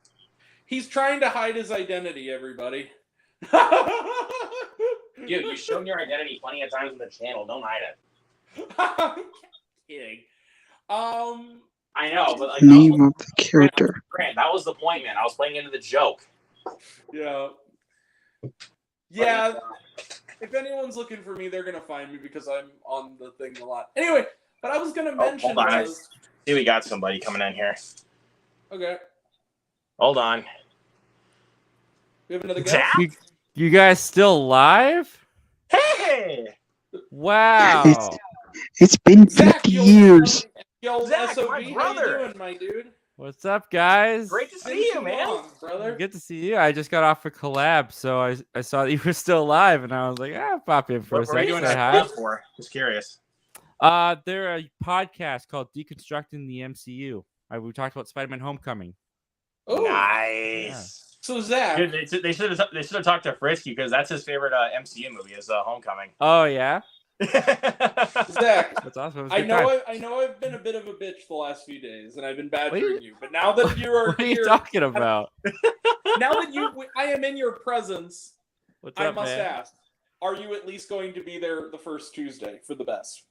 He's trying to hide his identity, everybody. Dude, you've shown your identity plenty of times on the channel. Don't hide it. I'm kidding. I know, but like, Name of the character. Grant, that was the point, man. I was playing into the joke. Yeah. Yeah. If anyone's looking for me, they're gonna find me because I'm on the thing a lot. Anyway, but I was gonna mention hold on. was See, we got somebody coming in here. okay. Hold on. We have another guy. Zach? You guys still live? Hey! Wow. It's been Zach, 50 you old years. Yo, Zach, SOB, my how brother. you doing, my dude? What's up, guys? Great to Been see you, too man. long, brother. Good to see you. I just got off a collab, so I saw that you were still alive, and I was like, pop in for a What are you second. doing Say that hi. collab for? Just curious. They're a podcast called Deconstructing the MCU. We talked about Spider-Man: Homecoming. Oh, Nice. so Zach, Dude, they should have talked to Frisky because that's his favorite MCU movie is Homecoming. Oh yeah, Zach, that's awesome. It was a I good time. know I've been a bit of a bitch the last few days, and I've been badgering you. But now that you are What are you here, talking about? now that I am in your presence, What's I up, must man? ask: are you at least going to be there the first Tuesday for the best?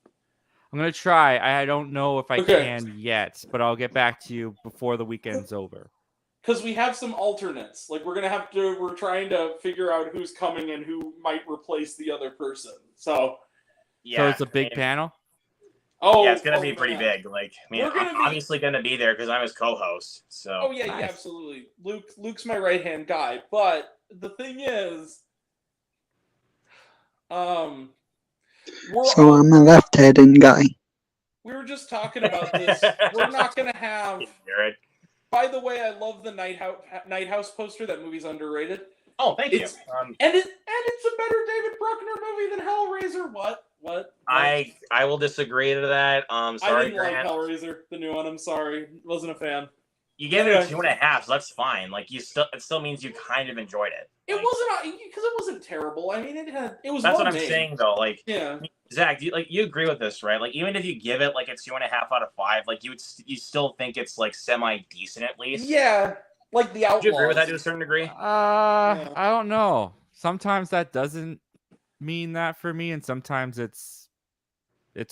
I'm gonna try. I don't know if I Okay. can yet, but I'll get back to you before the weekend's over. Because we have some alternates. Like we're trying to figure out who's coming and who might replace the other person. So, So it's a big panel. Yeah, it's gonna be pretty man. big. Like, I mean, We're gonna I'm be- obviously gonna be there because I'm his co-host. So. Oh yeah, Nice. absolutely. Luke's my right hand guy. But the thing is, So I'm a left-handed guy. we were just talking about this. We're not gonna have. Jared. By the way, I love the Night House poster. That movie's underrated. Oh, thank you. It's- And it's a better David Bruckner movie than Hellraiser. What? I will disagree to that. I Sorry, didn't like Grant. Hellraiser, the new one. I'm sorry, wasn't a fan. You gave it Okay. a 2.5, so that's fine. Like, it still means you kind of enjoyed it. It Like, wasn't because it wasn't terrible. I mean, it was. That's well what I'm made. saying, though. Like, Yeah. Zach, you agree with this, right? Like, even if you give it like a 2.5 out of 5, like you still think it's like semi decent at least. Yeah, like the Outlaws. Would you agree with that to a certain degree? I don't know. Sometimes that doesn't mean that for me, and sometimes it's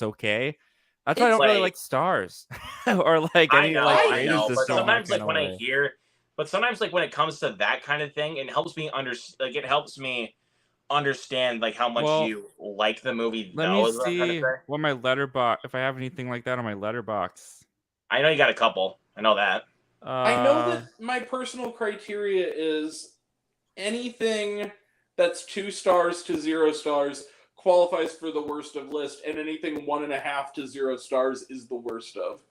okay. That's why I It's don't really like- like stars or like any like I ratings know, that but don't sometimes kinda like when I way. hear, but sometimes like when it comes to that kind of thing, it helps me understand like how much Well, you like the movie. Let though, me is what I'm trying to see say. what my letterbox. If I have anything like that on my letterbox. I know you got a couple. I know that. I know that my personal criteria is anything that's 2 stars to 0 stars qualifies for the worst of list, and anything 1.5 to 0 stars is the worst of.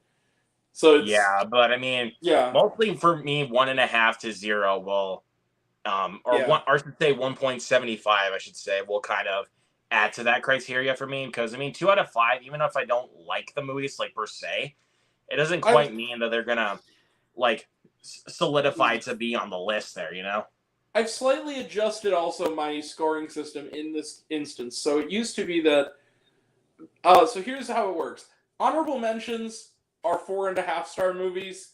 So it's, Yeah, but I mean, yeah, mostly for me, 1.5 to 0 will, or Yeah. one, or I should say 1.75. I should say will kind of add to that criteria for me because I mean, 2 out of 5, even if I don't like the movies like per se, it doesn't quite mean that they're gonna like solidify to be on the list there. You know? I've slightly adjusted also my scoring system in this instance. So it used to be that. So here's how it works: honorable mentions are 4.5-star movies,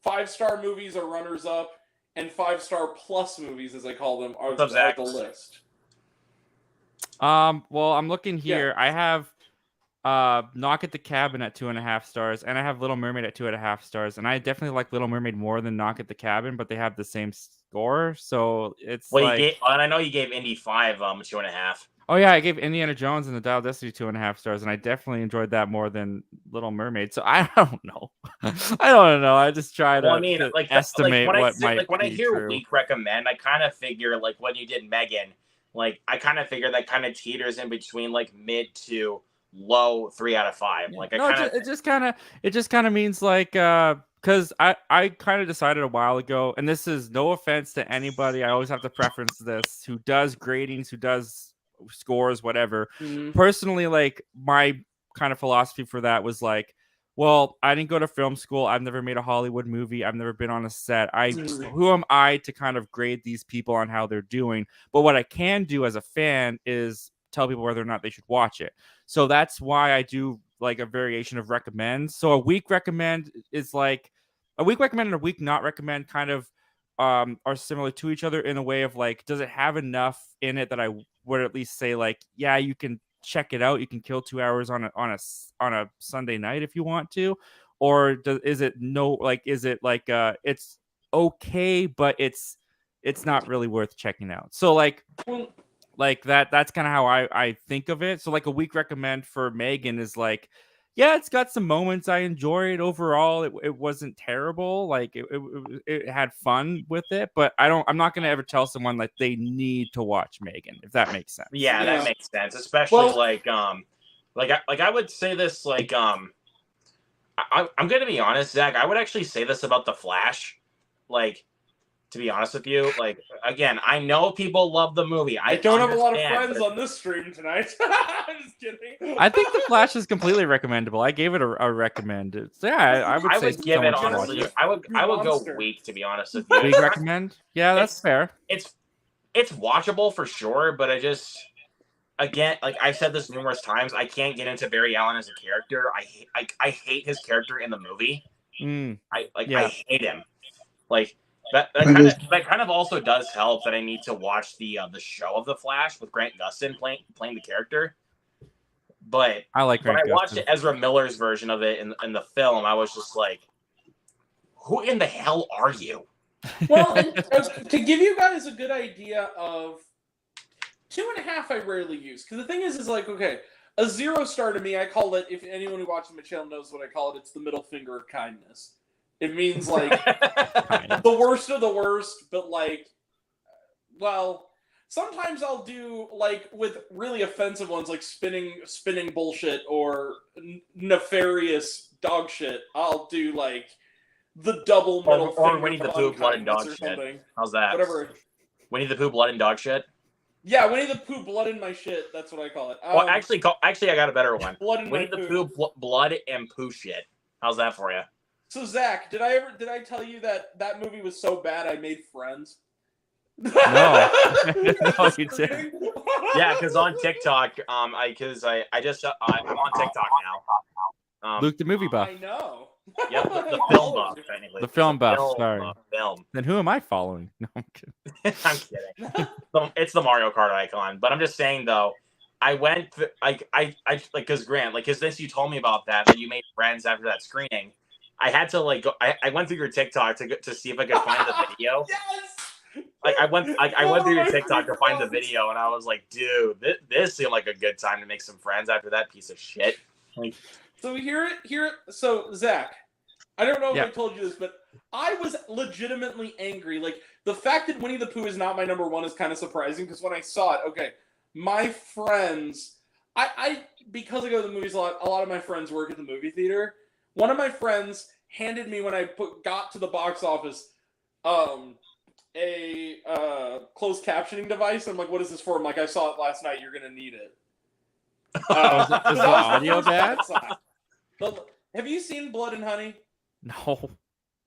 5-star movies are runners up, and 5-star plus movies, as I call them, are the list. Well, I'm looking here. I have Knock at the Cabin at 2.5 stars, and I have Little Mermaid at 2.5 stars. And I definitely like Little Mermaid more than Knock at the Cabin, but they have the same score, so it's Well, like. And I know you gave Indy 5 2.5. Oh yeah, I gave Indiana Jones and the Dial of Destiny 2.5 stars, and I definitely enjoyed that more than Little Mermaid. So I don't know. I don't know. I just try to, estimate what might when I be hear true. weak recommend, I kind of figure like when you did Megan, like I kind of figure that kind of teeters in between like mid to low 3 out of 5. Like it just kind of means like because I kind of decided a while ago, and this is no offense to anybody. I always have to preference this who does gradings, who does scores, whatever. Personally, like my kind of philosophy for that was like, well, I didn't go to film school. I've never made a Hollywood movie. I've never been on a set. Who am I to kind of grade these people on how they're doing? But what I can do as a fan is tell people whether or not they should watch it. So that's why I do like a variation of recommend. So a weak recommend is like a weak recommend and a weak not recommend kind of are similar to each other in a way of like, does it have enough in it that I would at least say like, yeah, you can check it out. You can kill 2 hours on a Sunday night if you want to, or is it it's okay, but it's not really worth checking out. So like that's kind of how I think of it. So like a weak recommend for Megan is like, yeah, it's got some moments I enjoyed. Overall, it wasn't terrible. Like it had fun with it, but I'm not gonna ever tell someone like they need to watch Megan, if that makes sense. Yeah, that makes sense. Especially I would say this like I'm gonna be honest, Zach. I would actually say this about The Flash. Like, to be honest with you, like again, I know people love the movie. I don't have a lot of friends on this stream tonight. I'm just kidding. I think The Flash is completely recommendable. I gave it a recommend. So yeah, I would give it honestly. I would go weak, to be honest with you. Weak recommend? Yeah, that's fair. It's watchable for sure, but I just again, like I've said this numerous times, I can't get into Barry Allen as a character. I hate his character in the movie. I hate him. Like that kind of also does help that I need to watch the show of The Flash with Grant Gustin playing the character. But I like Grant when I watched Ezra Miller's version of it in the film, I was just like, who in the hell are you? Well, and to give you guys a good idea of 2.5, I rarely use, because the thing is like, okay, a 0 star to me, I call it, if anyone who watches my channel knows what I call it, it's the middle finger of kindness. It means like the worst of the worst, but like, well, sometimes I'll do like with really offensive ones, like spinning bullshit or nefarious dog shit. I'll do like the double middle finger or Winnie the Pooh, blood and dog shit. How's that? Whatever. Winnie the Pooh, blood and dog shit. Yeah, Winnie the Pooh, blood in my shit. That's what I call it. Well, actually, I got a better one. Winnie the Pooh, blood and poo shit. How's that for you? So Zach, did I tell you that movie was so bad I made friends? No, no, you didn't. Yeah, because on TikTok, I'm on TikTok now. Luke the movie buff. I know. Yep, the film buff, technically. The film buff. Sorry. Film. Then who am I following? No, I'm kidding. I'm kidding. It's the Mario Kart icon, but I'm just saying though. I went because Grant, like, because since you told me about that you made friends after that screening. I had to like go. I went through your TikTok to see if I could find the video. Yes. Like I went through your TikTok to find the video, and I was like, dude, this seemed like a good time to make some friends after that piece of shit. Like, so here. So Zach, I don't know if Yeah. I told you this, but I was legitimately angry. Like, the fact that Winnie the Pooh is not my number one is kind of surprising, because when I saw it, okay, my friends, I because I go to the movies a lot of my friends work at the movie theater. One of my friends handed me, when I got to the box office, a closed captioning device. I'm like, what is this for? I'm like, I saw it last night. You're gonna need it. Is the that was audio first bad? Have you seen Blood and Honey? No.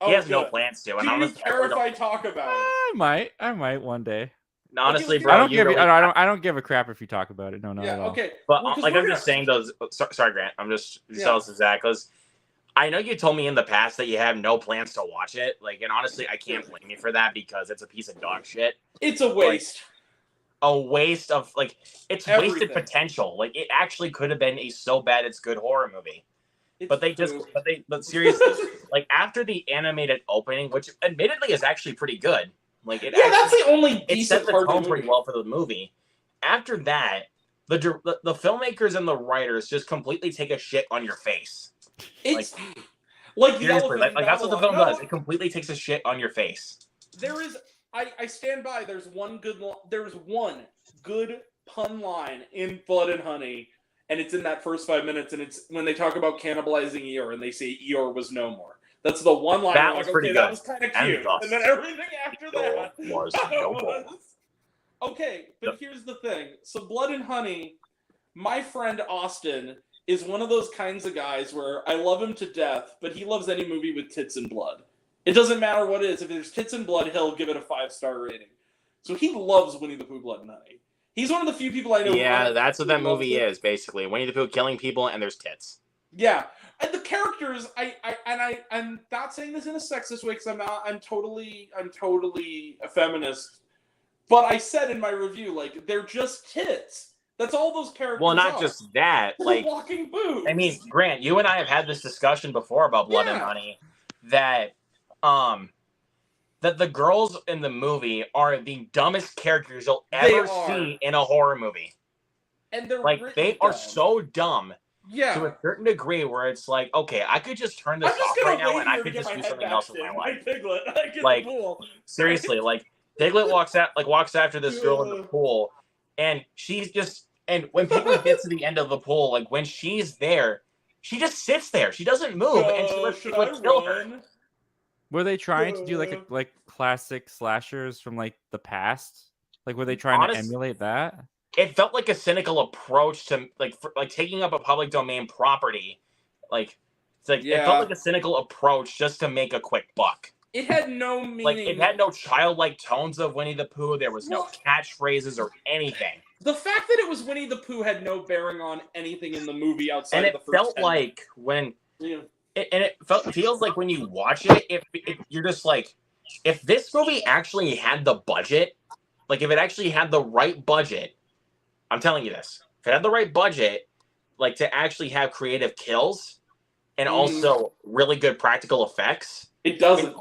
Oh, He has no good. plans to. Do And you honestly, care if I talk about it? I might one day. honestly, Okay, bro, I don't you give really, I don't give a crap if you talk about it. No, not Yeah. at all. Okay. But Well, 'cause like we're I'm gonna- just saying those. Sorry, Grant. I'm just Yeah. jealous of Zach, because I know you told me in the past that you have no plans to watch it. Like, and honestly, I can't blame you for that, because it's a piece of dog shit. It's a waste. A waste of, like, it's Everything. wasted potential. Like, it actually could have been a so bad it's good horror movie. It's But they just, poop. but seriously, like, after the animated opening, which admittedly is actually pretty good. Like, it Yeah, actually, that's the only it set decent the part of tone the pretty movie. well for the movie. After that, the filmmakers and the writers just completely take a shit on your face. It's like the Seriously, elephant like in that's what the film Babylon. does. It completely takes a shit on your face. There is, I stand by. There's one good pun line in Blood and Honey, and it's in that first 5 minutes, and it's when they talk about cannibalizing Eeyore, and they say Eeyore was no more. That's the one line. That I'm was like, pretty okay, good. that was kind of And cute. thus, And then everything after that Eeyore was no more. was- Okay, but here's the thing. So Blood and Honey, my friend Austin is one of those kinds of guys where I love him to death, but he loves any movie with tits and blood. It doesn't matter what it is. If there's tits and blood, he'll give it a 5-star rating. So he loves Winnie the Pooh, Blood and Honey. He's one of the few people I know. Yeah, that's what that who loves movie it. is basically. Winnie the Pooh killing people, and there's tits. Yeah, and the characters, I'm not saying this in a sexist way, because I'm totally a feminist. But I said in my review, like, they're just tits. That's all those characters Well, not are. just that. They're Like, walking boobs. I mean, Grant, you and I have had this discussion before about Blood and Yeah. Honey, that that the girls in the movie are the dumbest characters you'll They ever are. see in a horror movie. and they're Like, written they are dumb. so dumb Yeah. to a certain degree where it's like, okay, I could just turn this I'm just off gonna right now wait and I here to could get just my do head something else bashed with my in, life. like Piglet. I get Like, the pool. Seriously, like Piglet walks after this girl in the pool, and she's just, and when Piglet gets to the end of the pool, like when she's there, she just sits there. She doesn't move, and she lets Should I Piglet kill her. run? Were they trying to do like classic slashers from like the past? Like were they trying to emulate that? It felt like a cynical approach to like taking up a public domain property. Like it's like it felt like a cynical approach just to make a quick buck. It had no meaning. Like it had no childlike tones of Winnie the Pooh. There was no catchphrases or anything. The fact that it was Winnie the Pooh had no bearing on anything in the movie outside And of it the first felt 10 like when Yeah. it feels like when you watch it, if you're just like, if this movie actually had the budget, like if it actually had the right budget, I'm telling you this, if it had the right budget, like to actually have creative kills and also really good practical effects, it doesn't.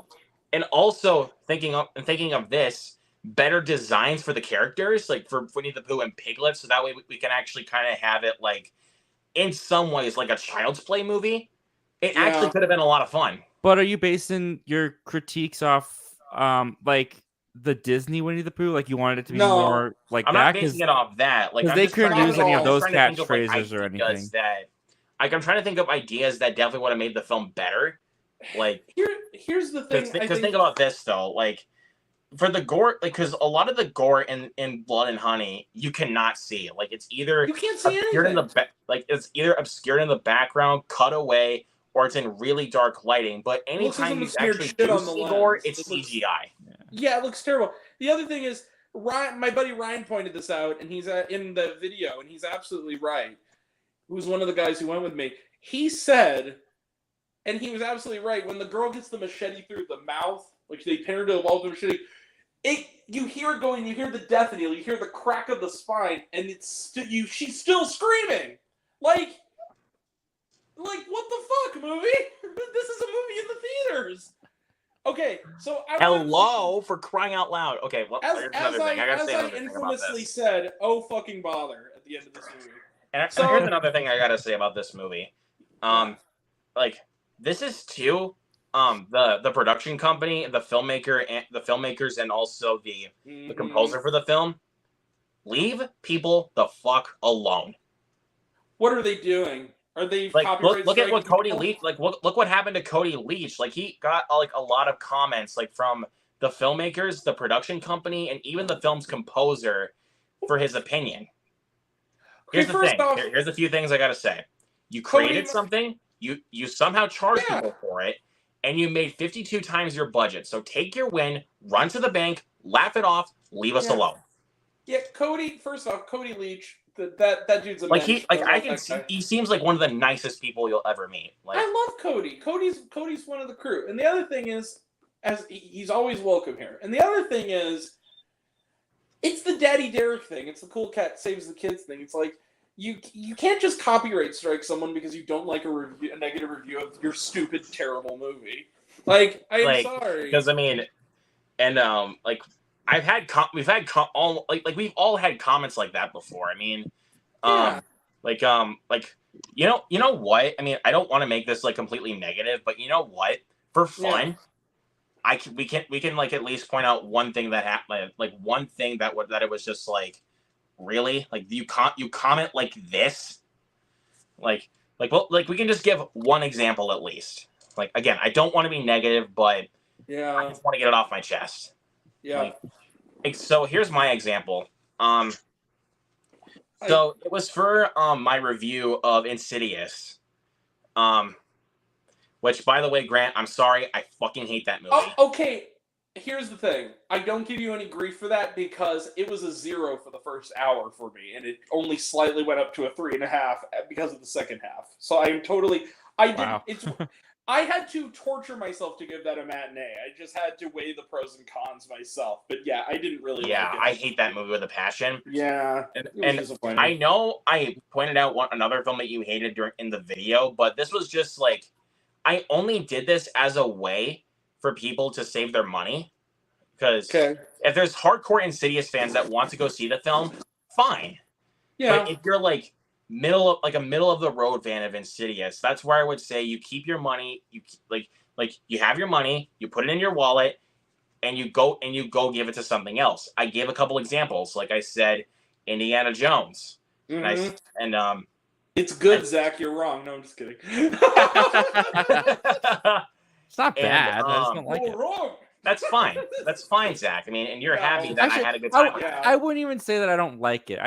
And also thinking of this, better designs for the characters, like for Winnie the Pooh and Piglet, so that way we can actually kind of have it like in some ways like a Child's Play movie. It actually could have been a lot of fun. But are you basing your critiques off like the Disney Winnie the Pooh? Like you wanted it to be more like I'm that? not basing it off that. Like because I'm they just trying couldn't to use think any of- of those I'm trying to think of, like, catchphrases or ideas anything. That, like I'm trying to think of ideas that definitely would have made the film better. Like here's the thing. Because think about this though, like for the gore, like because a lot of the gore in Blood and Honey you cannot see. Like it's either You can't see obscured in anything. like it's either obscured in the background, cut away, or it's in really dark lighting. But looks like anytime you someone smeared actually shit do on the see gore, lens. it's It looks- CGI. Yeah, it looks terrible. The other thing is, Ryan, my buddy Ryan pointed this out, and he's in the video, and he's absolutely right. Who's one of the guys who went with me? He said, and he was absolutely right. When the girl gets the machete through the mouth, like they pin her to the wall with the machete, you hear it going. You hear the death knell. You hear the crack of the spine, and she's still screaming. Like what the fuck, movie? This is a movie in the theaters. Okay, so Hello, for crying out loud. Okay, well, As here's another thing. I gotta say I another thing about infamously this. said, "Oh fucking bother!" at the end of this movie. And So- here's another thing I gotta say about this movie. Like this is too. the production company, the filmmakers, and also the composer for the film, leave people the fuck alone. What are they doing? Are they Like, copyright look at what striking Cody people? Leach, like, look what happened to Cody Leach. Like, he got like a lot of comments, like, from the filmmakers, the production company, and even the film's composer for his opinion. Here's Okay, the first thing. off- Here's a few things I gotta say. You Cody- created something, you somehow charged Yeah. people for it, and you made 52 times your budget. So take your win, run to the bank, laugh it off, leave us Yeah. alone. Yeah, Cody. First off, Cody Leach. That dude's a Like mensch. I love can that see guy. he seems like one of the nicest people you'll ever meet. Like, I love Cody. Cody's one of the crew. And the other thing is, as he's always welcome here. And the other thing is, it's the Daddy Derek thing. It's the cool cat saves the kids thing. It's like you can't just copyright strike someone because you don't like a negative review of your stupid, terrible movie. Like, I'm Like, sorry. because I mean, and like we've all had comments like that before. I mean, Yeah. like you know what? I mean, I don't want to make this like completely negative, but you know what? For fun, we can like at least point out one thing that happened, like one thing that it was just like, really, like you comment like this, like we can just give one example at least. Like, again, I don't want to be negative, but I Yeah. just want to get it off my chest. Yeah. So here's my example. So it was for my review of Insidious. Which, by the way, Grant, I'm sorry, I fucking hate that movie. Oh, okay. Here's the thing. I don't give you any grief for that because it was a 0 for the first hour for me, and it only slightly went up to a 3.5 because of the second half. So Wow. I had to torture myself to give that a matinee. I just had to weigh the pros and cons myself. But yeah, I didn't really Yeah, like it. I hate that movie with a passion. Yeah. And, It was and disappointing. I know I pointed out another film that you hated in the video, but this was just like, I only did this as a way for people to save their money. Because Okay. if there's hardcore Insidious fans that want to go see the film, fine. Yeah. But if you're like middle of the road fan of Insidious, that's where I would say you keep your money. You like you have your money, you put it in your wallet, and you go give it to something else. I gave a couple examples, like I said, Indiana Jones, Mhm. and It's good, Zach. You're wrong. No, I'm just kidding. It's not And, bad. I just don't like You're it. wrong. That's fine. That's fine, Zach. I mean, and you're No. happy that Actually, I had a good time with Yeah. that. I wouldn't even say that I don't like it.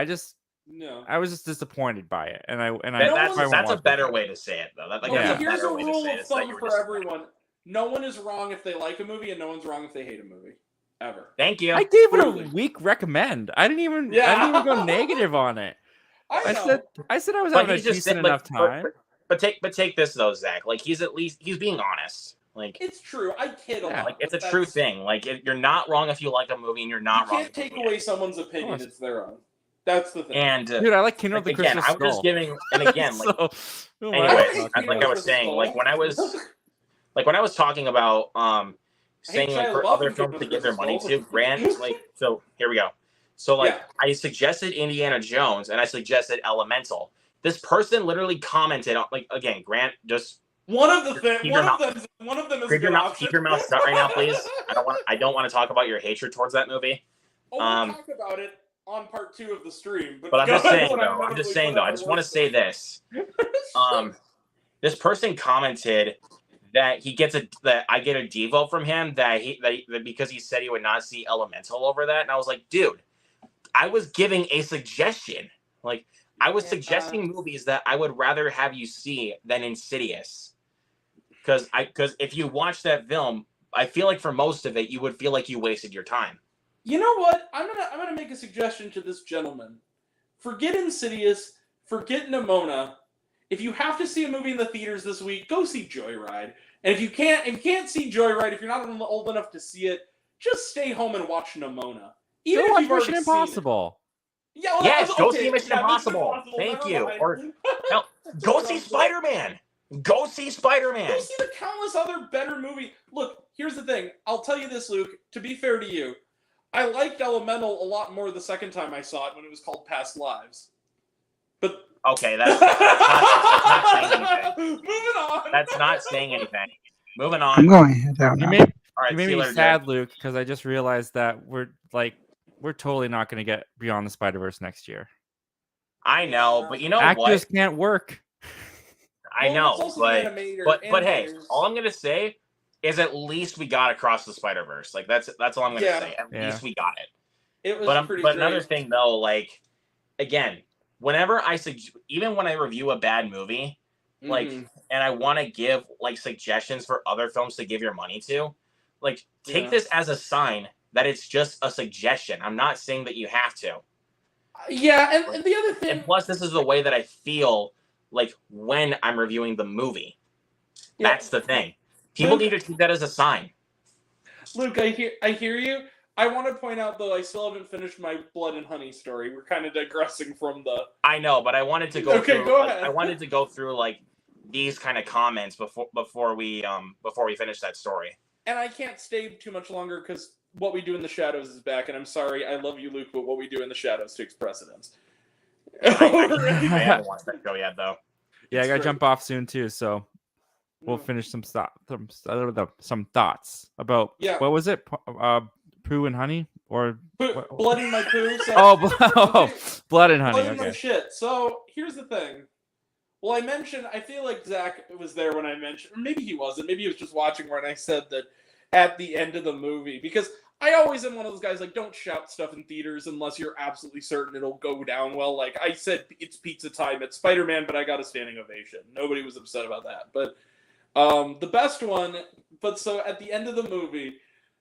No. I was just disappointed by it, and I That's a better way to say it, though. That's Yeah. a Here's better a way to rule say it. of is that thumb you were for disappointed. everyone. No one is wrong if they like a movie, and no one's wrong if they hate a movie. Ever. Thank you. I gave it Truly. a weak recommend. I didn't even Yeah. go negative on it. I know. I said I was But having a he's just decent saying, like, enough time. But take this though, Zach. Like, he's being honest. Like, It's true. I kid a Yeah, lot. like it's a but true that's- thing. Like, you're not wrong if you like a movie, and you're not You wrong. can't if you take hate away it. someone's opinion. course. It's their own. That's the thing. And Dude, I like Kingdom of the again, Crystal I'm just Skull. giving, and again, like, So, who am I anyways, talking like I about? was saying, like when I was talking about saying like Shia for LaBeouf other in films to Kingdom give their of the money Crystal to, Grant, like, so here we go. So like Yeah. I suggested Indiana Jones and I suggested Elemental. This person literally commented on, like, again, Grant, just One of the things. Keep your One of them is a keep good keep your mouth shut right now, please. I don't want to talk about your hatred towards that movie. Oh, we'll talk about it on part 2 of the stream. But I'm just go saying ahead, though. I'm just saying though. I just want to say this. This person commented that that I get a devo from him that because he said he would not see Elemental over that, and I was like, dude, I was giving a suggestion. Like, I was suggesting movies that I would rather have you see than Insidious. Because if you watch that film, I feel like for most of it, you would feel like you wasted your time. You know what? I'm gonna make a suggestion to this gentleman. Forget Insidious. Forget Nimona. If you have to see a movie in the theaters this week, go see Joyride. And if you can't see Joyride, if you're not old enough to see it, just stay home and watch Nimona. Even Go if watch you've already Mission seen it. Impossible. Yeah, well, Yes, okay, go see Mission yeah, Impossible. Thank never you. mind. Or hell, go see Spider-Man. Go see Spider-Man. Go see the countless other better movies. Look, here's the thing. I'll tell you this, Luke. To be fair to you, I liked Elemental a lot more the second time I saw it when it was called Past Lives. But Okay, that's not saying anything. moving on. That's not saying anything. moving I'm on. going to head out You now. made All right, you made see you me later, sad, Jared. Luke, because I just realized that we're totally not going to get Beyond the Spider-Verse next year. I know, but you know Actors what? can't work. I Well, know, it's also but the animator. but hey, animators. all I'm gonna say is at least we got Across the Spider-Verse. Like that's all I'm gonna Yeah. say. At Yeah. least we got it. It was But pretty but great. another thing though, like again, whenever even when I review a bad movie, like Mhm. and I want to give like suggestions for other films to give your money to, like take Yeah. this as a sign that it's just a suggestion. I'm not saying that you have to. Yeah, and the other thing, And plus, this is the way that I feel like when I'm reviewing the movie. yeah, That's the thing. People Luke- need to treat that as a sign. Luke, I hear you. I want to point out though, I still haven't finished my Blood and Honey story. We're kind of digressing from the. I know, but I wanted to go Okay, through. go like, ahead. I wanted to go through like these kind of comments before we finish that story. And I can't stay too much longer because What We Do in the Shadows is back, and I'm sorry, I love you, Luke, but What We Do in the Shadows takes precedence. I haven't watched that show yet, though. Yeah, I It's gotta great. jump off soon too, so we'll finish some thoughts about Yeah. what was it? Poo and honey or what- Blood in my poo. So oh, blood and honey. Blood in my Okay. shit. So here's the thing. Well, I feel like Zach was there when I mentioned, or maybe he wasn't. Maybe he was just watching when I said that at the end of the movie, because I always am one of those guys like, don't shout stuff in theaters unless you're absolutely certain it'll go down well. Like I said, it's pizza time at Spider-Man, but I got a standing ovation. Nobody was upset about that. But the best one, but so at the end of the movie,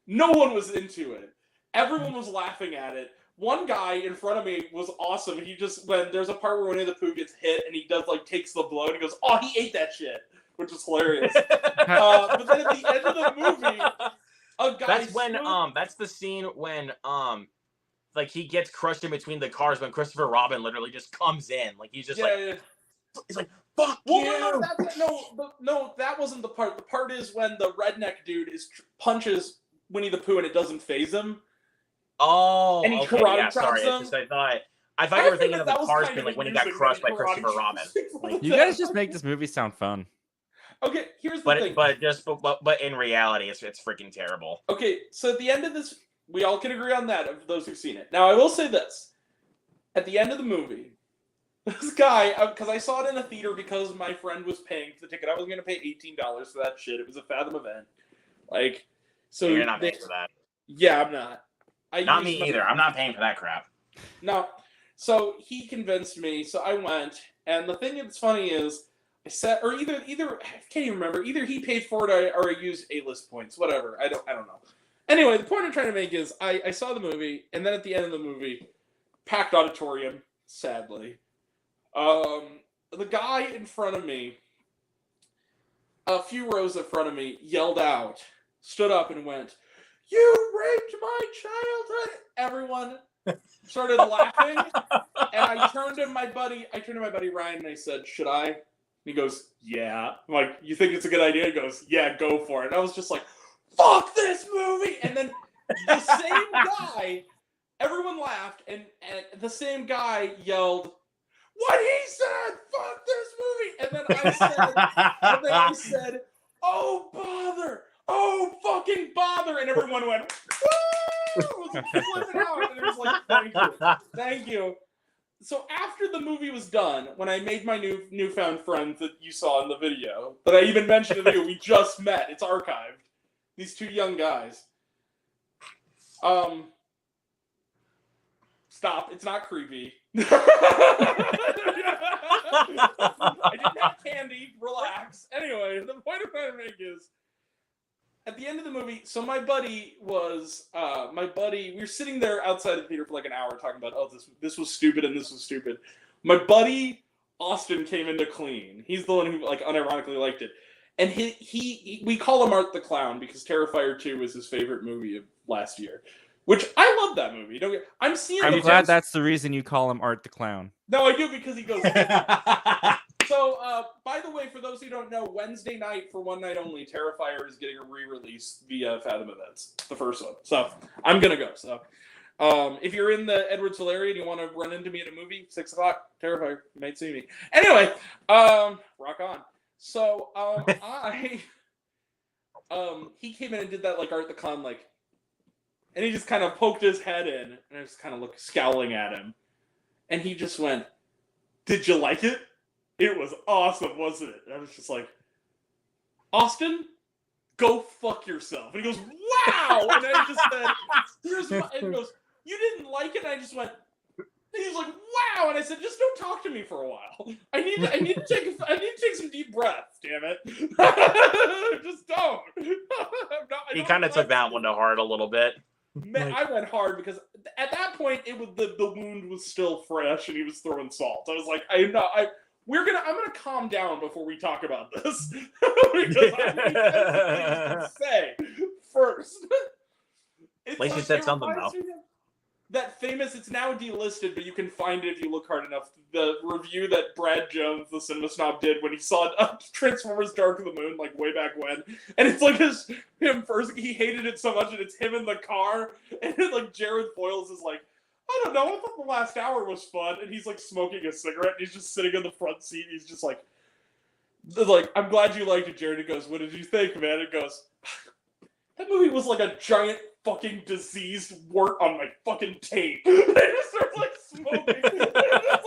no one was into it. Everyone was laughing at it. One guy in front of me was awesome. He just, when there's a part where Winnie the Pooh gets hit and he does like takes the blow and he goes, "Oh, he ate that shit," which is hilarious. But then at the end of the movie, a guy. That's when that's the scene when like he gets crushed in between the cars when Christopher Robin literally just comes in. Like he's just yeah. he's like, "Fuck Well, you." no, that wasn't the part. The part is when the redneck dude punches Winnie the Pooh and it doesn't phase him. Oh, And he okay, karate yeah, chops sorry. It's him. just I thought you were thinking of the that was car kind scene, of like when he got amusing crushed by when he Christopher karate Robin. chops people. You guys just make this movie sound fun. Okay, here's the thing. But in reality, it's freaking terrible. Okay, so at the end of this, we all can agree on that, of those who've seen it. Now, I will say this. At the end of the movie, this guy, because I saw it in a theater because my friend was paying for the ticket. I was going to pay $18 for that shit. It was a Fathom event. Like, so You're not paying for that. Yeah, I'm not. Not me either. I'm not paying for that crap. No. So he convinced me, so I went. And the thing that's funny is, I said, or either I can't even remember. Either he paid for it or I used A-list points. Whatever. I don't know. Anyway, the point I'm trying to make is I saw the movie, and then at the end of the movie, packed auditorium, sadly. The guy in front of me, a few rows in front of me, yelled out, stood up and went, "You raped my childhood!" Everyone started laughing, and I turned to my buddy Ryan, and I said, "Should I?" And he goes, "Yeah." I'm like, "You think it's a good idea?" He goes, "Yeah, go for it." And I was just like, "Fuck this movie!" And then the same guy, everyone laughed, and the same guy yelled, "What he said! Fuck this movie!" And then I said, "Oh bother! Oh fucking bother!" And everyone went, "Woo!" It was flipping out, and it was like, "Thank you." So after the movie was done, when I made my newfound friends that you saw in the video, that I even mentioned in the video, we just met. It's archived. These two young guys. Stop. It's not creepy. I didn't have candy. Relax. Anyway, the point I'm trying to make is, at the end of the movie, so my buddy, we were sitting there outside the theater for like an hour talking about, oh, this was stupid and this was stupid. My buddy, Austin, came in to clean. He's the one who, like, unironically liked it. And we call him Art the Clown because Terrifier 2 was his favorite movie of last year. Which, I love that movie. I'm glad that's the reason you call him Art the Clown. No, I do, because he goes... So, by the way, for those who don't know, Wednesday night, for one night only, Terrifier is getting a re-release via Fathom Events, the first one. So, I'm gonna go. So, if you're in the Edwardsville area and you want to run into me at a movie, 6 o'clock, Terrifier, you might see me. Anyway, rock on. So, he came in and did that like Art the Clown, like, and he just kind of poked his head in, and I just kind of looked scowling at him, and he just went, "Did you like it? It was awesome, wasn't it?" And I was just like, "Austin, go fuck yourself." And he goes, "Wow!" And I just said, "Here's my," and he goes, "You didn't like it?" And I just went, and he's like, "Wow!" And I said, "Just don't talk to me for a while. I need to take some deep breaths. Damn it, just don't." He kind of took that one to heart a little bit. Man, I went hard because at that point it was the wound was still fresh and he was throwing salt. I was like, I'm gonna calm down before we talk about this because I have things to say first. At least you said something though. That famous, it's now delisted, but you can find it if you look hard enough. The review that Brad Jones, the cinema snob, did when he saw Transformers: Dark of the Moon, like way back when, and it's like him first. He hated it so much, and it's him in the car, and like Jared Foyles is like, "I don't know, I thought the last hour was fun," and he's like smoking a cigarette, and he's just sitting in the front seat. He's just like, "I'm glad you liked it, Jared." He goes, "What did you think, man?" It goes, "That movie was like a giant fucking diseased wart on my fucking tape." And I just starts like smoking. That's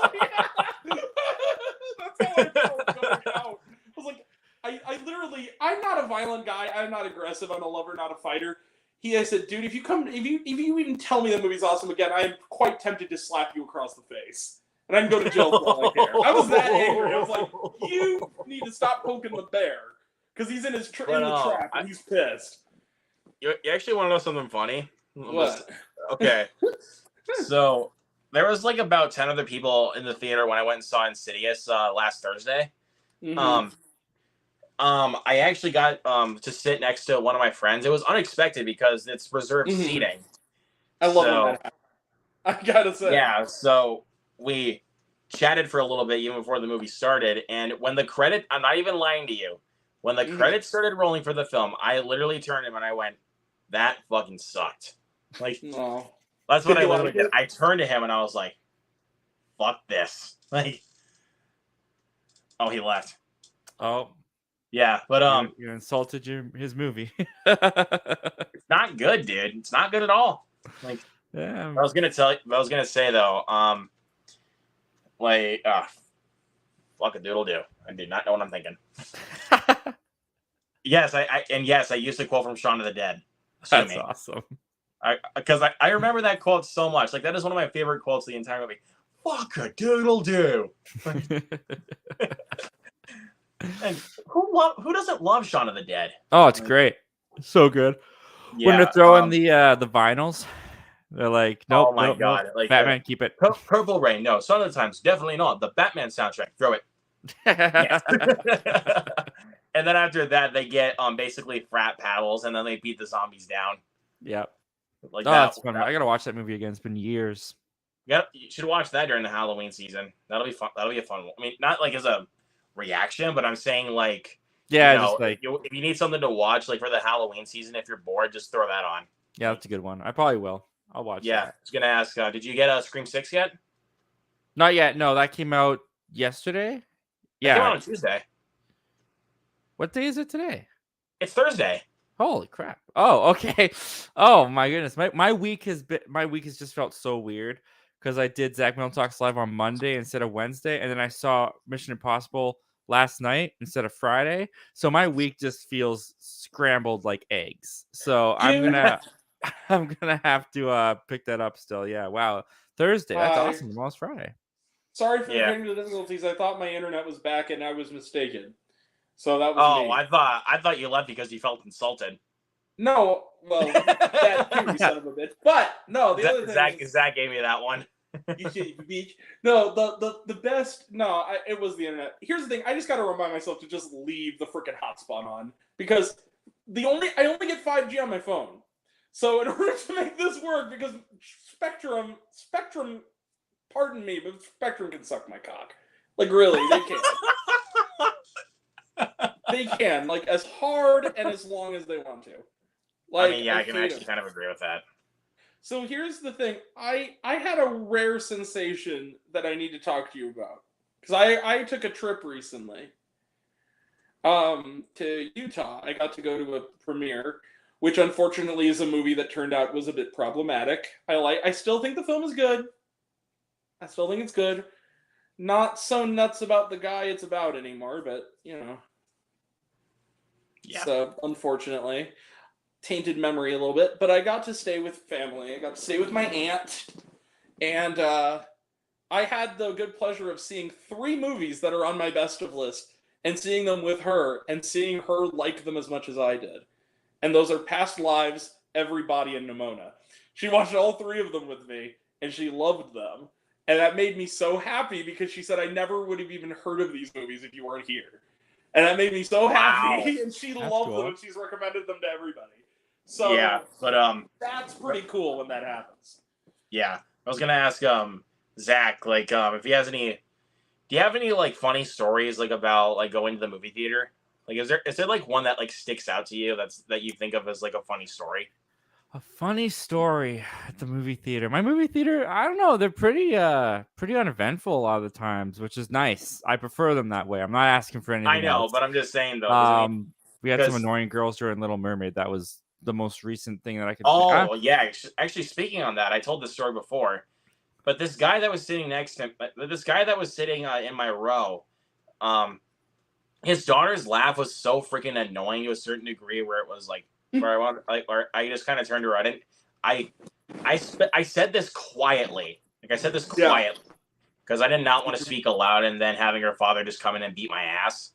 how I felt going out. I was like, I literally, I'm not a violent guy. I'm not aggressive. I'm a lover, not a fighter. I said, "Dude, if you even tell me the movie's awesome again, I am quite tempted to slap you across the face. And I can go to jail for all I care." I was that angry. I was like, "You need to stop poking the bear." Because he's in his in the trap and he's pissed. You actually want to know something funny? What? Okay. So there was like about 10 other people in the theater when I went and saw Insidious last Thursday. Mm-hmm. I actually got to sit next to one of my friends. It was unexpected because it's reserved seating. I love when that happens. I gotta say. Yeah, so we chatted for a little bit even before the movie started, and when the credit, I'm not even lying to you, when the credits started rolling for the film, I literally turned to him and I went, "That fucking sucked." Like, no. That's what I literally did. I turned to him and I was like, "Fuck this!" Like, oh, he left. Oh, yeah, but you insulted his movie. It's not good, dude. It's not good at all. Like, yeah. I was gonna say though, fuck a doodle do. I do not know what I'm thinking. Yes, I used to quote from Shaun of the Dead. That's awesome. Because I remember that quote so much. Like, that is one of my favorite quotes of the entire movie. Fuck a doodle do. And who doesn't love Shaun of the Dead? Oh, it's great. So good. Yeah, when they're throwing the vinyls, they're like, "Nope, oh my nope, god, nope. like Batman, keep it." Purple Rain, no. Son of the Times, definitely not. The Batman soundtrack, throw it. Yes. And then after that, they get basically frat paddles, and then they beat the zombies down. Yeah. Like that's fun. I gotta watch that movie again. It's been years. Yeah, you should watch that during the Halloween season. That'll be fun. That'll be a fun one. I mean, not like as a reaction, but I'm saying like, yeah, you know, just like if you need something to watch, like for the Halloween season, if you're bored, just throw that on. Yeah, that's a good one. I probably will. I'll watch. Yeah, that. I was gonna ask, did you get Scream 6 yet? Not yet. No, that came out yesterday. Yeah, it came out on Tuesday. What day is it today? It's Thursday. Holy crap! Oh, okay. Oh my goodness, my week has just felt so weird because I did Zach Milton Talks Live on Monday instead of Wednesday, and then I saw Mission Impossible last night instead of Friday. So my week just feels scrambled like eggs. So I'm gonna have to pick that up still. Yeah. Wow. Thursday. That's awesome. Tomorrow's Friday. Sorry for the technical difficulties. I thought my internet was back and I was mistaken. So that was me. I thought you left because you felt insulted. No, well, that too, you son of a bitch. But no, the other thing Zach gave me that one. No, the best. No, it was the internet. Here's the thing. I just got to remind myself to just leave the freaking hotspot on because I only get 5G on my phone. So in order to make this work, because Spectrum, pardon me, but Spectrum can suck my cock. Like really, they can. They can, like, as hard and as long as they want to. Like, I mean, yeah, I can actually kind of agree with that. So here's the thing. I had a rare sensation that I need to talk to you about. Because I took a trip recently. to Utah. I got to go to a premiere, which unfortunately is a movie that turned out was a bit problematic. I still think the film is good. I still think it's good. Not so nuts about the guy it's about anymore, but Yeah. So unfortunately, tainted memory a little bit. But I got to stay with family. I got to stay with my aunt, and I had the good pleasure of seeing 3 movies that are on my best of list, and seeing them with her, and seeing her like them as much as I did. And those are Past Lives, Everybody, and Nimona. She watched all 3 of them with me, and she loved them. And that made me so happy because she said, I never would have even heard of these movies if you weren't here. And that made me so happy. And she That's loved cool. them, and she's recommended them to everybody. So Yeah, but that's pretty cool when that happens. yeah, I was gonna ask Zach, like, if he has any, do you have any like funny stories like about like going to the movie theater? Like, is there like one that like sticks out to you that you think of as like a funny story? A funny story at the movie theater. My movie theater, I don't know, they're pretty uneventful a lot of the times, which is nice. I prefer them that way. I'm not asking for anything I know, else. but I'm just saying though. does it mean- We had some because- annoying girls during Little Mermaid. That was the most recent thing that I could Oh yeah, actually, speaking on that, I told this story before, but this guy that was sitting in my row, his daughter's laugh was so freaking annoying to a certain degree where it was like where I just kind of turned around and I said this quietly, because I did not want to speak aloud and then having her father just come in and beat my ass.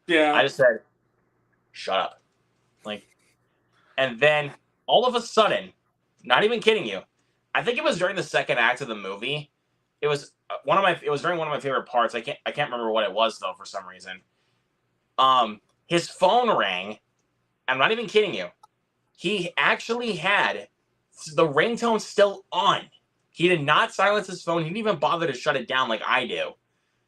Yeah. I just said, "Shut up," like. And then all of a sudden, not even kidding you, I think it was during the second act of the movie. It was It was during one of my favorite parts. I can't remember what it was though for some reason. His phone rang. I'm not even kidding you. He actually had the ringtone still on. He did not silence his phone. He didn't even bother to shut it down like I do.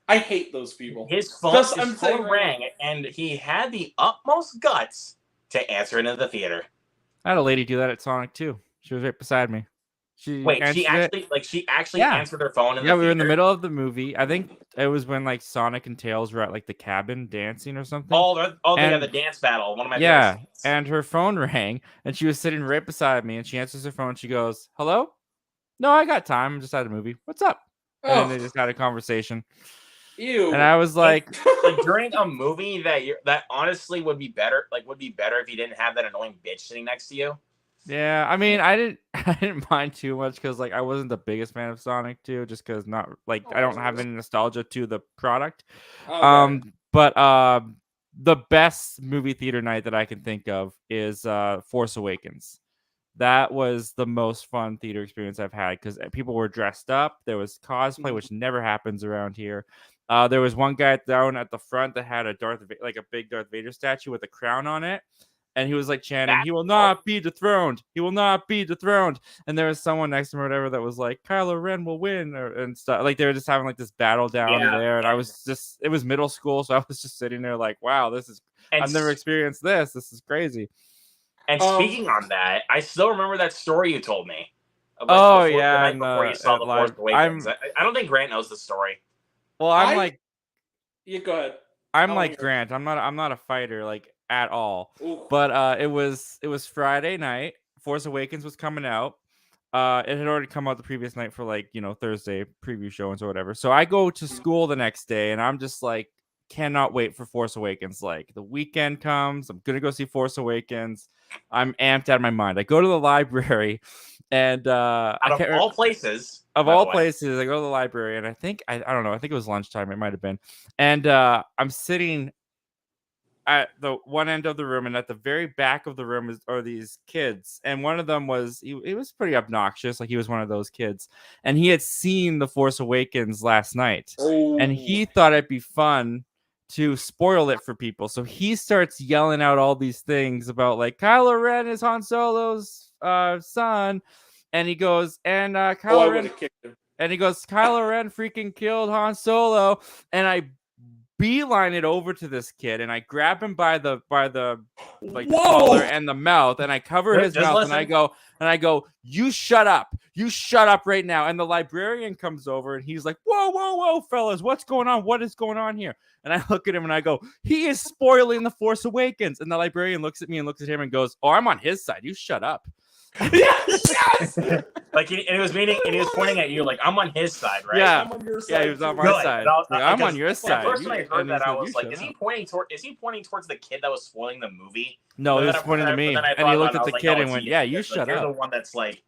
I hate those people. His phone, Just- I'm saying phone right rang, and he had the utmost guts to answer into the theater. I had a lady do that at Sonic too. She was right beside me. She She answered it. actually Yeah. answered her phone in Yeah, the we were in the theater? middle of the movie. I think it was when like Sonic and Tails were at like the cabin dancing or something. Yeah, And- the dance battle. One of my Yeah, favorite scenes. and her phone rang, and she was sitting right beside me, and she answers her phone. She goes, "Hello? No, I got time. I'm just at a movie. What's up?" And then they just had a conversation, Ew. and I was like, like during a movie that honestly would be better if you didn't have that annoying bitch sitting next to you. "Yeah." I mean, I didn't mind too much because like I wasn't the biggest fan of Sonic 2, just because not like I don't have any nostalgia to the product. Okay. But the best movie theater night that I can think of is Force Awakens. That was the most fun theater experience I've had because people were dressed up. There was cosplay, which never happens around here. There was one guy down at the front that had a big Darth Vader statue with a crown on it, and he was like chanting, That's "He will not be dethroned. He will not be dethroned." And there was someone next to him or whatever that was like, "Kylo Ren will win," and stuff. Like they were just having like this battle down there, and I was it was middle school, so I was just sitting there like, "Wow, this is And I've never experienced this. This is crazy." And speaking on that, I still remember that story you told me. Oh, the yeah, night and, before you saw at the live- Force Awakens. I don't think Grant knows the story. Well, I'm I- like You go ahead. I'm I'll like hear. Grant. I'm not a fighter like at all. Ooh. But it was Friday night. Force Awakens was coming out. It had already come out the previous night for like, Thursday preview showings or whatever. So I go to school the next day and I'm just like cannot wait for Force Awakens. Like the weekend comes, I'm gonna go see Force Awakens. I'm amped out of my mind. I go to the library and Out of all places, of by the all way. places, I go to the library and I think I don't know, I think it was lunchtime, it might have been. And I'm sitting at the one end of the room, and at the very back of the room are these kids, and one of them was he was pretty obnoxious, like he was one of those kids, and he had seen The Force Awakens last night, and he thought it'd be fun to spoil it for people, so he starts yelling out all these things about like Kylo Ren is Han Solo's son, and he goes and I Kylo would Ren have kicked him. and he goes, Kylo Ren freaking killed Han Solo. And I beeline it over to this kid, and I grab him by the like the Whoa! collar and the mouth, and I cover his Just mouth, listen. and I go, you shut up right now. And the librarian comes over, and he's like, whoa, fellas, what's going on? What is going on here? And I look at him and I go, he is spoiling The Force Awakens. And the librarian looks at me and looks at him and goes, oh, I'm on his side. You shut up. Yes! Like, and he was pointing at you, like, I'm on his side, right? Yeah. I'm on your Yeah, side, he was on too. my Good. side. And I was- Like, I'm on because your At side. first, when I heard And he that, I said, was "You like, shut is he up." pointing towards the kid that was spoiling the movie? No, But he then was I- pointing but to me, then I and he thought looked about at it, the I was kid like, no, and it's went, you. yeah, you It's like, shut you're the up. one that's like,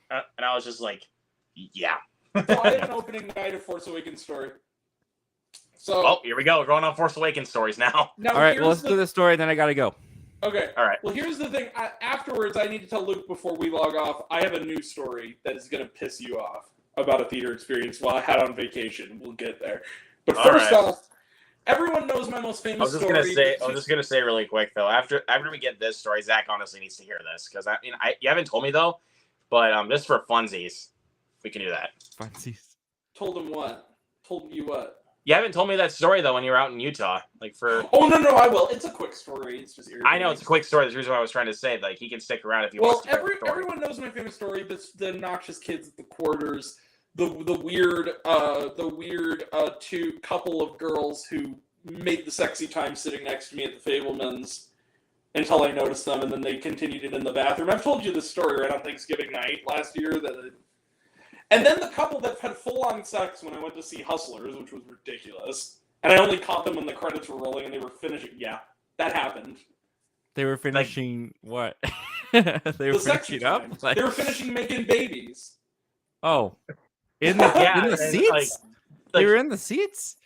and I was just like, yeah. So I had an opening night of Force Awakens story. So Oh, here we go. We're going on Force Awakens stories now. now All right, here's well, let's do the story, then I gotta go. Okay. All right. Well, here's the thing. Afterwards, I need to tell Luke before we log off. I have a news story that is going to piss you off about a theater experience while I had on vacation. We'll get there. But All first right. off, everyone knows my most I famous was just gonna say really quick though. After we get this story, Zach honestly needs to hear this because you haven't told me though, but just for funsies, we can do that. Funsies. Told him what? Told you what? You haven't told me that story though when you were out in Utah, like for. Oh no, I will. It's a quick story. It's just irritating. I know it's a quick story. That's the reason why I was trying to say like he can stick around if he Well, wants to. hear the story. everyone knows my famous story. The obnoxious kids at the quarters, the weird two couple of girls who made the sexy time sitting next to me at the Fablemans until I noticed them, and then they continued it in the bathroom. I've told you this story right on Thanksgiving night last year. And then the couple that had full-on sex when I went to see Hustlers, which was ridiculous. And I only caught them when the credits were rolling and they were finishing. Yeah, that happened. They were finishing what? They were The sexy finishing up? times. Like, They were finishing making babies. oh. In the Yeah, in the and, seats? like- They were in the seats?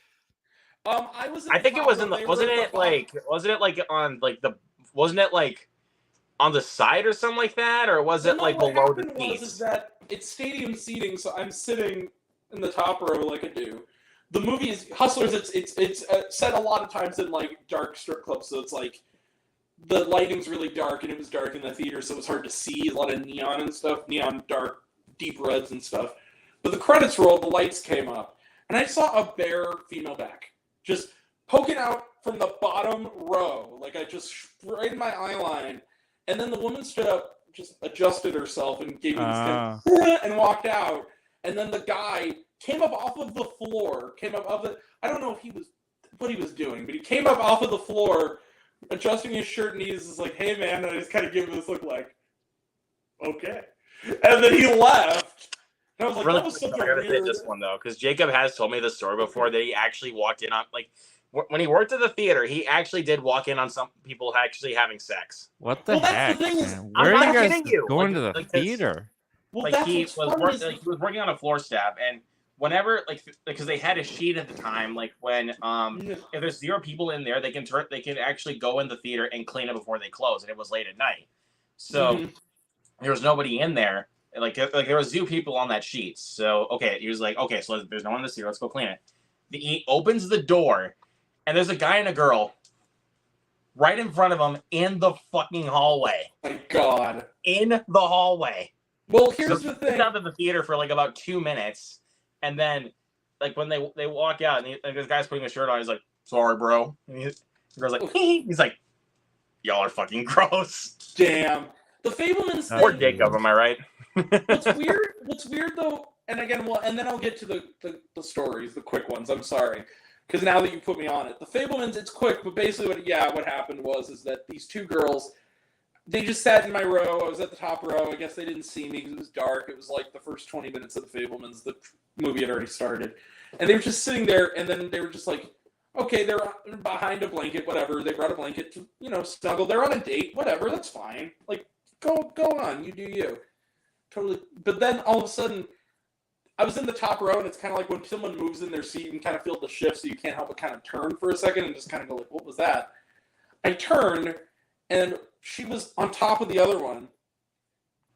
I was. In I the think it top was row, in the. they were Wasn't at the it bottom. like? Wasn't it like on like the? Wasn't it like on the side or something like that, or was it No, like what below the happened was is seats? that it's stadium seating, so I'm sitting in the top row like I do. The movie is Hustlers. It's set a lot of times in like dark strip clubs, so it's like the lighting's really dark, and it was dark in the theater, so it was hard to see. A lot of neon and stuff, neon dark, deep reds and stuff. But the credits rolled, the lights came up, and I saw a bare female back just poking out from the bottom row, like I just sprayed my eye line. And then the woman stood up, just adjusted herself, and gave me this kind and walked out. And then the guy came up off of the floor, I don't know what he was doing, but he came up off of the floor, adjusting his shirt, and he was just like, hey man, and I just kind of gave him this look like, okay. And then he left. And I was like, Really that was quick, such I a gotta say weird... this one though, because Jacob has told me the story before that he actually walked in on like when he worked at the theater, he actually did walk in on some people actually having sex. What the Well, that's heck? the thing is, man? I'm Where are not you guys kidding you. going Like- to the like this- theater? Well, Like that's he what's was funny is- he was working on a floor staff, and whenever like because they had a sheet at the time, like when if there's 0 people in there, they can actually go in the theater and clean it before they close, and it was late at night, so Mhm. there was nobody in there. Like there was 0 people on that sheet. So okay, he was like, okay, so there's no one in this theater. Let's go clean it. He opens the door, and there's a guy and a girl right in front of him in the fucking hallway. My God. In the hallway. Well, here's So the he thing. sits out of the theater for like about 2 minutes, and then like when they walk out, and this guy's putting his shirt on, he's like, "Sorry, bro." And the girl's like, he's like, "Y'all are fucking gross." Damn. The Fablemans thing. Poor Jacob, am I right? What's weird though, and again, well, and then I'll get to the stories, the quick ones. I'm sorry, because now that you put me on it, the Fablemans, it's quick, but basically, what happened is that these 2 girls, they just sat in my row. I was at the top row. I guess they didn't see me because it was dark. It was like the first 20 minutes of the Fablemans. The movie had already started, and they were just sitting there, and then they were just like, okay, they're behind a blanket, whatever. They brought a blanket to, snuggle. They're on a date, whatever. That's fine. Like, go on, you do you. Totally. But then all of a sudden, I was in the top row, and it's kind of like when someone moves in their seat, you can kind of feel the shift, so you can't help but kind of turn for a second and just kind of go like, what was that? I turned, and she was on top of the other one.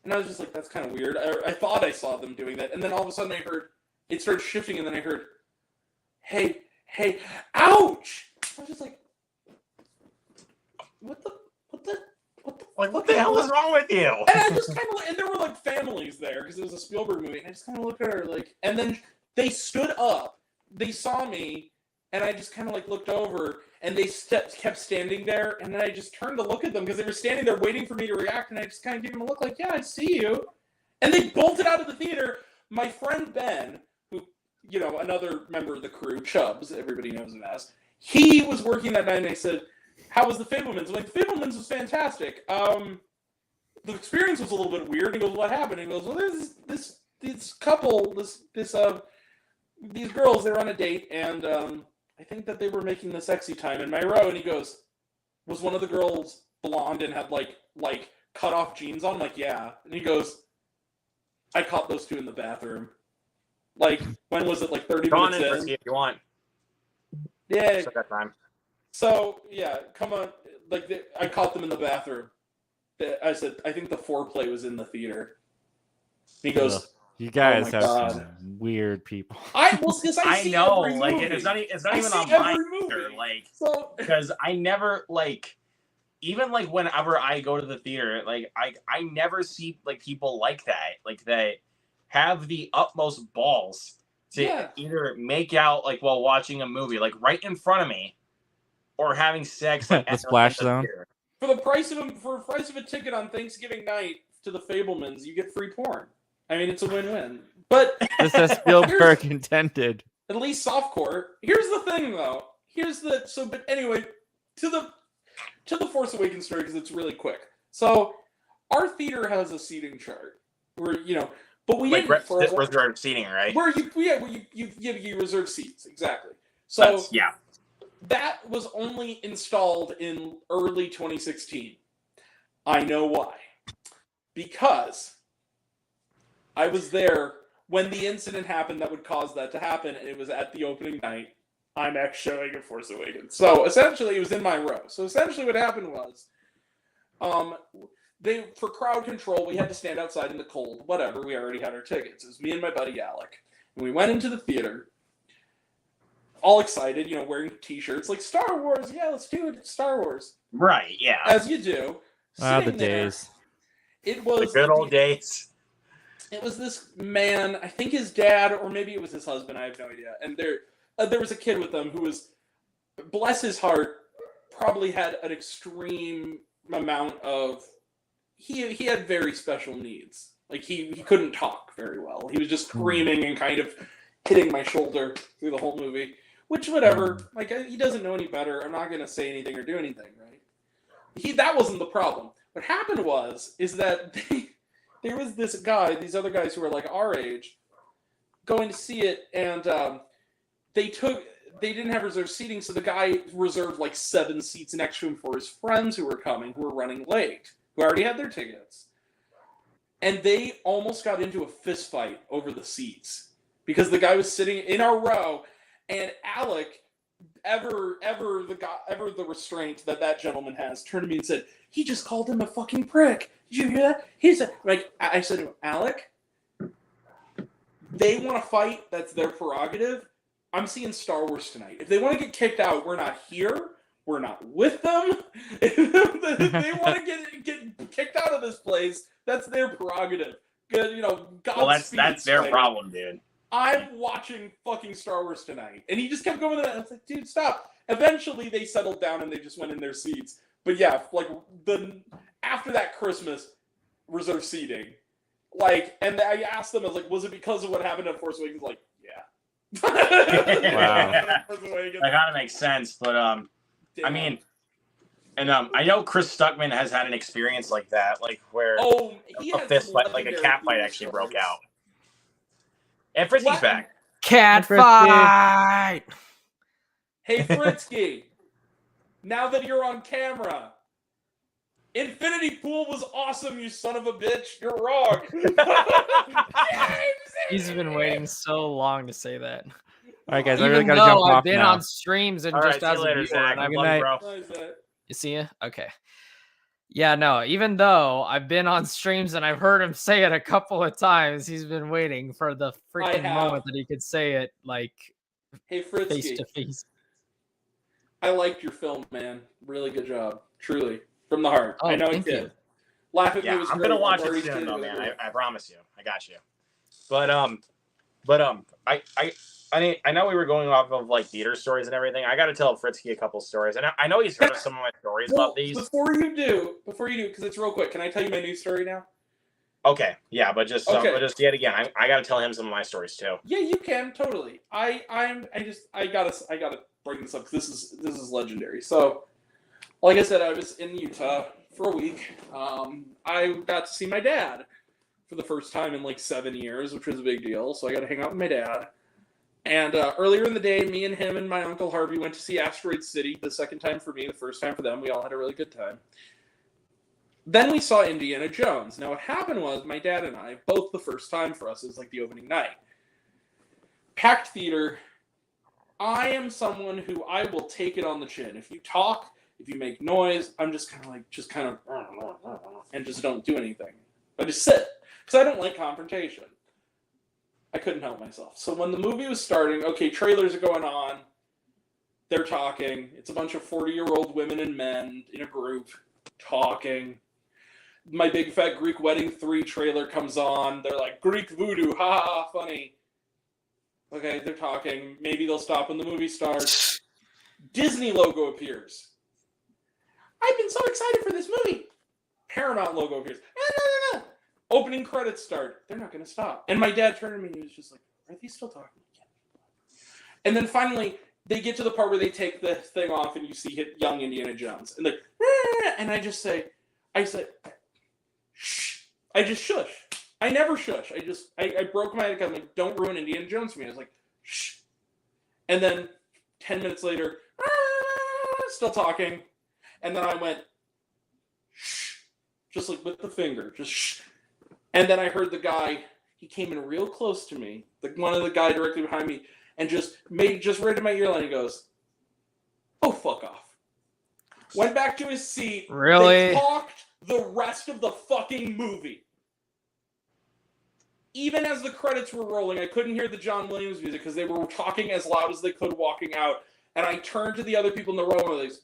And I was just like, that's kind of weird. I thought I saw them doing that. And then all of a sudden I heard, it started shifting, and then I heard, hey, ouch! I was just like, what the Like, what the hell is wrong with you? And I just kind of, and there were like families there because it was a Spielberg movie. And I just kind of looked at her like, and then they stood up. They saw me, and I just kind of like looked over, and they kept standing there, and then I just turned to look at them because they were standing there waiting for me to react, and I just kind of gave them a look like, yeah, I see you. And they bolted out of the theater. My friend Ben, who, you know, another member of the crew, Chubbs, everybody knows him as, he was working that night, and I said, how was the Fablemans? I'm like, the Fablemans was fantastic. The experience was a little bit weird. He goes, what happened? He goes, well, there's this couple, these girls, they're on a date, and I think that they were making the sexy time in my row. And he goes, was one of the girls blonde and had like cut off jeans on? I'm like, yeah. And he goes, I caught those two in the bathroom. Like, when was it? Like 30 Go minutes on in, in? Frisky, if you want. Yeah. Just at that time. So yeah, come on. Like, I caught them in the bathroom. I said, I think the foreplay was in the theater. He goes, Ugh. You guys my have God. some weird people. I see know, every like movie. it's not I even see on my every theater, movie. like So because I never like even like whenever I go to the theater, like I never see like people like that have the utmost balls to either make out like while watching a movie, like right in front of me, or having sex like, The at splash the zone. theater. for the price of a ticket on Thanksgiving night to the Fablemans, you get free porn. I mean, it's a win-win. But Just as Spielberg intended. at least softcore. Here's the thing, though. But anyway, to the Force Awakens story, because it's really quick. So our theater has a seating chart where, you know, but we Like didn't reserved seating, right? where you reserve seats, exactly. So yeah. that was only installed in early 2016. I know why. Because I was there when the incident happened that would cause that to happen, and it was at the opening night IMAX showing of Force Awakens. So essentially, it was in my row. So essentially, what happened was, for crowd control, we had to stand outside in the cold. Whatever, we already had our tickets. It was me and my buddy Alec, and we went into the theater, all excited, you know, wearing T-shirts like Star Wars. Yeah, let's do it, Star Wars. Right, yeah. As you do. Ah, the Sitting there, days. It was The good old days. It was this man, I think his dad, or maybe it was his husband, I have no idea. And there was a kid with them who was, bless his heart, probably had an extreme amount of, he had very special needs. Like, he couldn't talk very well. He was just screaming and kind of hitting my shoulder through the whole movie. Which, whatever, like, he doesn't know any better. I'm not going to say anything or do anything, right? That wasn't the problem. What happened is that there was these other guys who were like our age, going to see it, and they didn't have reserved seating, so the guy reserved like 7 seats next to him for his friends who were coming, who were running late, who already had their tickets. And they almost got into a fist fight over the seats because the guy was sitting in our row, and Alec, ever the restraint that gentleman has, turned to me and said, he just called him a fucking prick. Did you hear that? He's like, I said to him, Alec, they want to fight. That's their prerogative. I'm seeing Star Wars tonight. If they want to get kicked out, we're not here. We're not with them. If they want to get kicked out of this place, that's their prerogative. You know, that's their problem, dude. I'm watching fucking Star Wars tonight. And he just kept going to that. I was like, dude, stop. Eventually, they settled down and they just went in their seats. But yeah, like, after that Christmas, reserved seating. Like, and I asked them, I was like, was it because of what happened at Force Awakens? Like, yeah. Wow. That kind of makes sense, but I mean, and I know Chris Stuckman has had an experience like that, like where he a had fist some fight, like a legendary cat fight, theater actually broke stories. out. And Frisky's What? back. Cat Frisky. fight. Hey, Fritzky, now that you're on camera, Infinity Pool was awesome, you son of a bitch. You're wrong. He's been waiting so long to say that. All right, guys, I really Even gotta jump though I've off been now. on streams and All right, just see you as a later, viewer, Zach. and I I've Good love night. you, bro. What is that? You see ya? Okay. Yeah, no, even though I've been on streams and I've heard him say it a couple of times, he's been waiting for the freaking have. moment that he could say it like Hey, face Fritzky, to face. I liked your film, man. Really good job. Truly. From the heart. Oh, I know I thank did. you. Laugh at me Yeah, was I'm great. gonna watch already it soon, kidding though, with man. it. I promise you. I got you. But But I know we were going off of like theater stories and everything. I got to tell Fritzky a couple stories, and I know he's heard of some of my stories Well, about these. Before you do, because it's real quick, can I tell you my news story now? Okay, yeah, but just yet again, I got to tell him some of my stories too. Yeah, you can totally. I gotta bring this up because this is legendary. So, like I said, I was in Utah for a week. I got to see my dad for the first time in like 7 years, which was a big deal. So I got to hang out with my dad. And earlier in the day, me and him and my uncle Harvey went to see Asteroid City. The second time for me, the first time for them. We all had a really good time. Then we saw Indiana Jones. Now what happened was my dad and I, both the first time for us, is like the opening night. Packed theater. I am someone who I will take it on the chin. If you talk, if you make noise, I'm just kind of and just don't do anything. I just sit because I don't like confrontation. I couldn't help myself. So when the movie was starting, okay, trailers are going on. They're talking. It's a bunch of 40-year-old women and men in a group talking. My Big Fat Greek Wedding 3 trailer comes on. They're like, Greek voodoo, ha ha, funny. Okay, they're talking. Maybe they'll stop when the movie starts. Disney logo appears. I've been so excited for this movie. Paramount logo appears. No. Opening credits start. They're not going to stop. And my dad turned to me and he was just like, are they still talking? And then finally, they get to the part where they take the thing off and you see young Indiana Jones. And like, and I say, shh. I just shush. I never shush. I broke my head. I'm like, don't ruin Indiana Jones for me. I was like, shh. And then 10 minutes later, still talking. And then I went, shh. Just like with the finger. Just shh. And then I heard the guy, he came in real close to me, one of the guy directly behind me, and just right in my earline, he goes, oh, fuck off. Went back to his seat. Really? They talked the rest of the fucking movie. Even as the credits were rolling, I couldn't hear the John Williams music because they were talking as loud as they could walking out. And I turned to the other people in the row and I was like,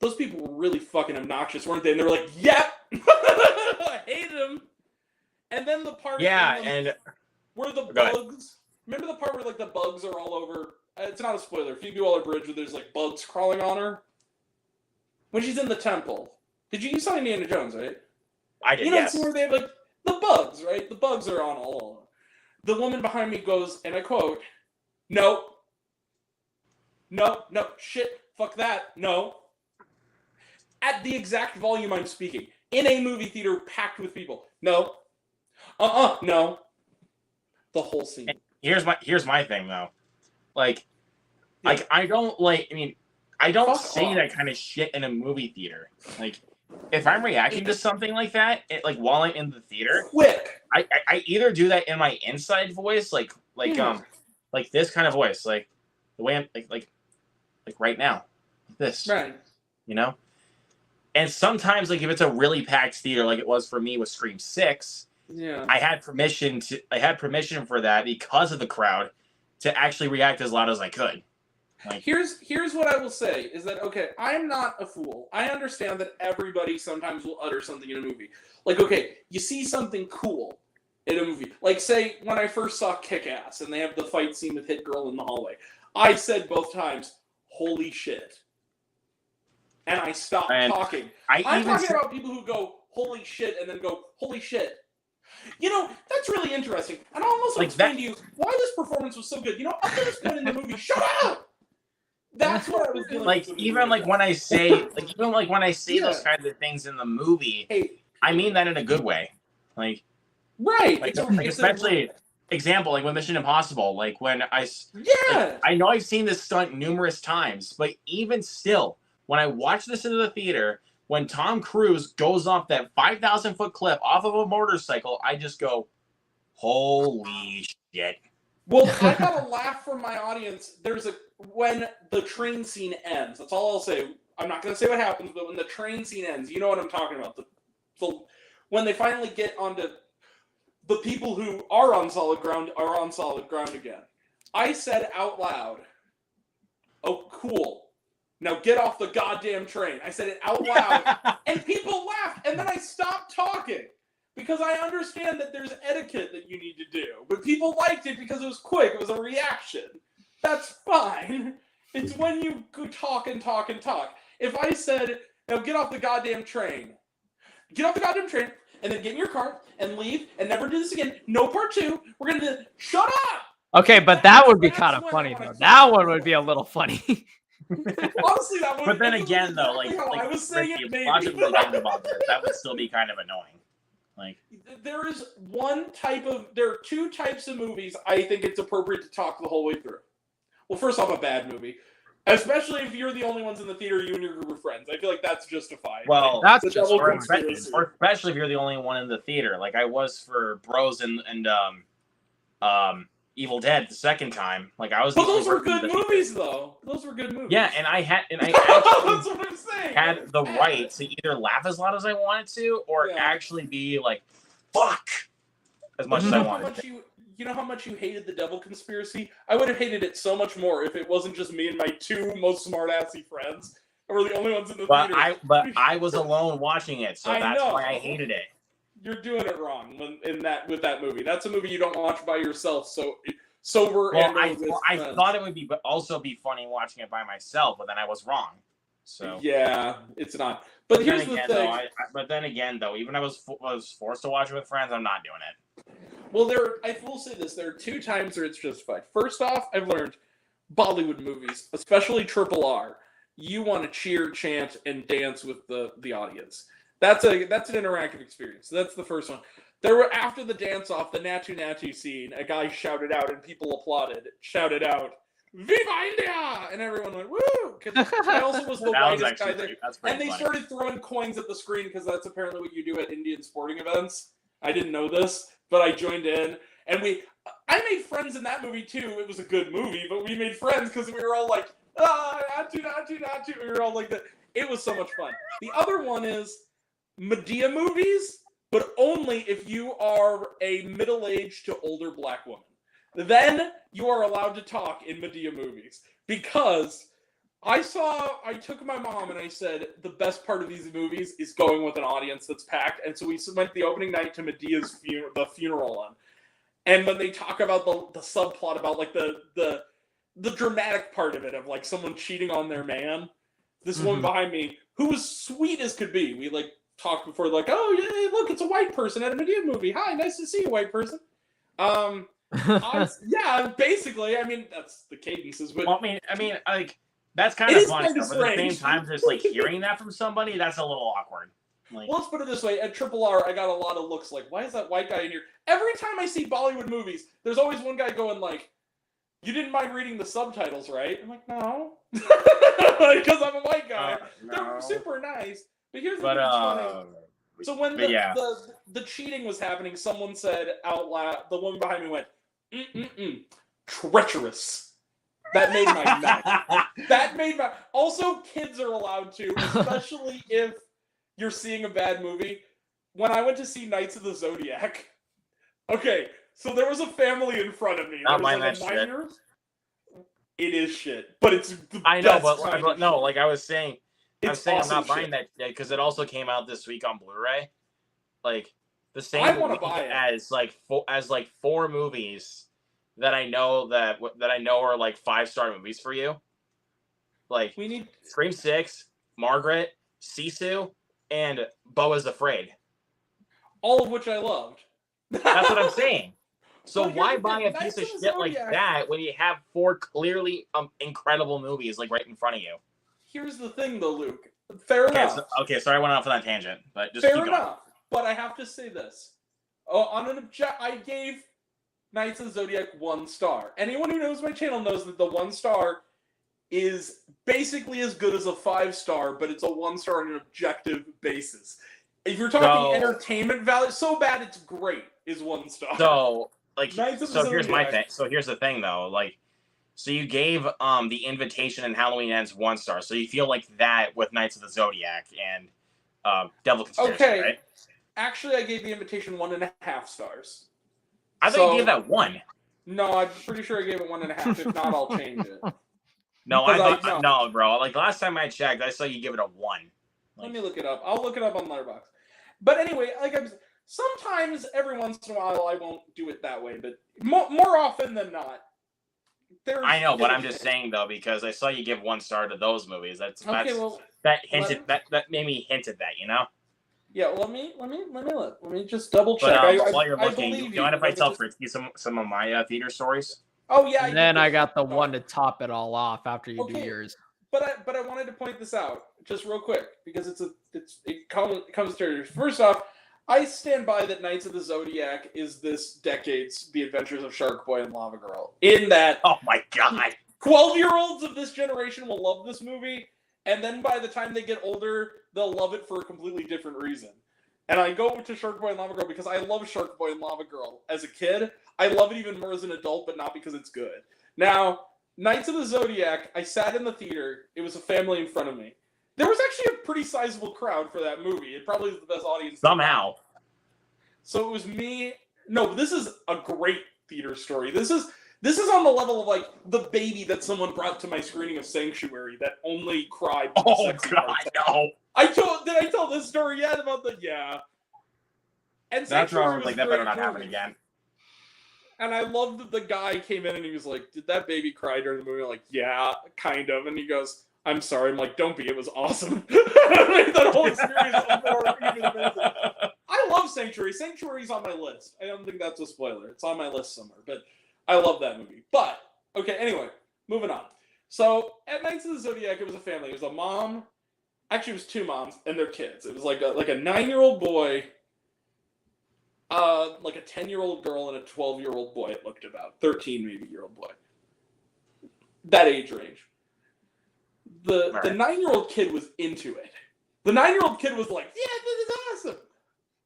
those people were really fucking obnoxious, weren't they? And they were like, yep. I hated them. And then the part where the bugs... Remember the part where like the bugs are all over... It's not a spoiler. Phoebe Waller-Bridge where there's like bugs crawling on her? When she's in the temple. You saw Indiana Jones, right? I did, yes. You know, where they have like the bugs, right? The bugs are on all. The woman behind me goes, and I quote, no, shit, fuck that, no. At the exact volume I'm speaking. In a movie theater packed with people. No. No. The whole scene. Here's my thing though. Like, I don't say that kind of shit in a movie theater. Like, if I'm reacting to something like that, while I'm in the theater, quick, I either do that in my inside voice, like this kind of voice, like the way I'm like right now, like this, right? You know. And sometimes, like if it's a really packed theater, like it was for me with Scream 6, yeah, I had permission for that because of the crowd to actually react as loud as I could. Like, here's what I will say is that, okay, I'm not a fool. I understand that everybody sometimes will utter something in a movie. Like, okay, you see something cool in a movie. Like, say, when I first saw Kick-Ass and they have the fight scene with Hit Girl in the hallway. I said both times, holy shit. And I stopped talking. I'm talking about people who go, holy shit, and then go, holy shit. You know, that's really interesting. And I'll also explain to you why this performance was so good. You know, up to this point in the movie, shut up! That's what I was doing. Even when I say those kinds of things in the movie, I mean that in a good way. Like, right. Especially example, like with Mission Impossible, like when I know I've seen this stunt numerous times, but even still, when I watch this in the theater, when Tom Cruise goes off that 5,000-foot cliff off of a motorcycle, I just go, holy shit. Well, I got a laugh from my audience. When the train scene ends, that's all I'll say. I'm not going to say what happens, but when the train scene ends, you know what I'm talking about. When they finally get onto the people who are on solid ground again. I said out loud, oh, cool. Now get off the goddamn train. I said it out loud, and people laughed, and then I stopped talking. because I understand that there's etiquette that you need to do, but people liked it because it was quick. It was a reaction. That's fine. It's when you go talk and talk and talk. If I said, now get off the goddamn train. Get off the goddamn train, and then get in your car and leave and never do this again. No part 2. We're going to shut up. Okay, but that would be That's kind of when funny I wanna though. say That it. one would be a little funny. Honestly, that would. But then if it was again, though, exactly how I was saying Ricky, it, maybe. logically thinking about this, that would still be kind of annoying. Like, There is there are 2 types of movies I think it's appropriate to talk the whole way through. Well, first off, a bad movie. Especially if you're the only ones in the theater, you and your group of friends. I feel like that's justified. well, That's The just double or conspiracy. especially if you're the only one in the theater, like I was for Bros and Evil Dead the second time. Like I was. But the only those were person in good the theater. movies, though. Those were good movies. Yeah, and I that's actually what I'm saying. had the right to either laugh as loud as I wanted to, or Yeah. actually be like, "Fuck," as much as I wanted to. You know how much you hated the double conspiracy? I would have hated it so much more if it wasn't just me and my 2 most smartassy friends. And we're the only ones in the But theater. I was alone watching it, so I that's know. why I hated it. You're doing it wrong with that movie. That's a movie you don't watch by yourself. So sober Well, and I with friends. thought it would be also be funny watching it by myself, but then I was wrong. So Yeah, it's not. But here's the thing. but then again, though, even if I was forced to watch it with friends, I'm not doing it. Well, I will say this: there are 2 times where it's justified. First off, I've learned Bollywood movies, especially RRR, you want to cheer, chant, and dance with the audience. That's an interactive experience. So that's the first one. There were after the dance off, the Natu Natu scene, a guy shouted out and people applauded. Shouted out, "Viva India!" and everyone went woo. Because I also was the That was whitest guy actually there. that's pretty And they funny. started throwing coins at the screen because that's apparently what you do at Indian sporting events. I didn't know this, but I joined in, and I made friends in that movie too. It was a good movie, but we made friends because we were all like, Natu, Natu, Natu. We were all like that. It was so much fun. The other one is Medea movies, but only if you are a middle-aged to older black woman. Then you are allowed to talk in Medea movies because I took my mom and I said the best part of these movies is going with an audience that's packed, and so we went the opening night to Medea's the funeral one, and when they talk about the subplot about like the dramatic part of it of like someone cheating on their man, this woman behind me who was sweet as could be, we like talked before like, oh yeah, look, it's a white person at a Medea movie. Hi, nice to see you, white person. Yeah, basically, I mean that's the cadences, but Well, I mean, like that's kind It of is funny. kinda But at the same strange. time, just like hearing that from somebody, that's a little awkward. Like, well, let's put it this way: at RRR, I got a lot of looks like, "Why is that white guy in here?" Every time I see Bollywood movies, there's always one guy going like, "You didn't mind reading the subtitles, right?" I'm like, "No," because I'm a white guy. They're no. super nice. But here's the But thing that's funny. So when but yeah. the cheating was happening, someone said out loud. The woman behind me went, "Treacherous." That made my night. That made my. Also, kids are allowed to, especially if you're seeing a bad movie. When I went to see Knights of the Zodiac, okay, so there was a family in front of me. Not There was mind like a that shit. 9-year-old. It is shit, but it's the I know, best kind but of no, shit. like I was saying, It's I'm awesome not buying shit. that because it also came out this week on Blu-ray. Like the same I wanna week buy it. as like 4 movies that I know are like 5-star movies for you. Like We need. Scream 6, Margaret, Sisu, and Boa's Afraid. All of which I loved. That's what I'm saying. So Well, here's why the buy thing, a piece of Knights of the shit like Zodiac- that when you have 4 clearly incredible movies like right in front of you? Here's the thing, though, Luke. Fair Okay, enough. sorry I went off on that tangent, but just Fair keep going. enough. But I have to say this. I gave Knights of the Zodiac 1 star. Anyone who knows my channel knows that the 1 star is basically as good as a 5-star, but it's a 1 star on an objective basis. If you're talking No. entertainment value, so bad it's great is 1 star. So like Knights of the so here's my Zodiac. thing. So here's the thing though, like so you gave the Invitation and Halloween Ends 1 star. So you feel like that with Knights of the Zodiac and Devil Conspiracy, Okay. right? Actually, I gave the Invitation 1.5 stars. I thought So- you gave that 1. No, I'm pretty sure I gave it 1.5. If not, I'll change it. No, Because no, bro. Like last time I checked, I saw you give it a 1. Let me look it up. I'll look it up on Letterboxd. But anyway, Sometimes, every once in a while, I won't do it that way, but more often than not, there's. I know, but I'm just saying though, because I saw you give 1 star to those movies. Okay, well, that hinted that made me hint at that, you know. yeah. Let me just double But check. while you're I looking, believe do you mind if I because tell it's just- Fritzy some of my theater stories? Oh yeah. And then did I this. got the one to top it all off after you do Okay. yours. But I wanted to point this out just real quick because it comes to first off. I stand by that Knights of the Zodiac is this decade's The Adventures of Shark Boy and Lava Girl. In that, Oh my god! 12-year-olds of this generation will love this movie, and then by the time they get older, they'll love it for a completely different reason. And I go to Shark Boy and Lava Girl because I love Shark Boy and Lava Girl as a kid. I love it even more as an adult, but not because it's good. Now, Knights of the Zodiac, I sat in the theater. It was a family in front of me. There was actually a pretty sizable crowd for that movie. It probably was the best audience. Somehow. So it was me. No, this is a great theater story. This is on the level of like the baby that someone brought to my screening of Sanctuary that only cried. when the Oh sexy god, parts no! Did I tell this story yet about the And That's where I Sanctuary was like, a that better great not happen movie. again. And I love that the guy came in and he was like, "Did that baby cry during the movie?" I'm like, "Yeah, kind of." And he goes, "I'm sorry." I'm like, "Don't be. It was awesome." That whole experience was more even amazing. I love Sanctuary. Sanctuary's on my list. I don't think that's a spoiler. It's on my list somewhere. But I love that movie. But okay, anyway, moving on. So at Knights of the Zodiac, it was a family. It was a mom. Actually, it was 2 moms and their kids. It was like a 9-year-old boy. Like a 10-year-old girl and a 12-year-old boy. It looked about 13 maybe year old boy. That age range. The 9-year-old kid was into it. The 9-year-old kid was like, "Yeah, this is awesome."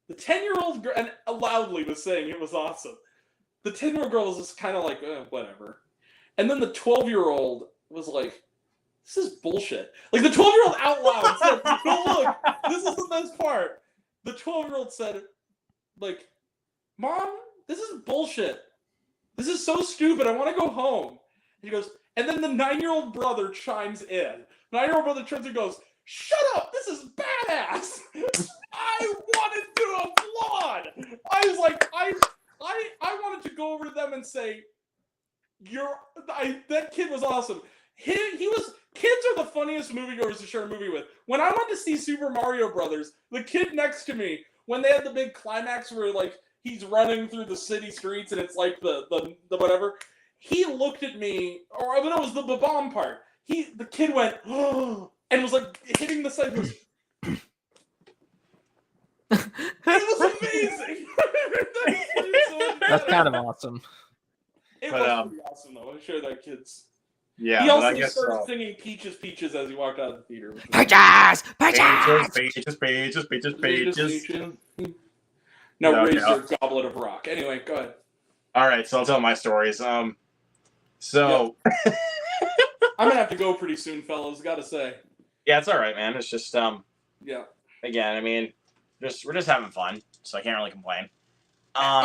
The 10-year-old girl and loudly was saying it was awesome. The 10-year-old girl was just kind of like, whatever. And then the 12-year-old was like, "This is bullshit." Like the 12-year-old out loud said, "No, look, this is the best part." The 12-year-old said, like, "Mom, this is bullshit. This is so stupid. I want to go home." And he goes, and then the 9-year-old brother chimes in. 9-year-old brother turns and goes, "Shut up. This is badass." I wanted to applaud. I was like, I wanted to go over to them and say, that kid was awesome. He was. Kids are the funniest moviegoers to share a movie with. When I went to see Super Mario Brothers, the kid next to me, when they had the big climax where like he's running through the city streets and it's like the whatever, he looked at me, or no, it was the bomb part. The kid went, "Oh," and was like hitting the side. Goes, it was amazing. That's kind of awesome. It But, was pretty awesome though. I'm sure that kid's. Yeah, He but I also guess started singing "Peaches, Peaches" as he walked out of the theater. which was- Pages. Now No, raise no. your goblet of rock. Anyway, go ahead. All right, so I'll tell my stories. So I'm gonna have to go pretty soon, fellas. Gotta say. yeah, it's all right, man. It's just Yeah. again, I mean, we're just having fun, so I can't really complain.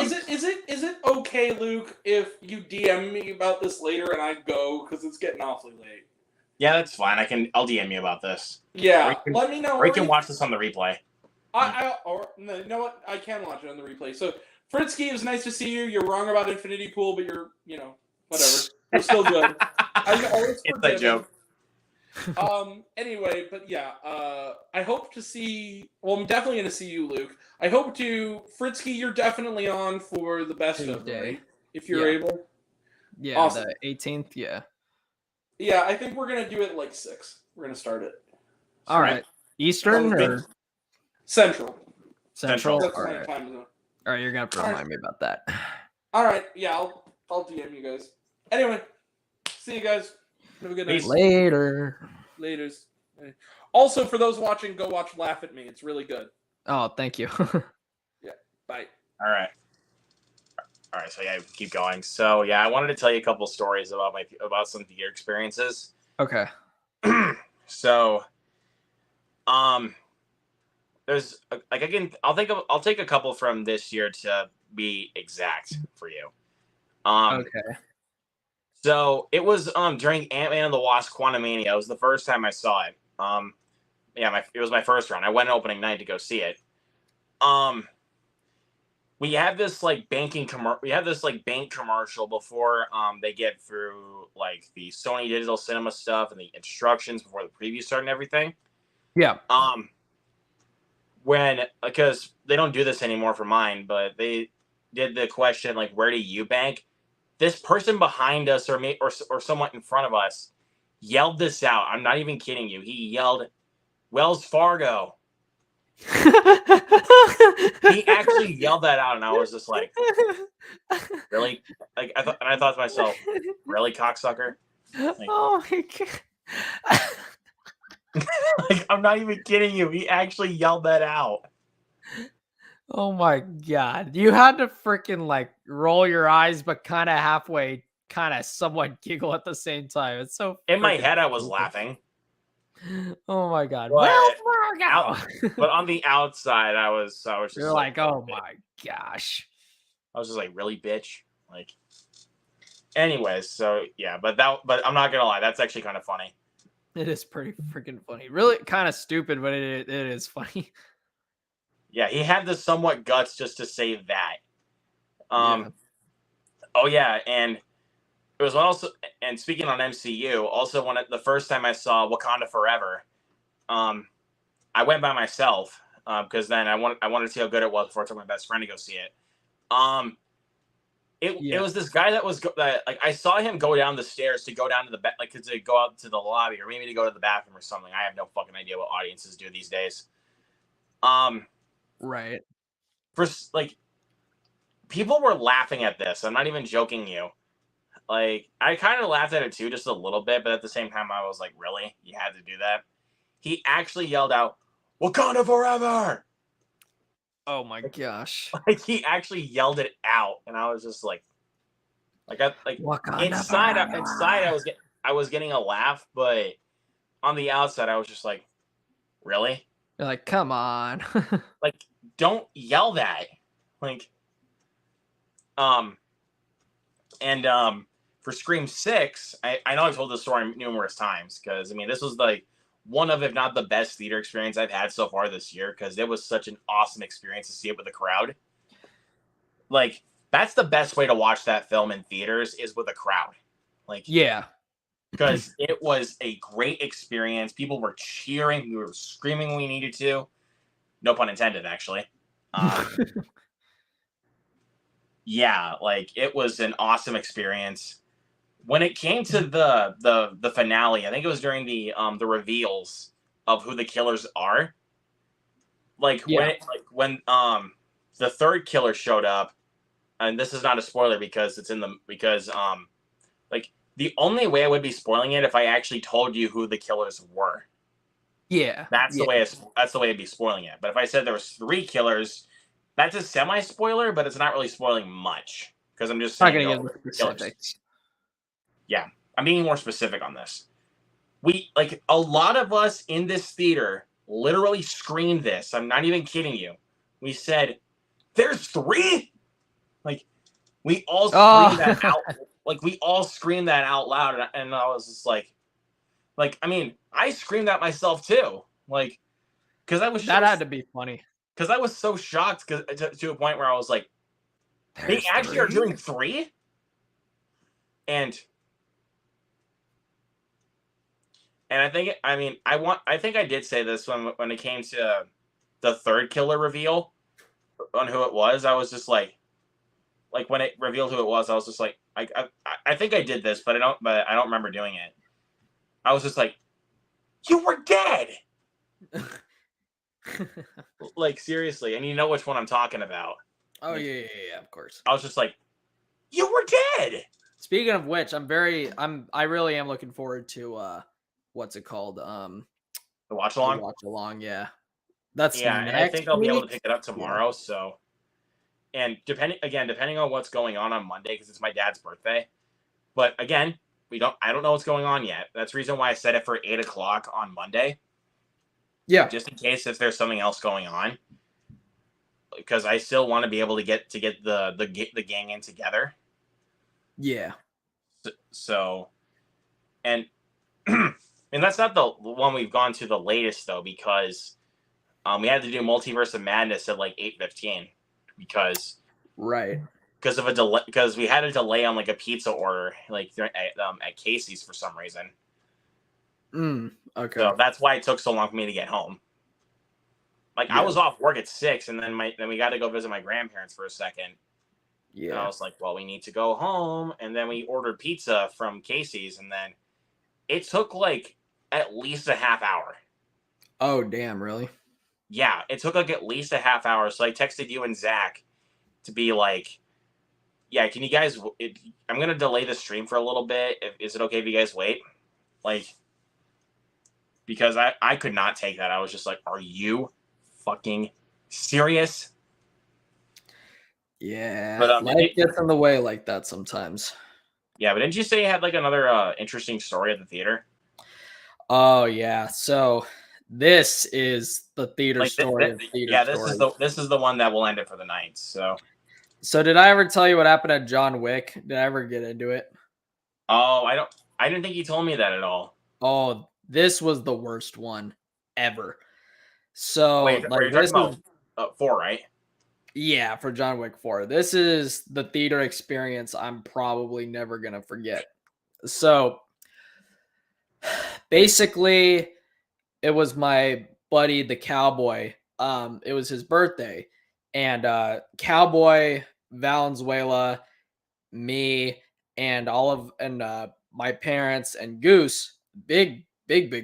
Is it okay, Luke, if you DM me about this later and I go because it's getting awfully late? Yeah, that's fine. I'll DM you about this. Yeah, Or you can- let me know. Or you can watch this on the replay. No, you know what? I can watch it on the replay. So, Fritzky, it was nice to see you. You're wrong about Infinity Pool, but you're, whatever. You're still good. I always It's a joke. Anyway, but yeah, I hope to see. Well, I'm definitely going to see you, Luke. I hope to. Fritzky, you're definitely on for the best of Tuesday. right? If you're Yeah. able. Yeah, Awesome. the 18th. Yeah. Yeah, I think we're gonna do it like 6. We're gonna start it. All right. Eastern or Central. Central? That's All my right. time zone. All right. You're gonna have to All right. remind me about that. All right. Yeah, I'll DM you guys. Anyway, see you guys. Have a good night. Peace. Later. Laters. Also, for those watching, go watch Laugh at Me. It's really good. Oh, thank you. Bye. All right. All right, so yeah, keep going. So yeah, I wanted to tell you a couple stories about some theater experiences. Okay. So, there's I'll take a couple from this year to be exact for you. Okay. So it was during Ant-Man and the Wasp: Quantumania. It was the first time I saw it. It was my first run. I went opening night to go see it. we have this like bank commercial before they get through like the Sony Digital Cinema stuff and the instructions before the preview start and everything. Yeah. When because they don't do this anymore for mine, but they did the question like, where do you bank? This person behind us or someone in front of us yelled this out. I'm not even kidding you. He yelled, Wells Fargo. He actually yelled that out, and I was just like, really? Like I thought to myself, really, cocksucker? Like, Oh my god. like, I'm not even kidding you. He actually yelled that out. Oh my god. You had to freaking like roll your eyes, but kind of halfway, kind of somewhat giggle at the same time. It's so In my freaking head, I was stupid. laughing. Oh my god. But Wells Fargo. But on the outside, I was just You're like, oh my gosh. I was just like, really, bitch? Like, anyways, so yeah, but I'm not gonna lie, that's actually kind of funny. It is pretty freaking funny. Really kind of stupid, but it is funny. Yeah, he had the somewhat guts just to say that. Yeah. Oh yeah, and it was also, and speaking on MCU, also the first time I saw Wakanda Forever, I went by myself because then I wanted to see how good it was before I took my best friend to go see it. It was this guy that I saw him go down the stairs to go down to the to go out to the lobby or maybe to go to the bathroom or something. I have no fucking idea what audiences do these days. Right. First, like, people were laughing at this. I'm not even joking you. Like, I kind of laughed at it too, just a little bit, but at the same time, I was like, really? You had to do that? He actually yelled out, Wakanda Forever! Oh my gosh. Like, he actually yelled it out, and I was just like Wakanda inside Forever. I was getting a laugh, but on the outside, I was just like, really? You're like, come on. Like, don't yell that. Like, for Scream 6, I know I've told this story numerous times because, I mean, this was like one of, if not the best theater experience I've had so far this year because it was such an awesome experience to see it with a crowd. Like, that's the best way to watch that film in theaters is with a crowd. Like, Yeah. because it was a great experience. People were cheering. We were screaming when we needed to. No pun intended, actually. Yeah, like, it was an awesome experience. When it came to the finale, I think it was during the reveals of who the killers are. Like, Yeah. when the third killer showed up, and this is not a spoiler because like, the only way I would be spoiling it if I actually told you who the killers were. Yeah. That's the way I'd be spoiling it. But if I said there was 3 killers, that's a semi-spoiler, but it's not really spoiling much because I'm just Not saying gonna get the specifics. Yeah, I'm being more specific on this. A lot of us in this theater literally screamed this. I'm not even kidding you. We said, "There's 3?" Like, we all screamed that out. Like, we all screamed that out loud, and I was just like, I mean, I screamed that myself too. Like, because I was that had to be funny. Because I was so shocked to a point where I was like, they actually are doing 3? And I think, I mean, I think I did say this when it came to the third killer reveal on who it was. I was just like when it revealed who it was, I was just like, I think I did this, but I don't remember doing it. I was just like, you were dead. Like, seriously, and you know which one I'm talking about. Oh yeah, of course. I was just like, you were dead. Speaking of which, I really am looking forward to what's it called? The watch along. The watch along, yeah. That's and I think I'll be able to pick it up tomorrow. Yeah. So, and depending on what's going on Monday, because it's my dad's birthday. But again, I don't know what's going on yet. That's the reason why I set it for 8:00 on Monday. Yeah, just in case if there's something else going on, because I still want to be able to get the gang in together. Yeah. So, and and that's not the one we've gone to the latest though, because we had to do Multiverse of Madness at like 8:15 because Right. because of a delay, because we had a delay on like a pizza order, like at Casey's for some reason. Okay. So that's why it took so long for me to get home. Like I Yeah. was off work at 6, and then we got to go visit my grandparents for a second. And I Yeah. was like, well, we need to go home, and then we ordered pizza from Casey's, and then it took like at least a half hour. Oh, damn, really? Yeah, it took like at least a half hour. So I texted you and Zach to be like, yeah, can you guys? I'm gonna delay the stream for a little bit. Is it okay if you guys wait? Like, because I could not take that. I was just like, are you fucking serious? Yeah. But Life gets in the way like that sometimes. yeah, but didn't you say you had like another interesting story at the theater? Oh, yeah. So this is the theater Like, story of theater yeah, stories. this is the one that will end it for the night. So did I ever tell you what happened at John Wick? Did I ever get into it? Oh, I didn't think you told me that at all. Oh, this was the worst one ever. So Wait, like you're this talking is about 4, right? yeah, for John Wick 4. This is the theater experience I'm probably never gonna forget. So basically it was my buddy the cowboy. It was his birthday, and Cowboy, Valenzuela, me, and my parents and Goose, big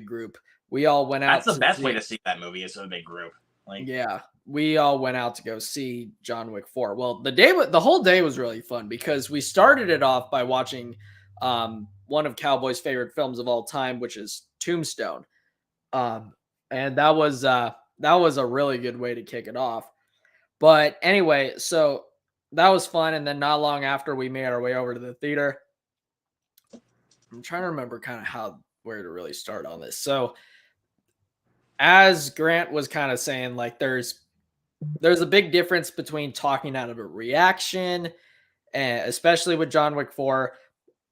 group. We all went out. That's the best way see- to see that movie is with a big group. Like, Yeah, we all went out to go see John Wick 4. Well, the whole day was really fun because we started it off by watching one of Cowboy's favorite films of all time, which is Tombstone. And that was a really good way to kick it off. But anyway, so that was fun, and then not long after we made our way over to the theater. I'm trying to remember kind of where to really start on this. So as Grant was kind of saying, like there's a big difference between talking out of a reaction, and especially with John Wick 4,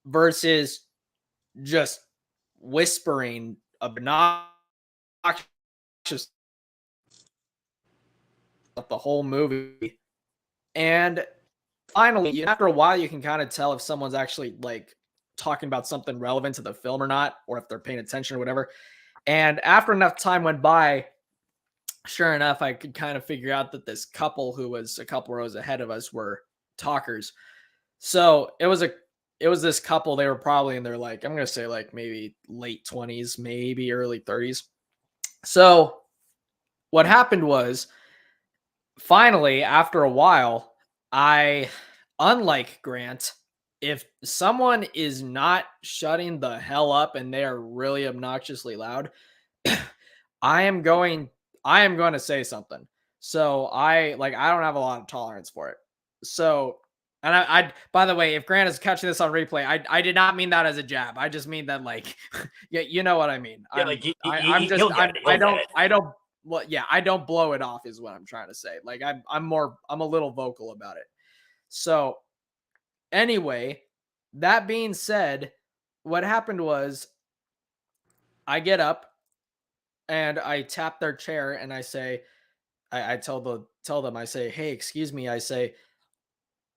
versus just whispering obnoxious of the whole movie. And finally, after a while, you can kind of tell if someone's actually like talking about something relevant to the film or not, or if they're paying attention or whatever. And after enough time went by, sure enough, I could kind of figure out that this couple who was a couple rows ahead of us were talkers. So it was this couple. They were probably in their, like, I'm going to say like maybe late 20s, maybe early 30s. So what happened was, finally, after a while, unlike Grant, if someone is not shutting the hell up and they are really obnoxiously loud, I am going to say something. So I don't have a lot of tolerance for it. So, and I by the way, if Grant is catching this on replay, I did not mean that as a jab. I just mean that, like, yeah, you know what I mean. Yeah, I don't blow it off is what I'm trying to say. Like I'm a little vocal about it. So anyway, that being said, what happened was I get up and I tap their chair and I say, I tell them, I say, hey, excuse me. I say,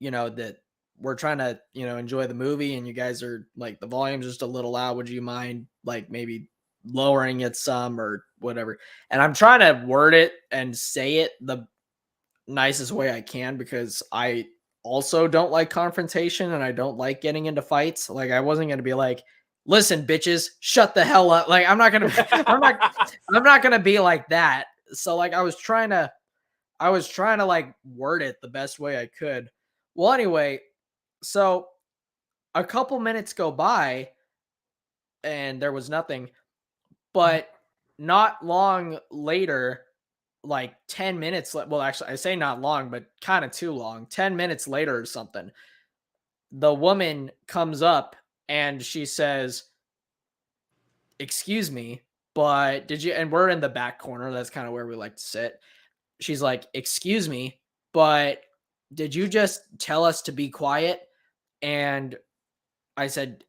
that we're trying to, enjoy the movie and you guys are like, the volume's just a little loud. Would you mind like maybe lowering it some or whatever? And I'm trying to word it and say it the nicest way I can, because I also don't like confrontation and I don't like getting into fights. Like I wasn't going to be like, listen, bitches, shut the hell up. Like I'm not going to I'm not going to be like that. So like I was trying to like word it the best way I could. Well, anyway, so a couple minutes go by and there was nothing, but not long later, like 10 minutes, well, actually I say not long, but kind of too long, 10 minutes later or something, the woman comes up and she says, excuse me, but and we're in the back corner. That's kind of where we like to sit. She's like, excuse me, but did you just tell us to be quiet? And I said,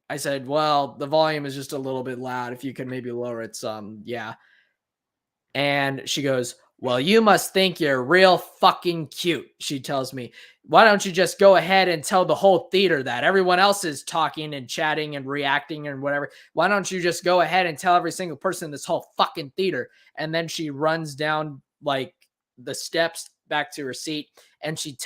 well, the volume is just a little bit loud. If you could maybe lower it some. Yeah. And she goes, Well, you must think you're real fucking cute, she tells me. Why don't you just go ahead and tell the whole theater that? Everyone else is talking and chatting and reacting and whatever. Why don't you just go ahead and tell every single person in this whole fucking theater? And then she runs down like the steps back to her seat, and she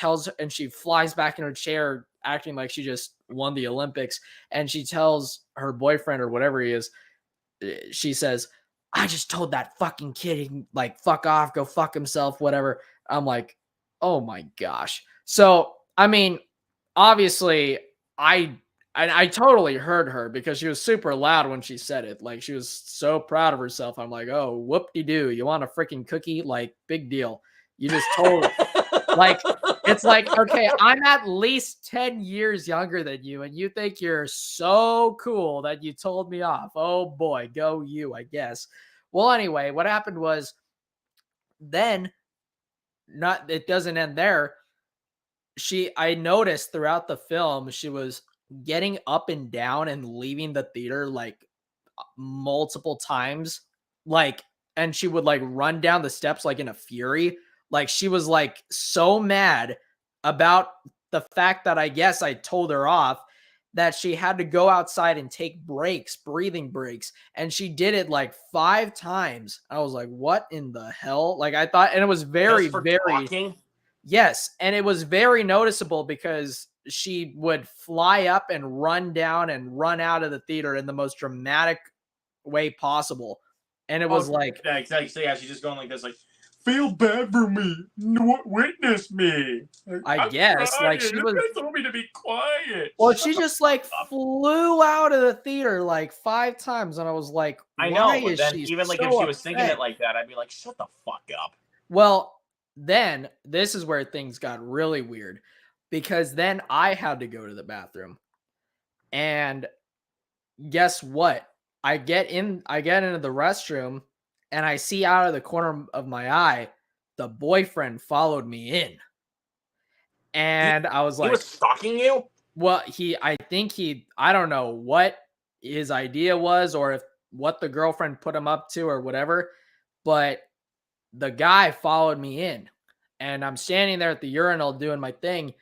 flies back in her chair acting like she just won the Olympics. And she tells her boyfriend or whatever he is, she says, I just told that fucking kid he can like fuck off, go fuck himself, whatever. I'm like, oh my gosh. So, I mean, obviously, I totally heard her because she was super loud when she said it. Like, she was so proud of herself. I'm like, oh, whoop-de-doo. You want a freaking cookie? Like, big deal. You just told like, it's like, okay, I'm at least 10 years younger than you, and you think you're so cool that you told me off. Oh boy, go you, I guess. Well, anyway, what happened was then it doesn't end there. I noticed throughout the film, she was getting up and down and leaving the theater like multiple times. Like, and she would like run down the steps like in a fury. Like, she was like so mad about the fact that I guess I told her off that she had to go outside and take breaks, breathing breaks. And she did it like 5 times. I was like, what in the hell? Like, I thought, and it was very, Just for very, talking? yes. And it was very noticeable because she would fly up and run down and run out of the theater in the most dramatic way possible. And it was like, yeah, exactly. So yeah, she's just going like this, like, feel bad for me. Witness me. I guess, like, she was. You told me to be quiet. Well, she just like flew out of the theater like 5 times, and I was like, I know, why but is then she even like if so she was thinking upset? it like that, I'd be like, shut the fuck up. Well, then this is where things got really weird because then I had to go to the bathroom. And guess what? I get into the restroom and I see out of the corner of my eye the boyfriend followed me in. And I was He like, was stalking you? well, I don't know what his idea was or if what the girlfriend put him up to or whatever, but the guy followed me in and I'm standing there at the urinal doing my thing.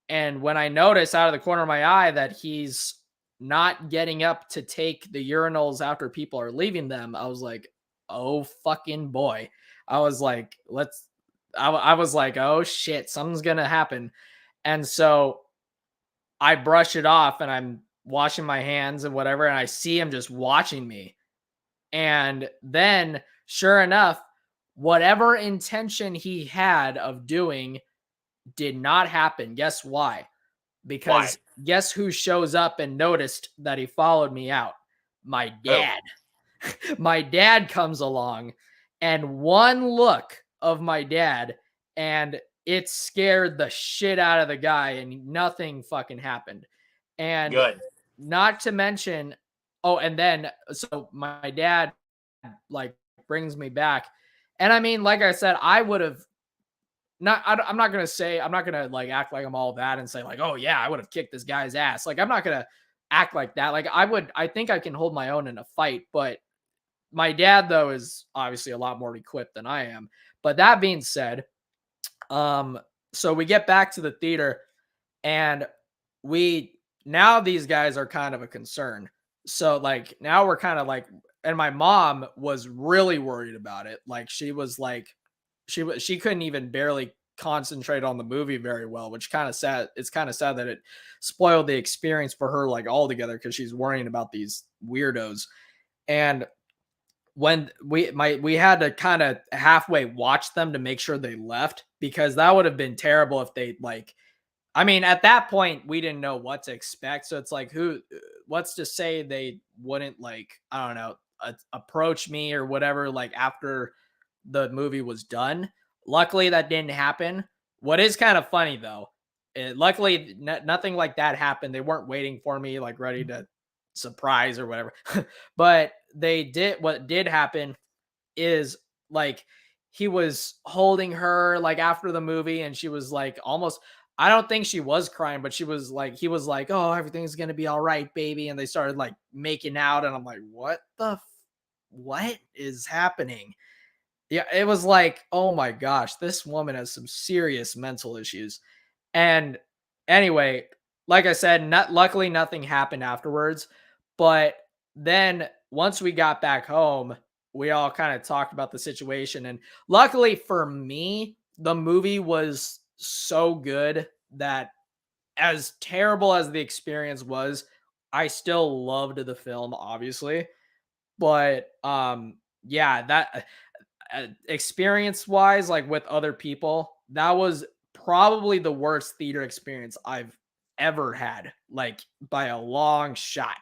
And when I notice out of the corner of my eye that he's not getting up to take the urinals after people are leaving them, I was like, oh fucking boy. I was like, I was like, oh shit, something's going to happen. And so I brush it off and I'm washing my hands and whatever. And I see him just watching me. And then sure enough, whatever intention he had of doing did not happen. Guess why? Because guess who shows up and noticed that he followed me out? My dad. My dad comes along, and one look of my dad, and it scared the shit out of the guy, and nothing fucking happened. And Good. not to mention, oh, and then so my dad like brings me back. And I mean, like I said, I would have I'm not gonna like act like I'm all that and say like, oh yeah, I would have kicked this guy's ass. Like, I'm not gonna act like that. Like, I think I can hold my own in a fight, but my dad though is obviously a lot more equipped than I am. But that being said, so we get back to the theater and now these guys are kind of a concern. So like now we're kind of like, and my mom was really worried about it. Like, she was like, she couldn't even barely concentrate on the movie very well, which kind of sad. It's kind of sad that it spoiled the experience for her like altogether because she's worrying about these weirdos. And when we had to kind of halfway watch them to make sure they left, because that would have been terrible if they like, I mean, at that point we didn't know what to expect. So it's like, what's to say they wouldn't like, I don't know, approach me or whatever, like after the movie was done. Luckily that didn't happen. What is kind of funny though, luckily nothing like that happened. They weren't waiting for me like ready to surprise or whatever. But what did happen is like he was holding her like after the movie and she was like almost, I don't think she was crying, but he was like, oh, everything's going to be all right, baby. And they started like making out and I'm like, what is happening? Yeah, it was like, oh my gosh, this woman has some serious mental issues. And anyway, like I said, luckily nothing happened afterwards. But then once we got back home, we all kind of talked about the situation. And luckily for me, the movie was so good that as terrible as the experience was, I still loved the film, obviously. But yeah, that experience wise, like with other people, that was probably the worst theater experience I've ever had, like by a long shot.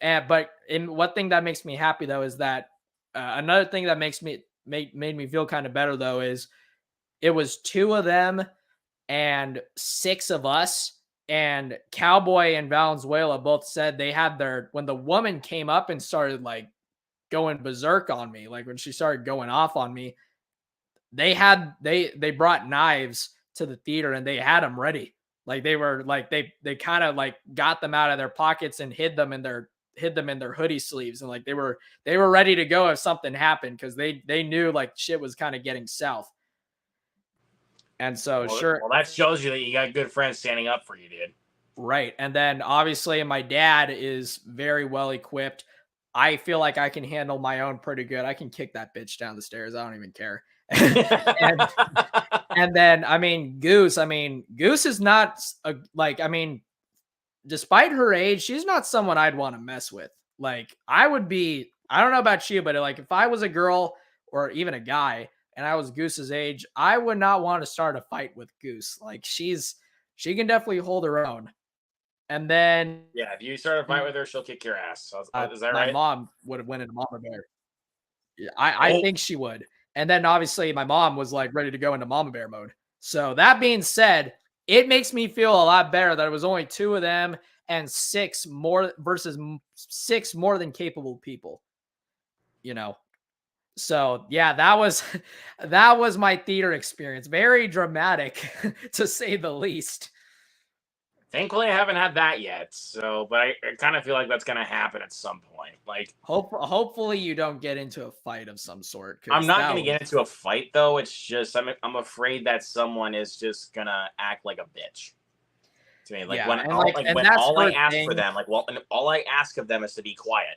And but in one thing that makes me happy though is that another thing that makes me made me feel kind of better though is it was two of them and six of us. And Cowboy and Valenzuela both said they had their when the woman came up and started like going berserk on me, like when she started going off on me, they brought knives to the theater and they had them ready. Like they were like they kind of like got them out of their pockets and hid them in their hoodie sleeves, and like they were ready to go if something happened because they knew like shit was kind of getting south. And so Well, that shows you that you got good friends standing up for you, dude. Right. And then obviously my dad is very well equipped. I feel like I can handle my own pretty good. I can kick that bitch down the stairs. I don't even care. and then I mean Goose is not despite her age, she's not someone I'd want to mess with. Like I don't know about you, but like if I was a girl or even a guy and I was Goose's age, I would not want to start a fight with Goose. Like she can definitely hold her own. And then yeah, if you start a fight with her, she'll kick your ass. So, is that my right? mom would have went into Mama Bear. Yeah, I think she would. And then obviously my mom was like ready to go into Mama Bear mode. So that being said, it makes me feel a lot better that it was only two of them and six more than capable people. You know. So yeah, that was my theater experience. Very dramatic to say the least. Thankfully, I haven't had that yet. So, but I kind of feel like that's gonna happen at some point. Like, hopefully you don't get into a fight of some sort. I'm not gonna get into a fight though. It's just I'm afraid that someone is just gonna act like a bitch to me. Like Yeah, when and all, like- like and when that's all I her ask thing. for them, like well, and all I ask of them is to be quiet.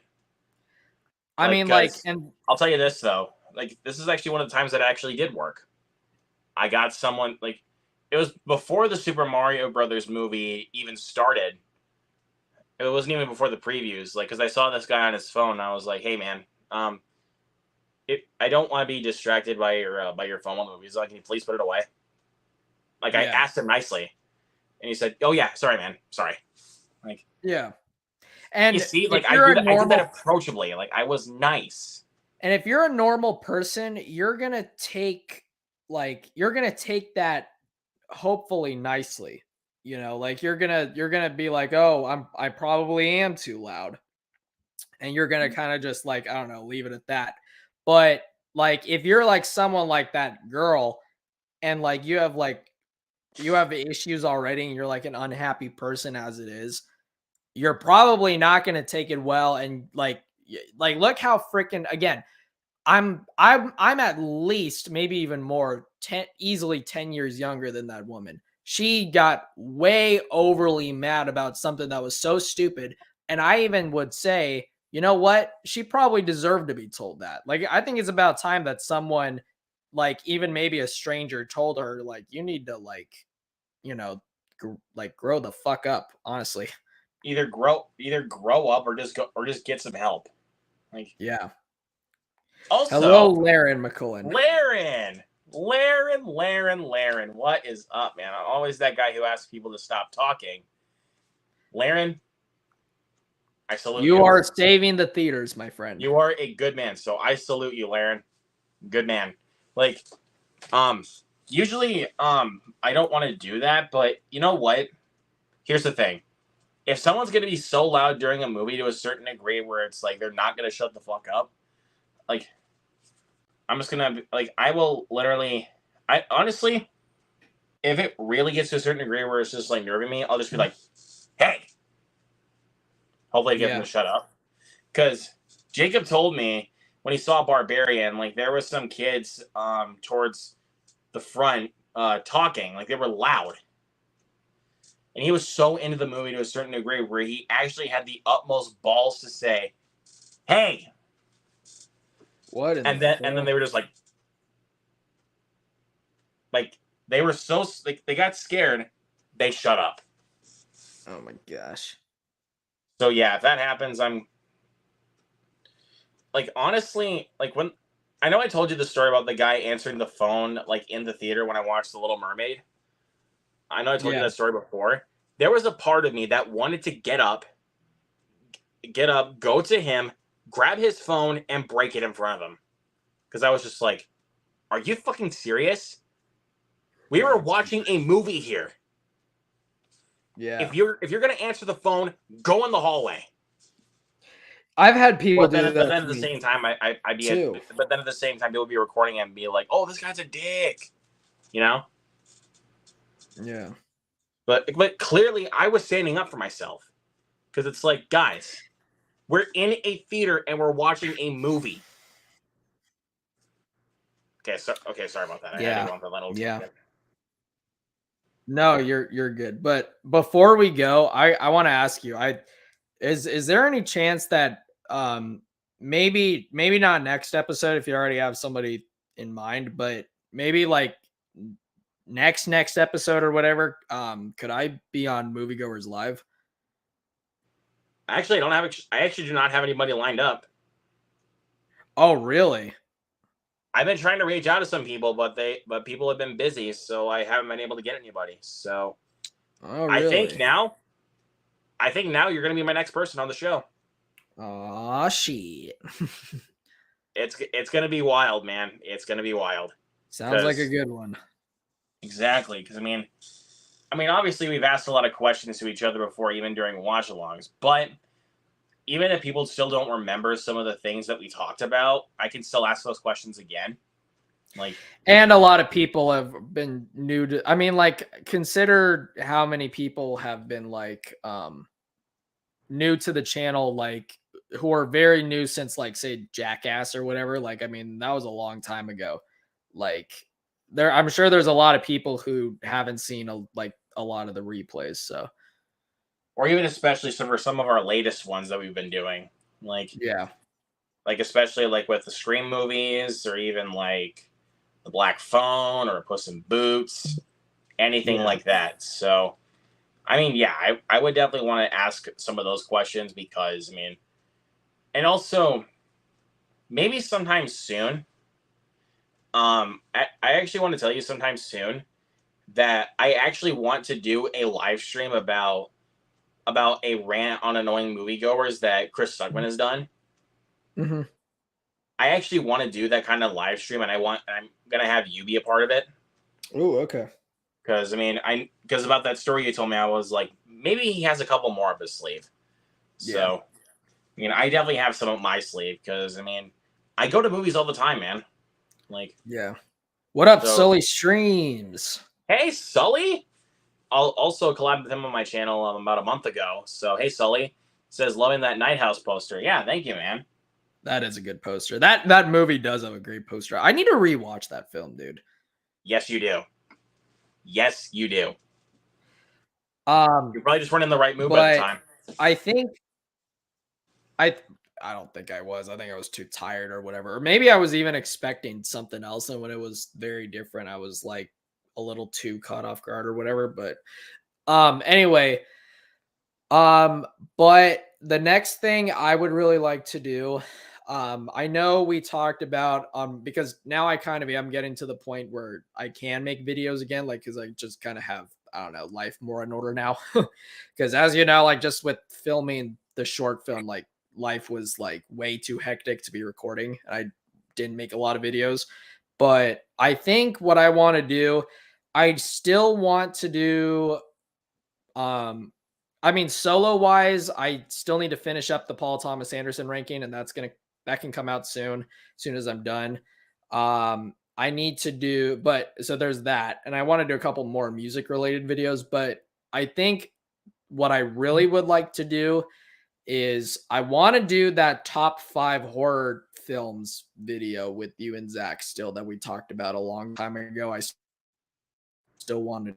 I Like, mean, like, 'cause and I'll tell you this though. Like this is actually one of the times that it actually did work. I got someone like it was before the Super Mario Brothers movie even started. It wasn't even before the previews. Like, because I saw this guy on his phone, and I was like, "Hey, man, I don't want to be distracted by your phone while the movie's on. Can you please put it away?" Like, I Yeah. asked him nicely, and he said, "Oh yeah, sorry, man, sorry." Like, yeah. And you see, if like I you're did, a I did normal, that approachably. Like, I was nice. and if you're a normal person, you're gonna take that hopefully nicely. You know, like you're gonna be like, oh, I probably am too loud, and you're gonna kind of just like, I don't know, leave it at that. But like if you're like someone like that girl, and like you have issues already, and you're like an unhappy person as it is, you're probably not going to take it well. And like look how freaking again, I'm at least maybe even more easily 10 years younger than that woman. She got way overly mad about something that was so stupid, and I even would say, you know what, she probably deserved to be told that. Like I think it's about time that someone, like even maybe a stranger, told her like you need to like, you know, grow the fuck up, honestly. Either grow up or just get some help. Like, Yeah. also, Hello, Laren McCullen. Laren, what is up, man? I'm always that guy who asks people to stop talking. Laren, I salute you. You are saving the theaters, my friend. You are a good man, so I salute you, Laren. Good man. Like, usually, I don't want to do that, but you know what? Here's the thing. If someone's going to be so loud during a movie to a certain degree where it's like they're not going to shut the fuck up, like, I'm just going to, like, I will literally, I honestly, if it really gets to a certain degree where it's just, like, nerving me, I'll just be like, hey. Hopefully I get them to shut up. Because Jacob told me when he saw Barbarian, like there was some kids towards the front talking, like they were loud. And he was so into the movie to a certain degree where he actually had the utmost balls to say, "Hey." What? And then they were just like they were so like they got scared, they shut up. Oh my gosh. So yeah, if that happens, I'm like, honestly, like when I know I told you the story about the guy answering the phone like in the theater when I watched The Little Mermaid. I know I told you Yeah. that story before. There was a part of me that wanted to get up, go to him, grab his phone, and break it in front of him. Because I was just like, are you fucking serious? We were watching a movie here. Yeah. If you're gonna answer the phone, go in the hallway. I've had people But then, do that. at the same time, I'd be too. but then at the same time, people would be recording and be like, "Oh, this guy's a dick," you know. Yeah. But clearly, I was standing up for myself because it's like, guys, we're in a theater and we're watching a movie. Okay, sorry about that. I had to go on for a little tangent. No, you're good. But before we go, I want to ask you, is there any chance that maybe not next episode if you already have somebody in mind, but maybe like next episode or whatever, could I be on Moviegoers Live? Actually, I actually do not have anybody lined up. Oh, really? I've been trying to reach out to some people, but people have been busy, so I haven't been able to get anybody. So Oh, really? I think now you're going to be my next person on the show. Oh, shit. It's going to be wild, man. It's going to be wild. Sounds like a good one. Exactly, because I mean, obviously we've asked a lot of questions to each other before, even during watch-alongs. But even if people still don't remember some of the things that we talked about, I can still ask those questions again. Like, and a lot of people have been new to. I mean, like, consider how many people have been like new to the channel, like who are very new since, like, say, Jackass or whatever. Like, I mean, that was a long time ago. Like, I'm sure there's a lot of people who haven't seen a lot of the replays. So, or even especially for some of our latest ones that we've been doing, like, yeah, like especially like with the Scream movies, or even like the Black Phone or Puss in Boots, anything like that. So, I mean, yeah, I would definitely want to ask some of those questions because, I mean, and also maybe sometime soon. I actually want to tell you sometime soon that I actually want to do a live stream about a rant on annoying moviegoers that Chris Sugman has done. Mm-hmm. I actually want to do that kind of live stream, and I'm gonna have you be a part of it. Oh, okay. Because I mean, because about that story you told me, I was like, maybe he has a couple more up his sleeve. So, I mean, I definitely have some up my sleeve because I mean, I go to movies all the time, man. Like, yeah. What up, Sully Streams? Hey, Sully. I'll also collabed with him on my channel about a month ago. So, hey, Sully. Says loving that Night House poster. Yeah, thank you, man. That is a good poster. That movie does have a great poster. I need to rewatch that film, dude. Yes, you do. Yes, you do. You're probably just weren't in the right mood at the time. I think I don't think I was. I think I was too tired or whatever. Or maybe I was even expecting something else, and when it was very different, I was like a little too caught off guard or whatever. But anyway, but the next thing I would really like to do, I know we talked about because now I kind of am getting to the point where I can make videos again, like because I just kind of have, I don't know, life more in order now. Because as you know, like just with filming the short film, like life was like way too hectic to be recording. I didn't make a lot of videos, but I think what I want to do, I still want to do, I mean, solo wise, I still need to finish up the Paul Thomas Anderson ranking, and that can come out soon, as soon as I'm done. I need to do, but so there's that. And I want to do a couple more music related videos, but I think what I really would like to do is I want to do that top 5 horror films video with you and Zach still that we talked about a long time ago. I still want to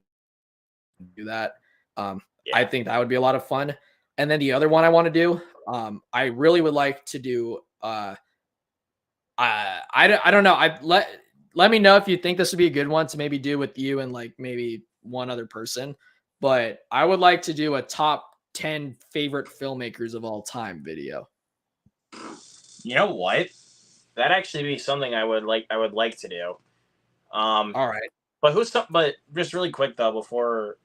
do that. I think that would be a lot of fun. And then the other one I want to do, I really would like to do. I don't know. Let me know if you think this would be a good one to maybe do with you and like maybe one other person. But I would like to do a top 10 favorite filmmakers of all time video. You know what? That actually be something I would like to do. All right. But but just really quick though, before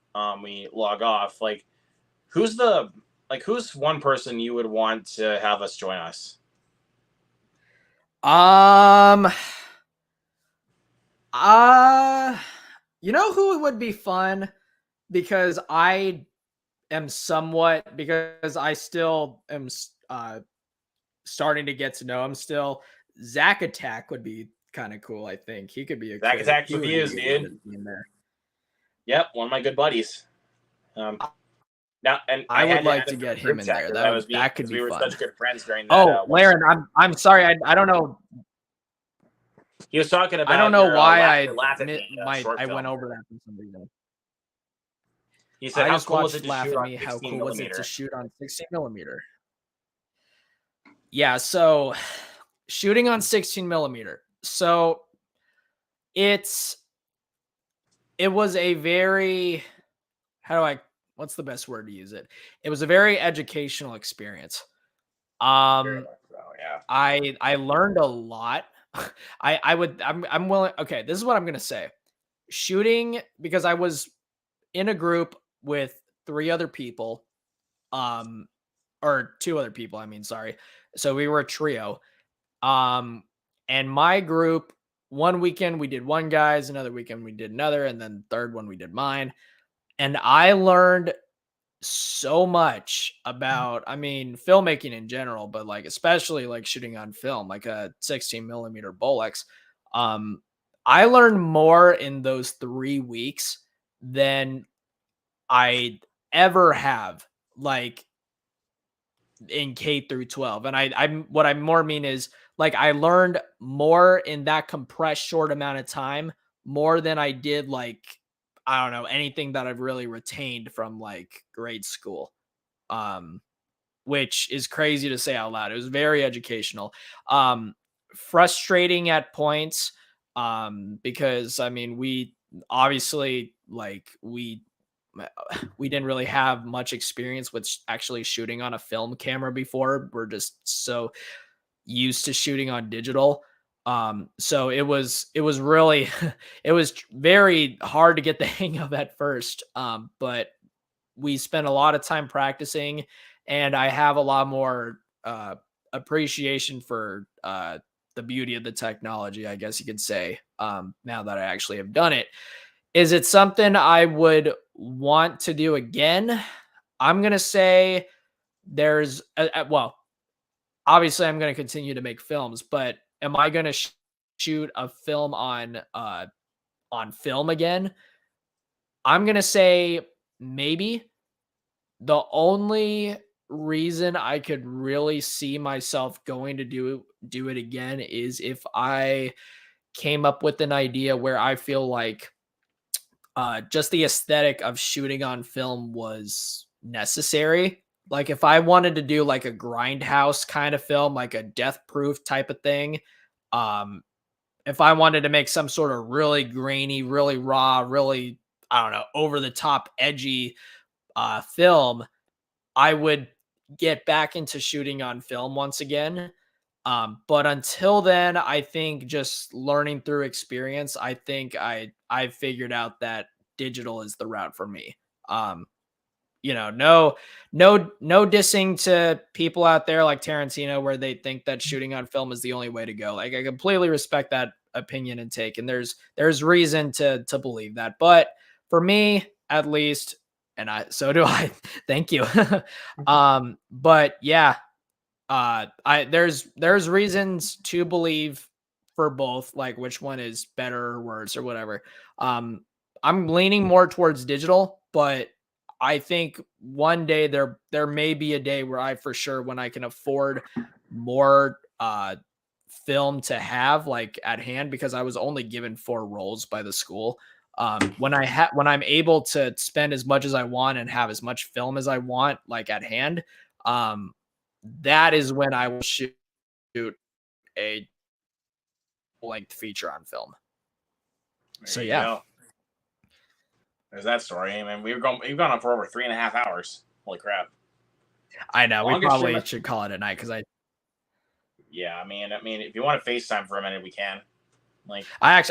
we log off, like who's one person you would want to have us join us? You know who would be fun, because I still am starting to get to know him still. Zack Attack would be kind of cool. I think he could be a Zack Attack Reviews, dude. Yep, one of my good buddies. Now, and I would like to get him in there. That could be we were fun. such good friends during that. Oh, Laren, I'm sorry. I don't know. He was talking about. I don't know why I went went over that for some reason. He said, I "How just cool was watched it to Laugh shoot at on Me. How 16 cool was it millimeter?" to shoot on 16 millimeter? Yeah, so shooting on 16 millimeter. So it was a very, what's the best word to use it? It was a very educational experience. Very much so, yeah. I learned a lot. I'm willing. Okay, this is what I'm going to say. Shooting, because I was in a group with 3 other people, or 2 other people, I mean, sorry. So we were a trio. And my group, one weekend we did one guy's, another weekend we did another, and then third one we did mine. And I learned so much about, I mean, filmmaking in general, but like especially like shooting on film, like a 16 millimeter Bolex. I learned more in those 3 weeks than I ever have, like in K through 12. And I'm what I more mean is like I learned more in that compressed short amount of time, more than I did like, I don't know, anything that I've really retained from like grade school. Which is crazy to say out loud. It was very educational. Frustrating at points. Because I mean, we obviously like we didn't really have much experience with actually shooting on a film camera before. We're just so used to shooting on digital. So it was really, it was very hard to get the hang of at first. But we spent a lot of time practicing, and I have a lot more, appreciation for, the beauty of the technology, I guess you could say, now that I actually have done it. Is it something I would want to do again? I'm going to say there's, well, obviously I'm going to continue to make films, but am I going to shoot a film on film again? I'm going to say maybe. The only reason I could really see myself going to do it again is if I came up with an idea where I feel like just the aesthetic of shooting on film was necessary. Like if I wanted to do like a grindhouse kind of film, like a Death Proof type of thing, if I wanted to make some sort of really grainy, really raw, really, I don't know, over the top, edgy film, I would get back into shooting on film once again. But until then, I think just learning through experience, I think I've figured out that digital is the route for me. No dissing to people out there like Tarantino where they think that shooting on film is the only way to go. Like I completely respect that opinion and take, and there's reason to believe that. But for me, at least, and so do I. Thank you. But yeah, there's reasons to believe for both, like which one is better or worse or whatever. I'm leaning more towards digital, but I think one day there may be a day where I for sure, when I can afford more film to have like at hand because I was only given 4 roles by the school. When I'm able to spend as much as I want and have as much film as I want like at hand, that is when I will shoot a length feature on film. There So you yeah. go. There's that story. I mean, we've gone on for over 3.5 hours. Holy crap! I know we Longest probably stream- should call it a night because Yeah, I mean, if you want to FaceTime for a minute, we can. Like, I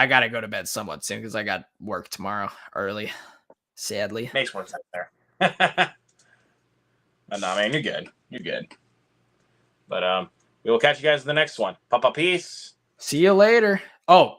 gotta go to bed somewhat soon because I got work tomorrow early. Sadly. makes more sense there. But no, man, you're good. You're good. But we will catch you guys in the next one. Papa, peace. See you later. Oh,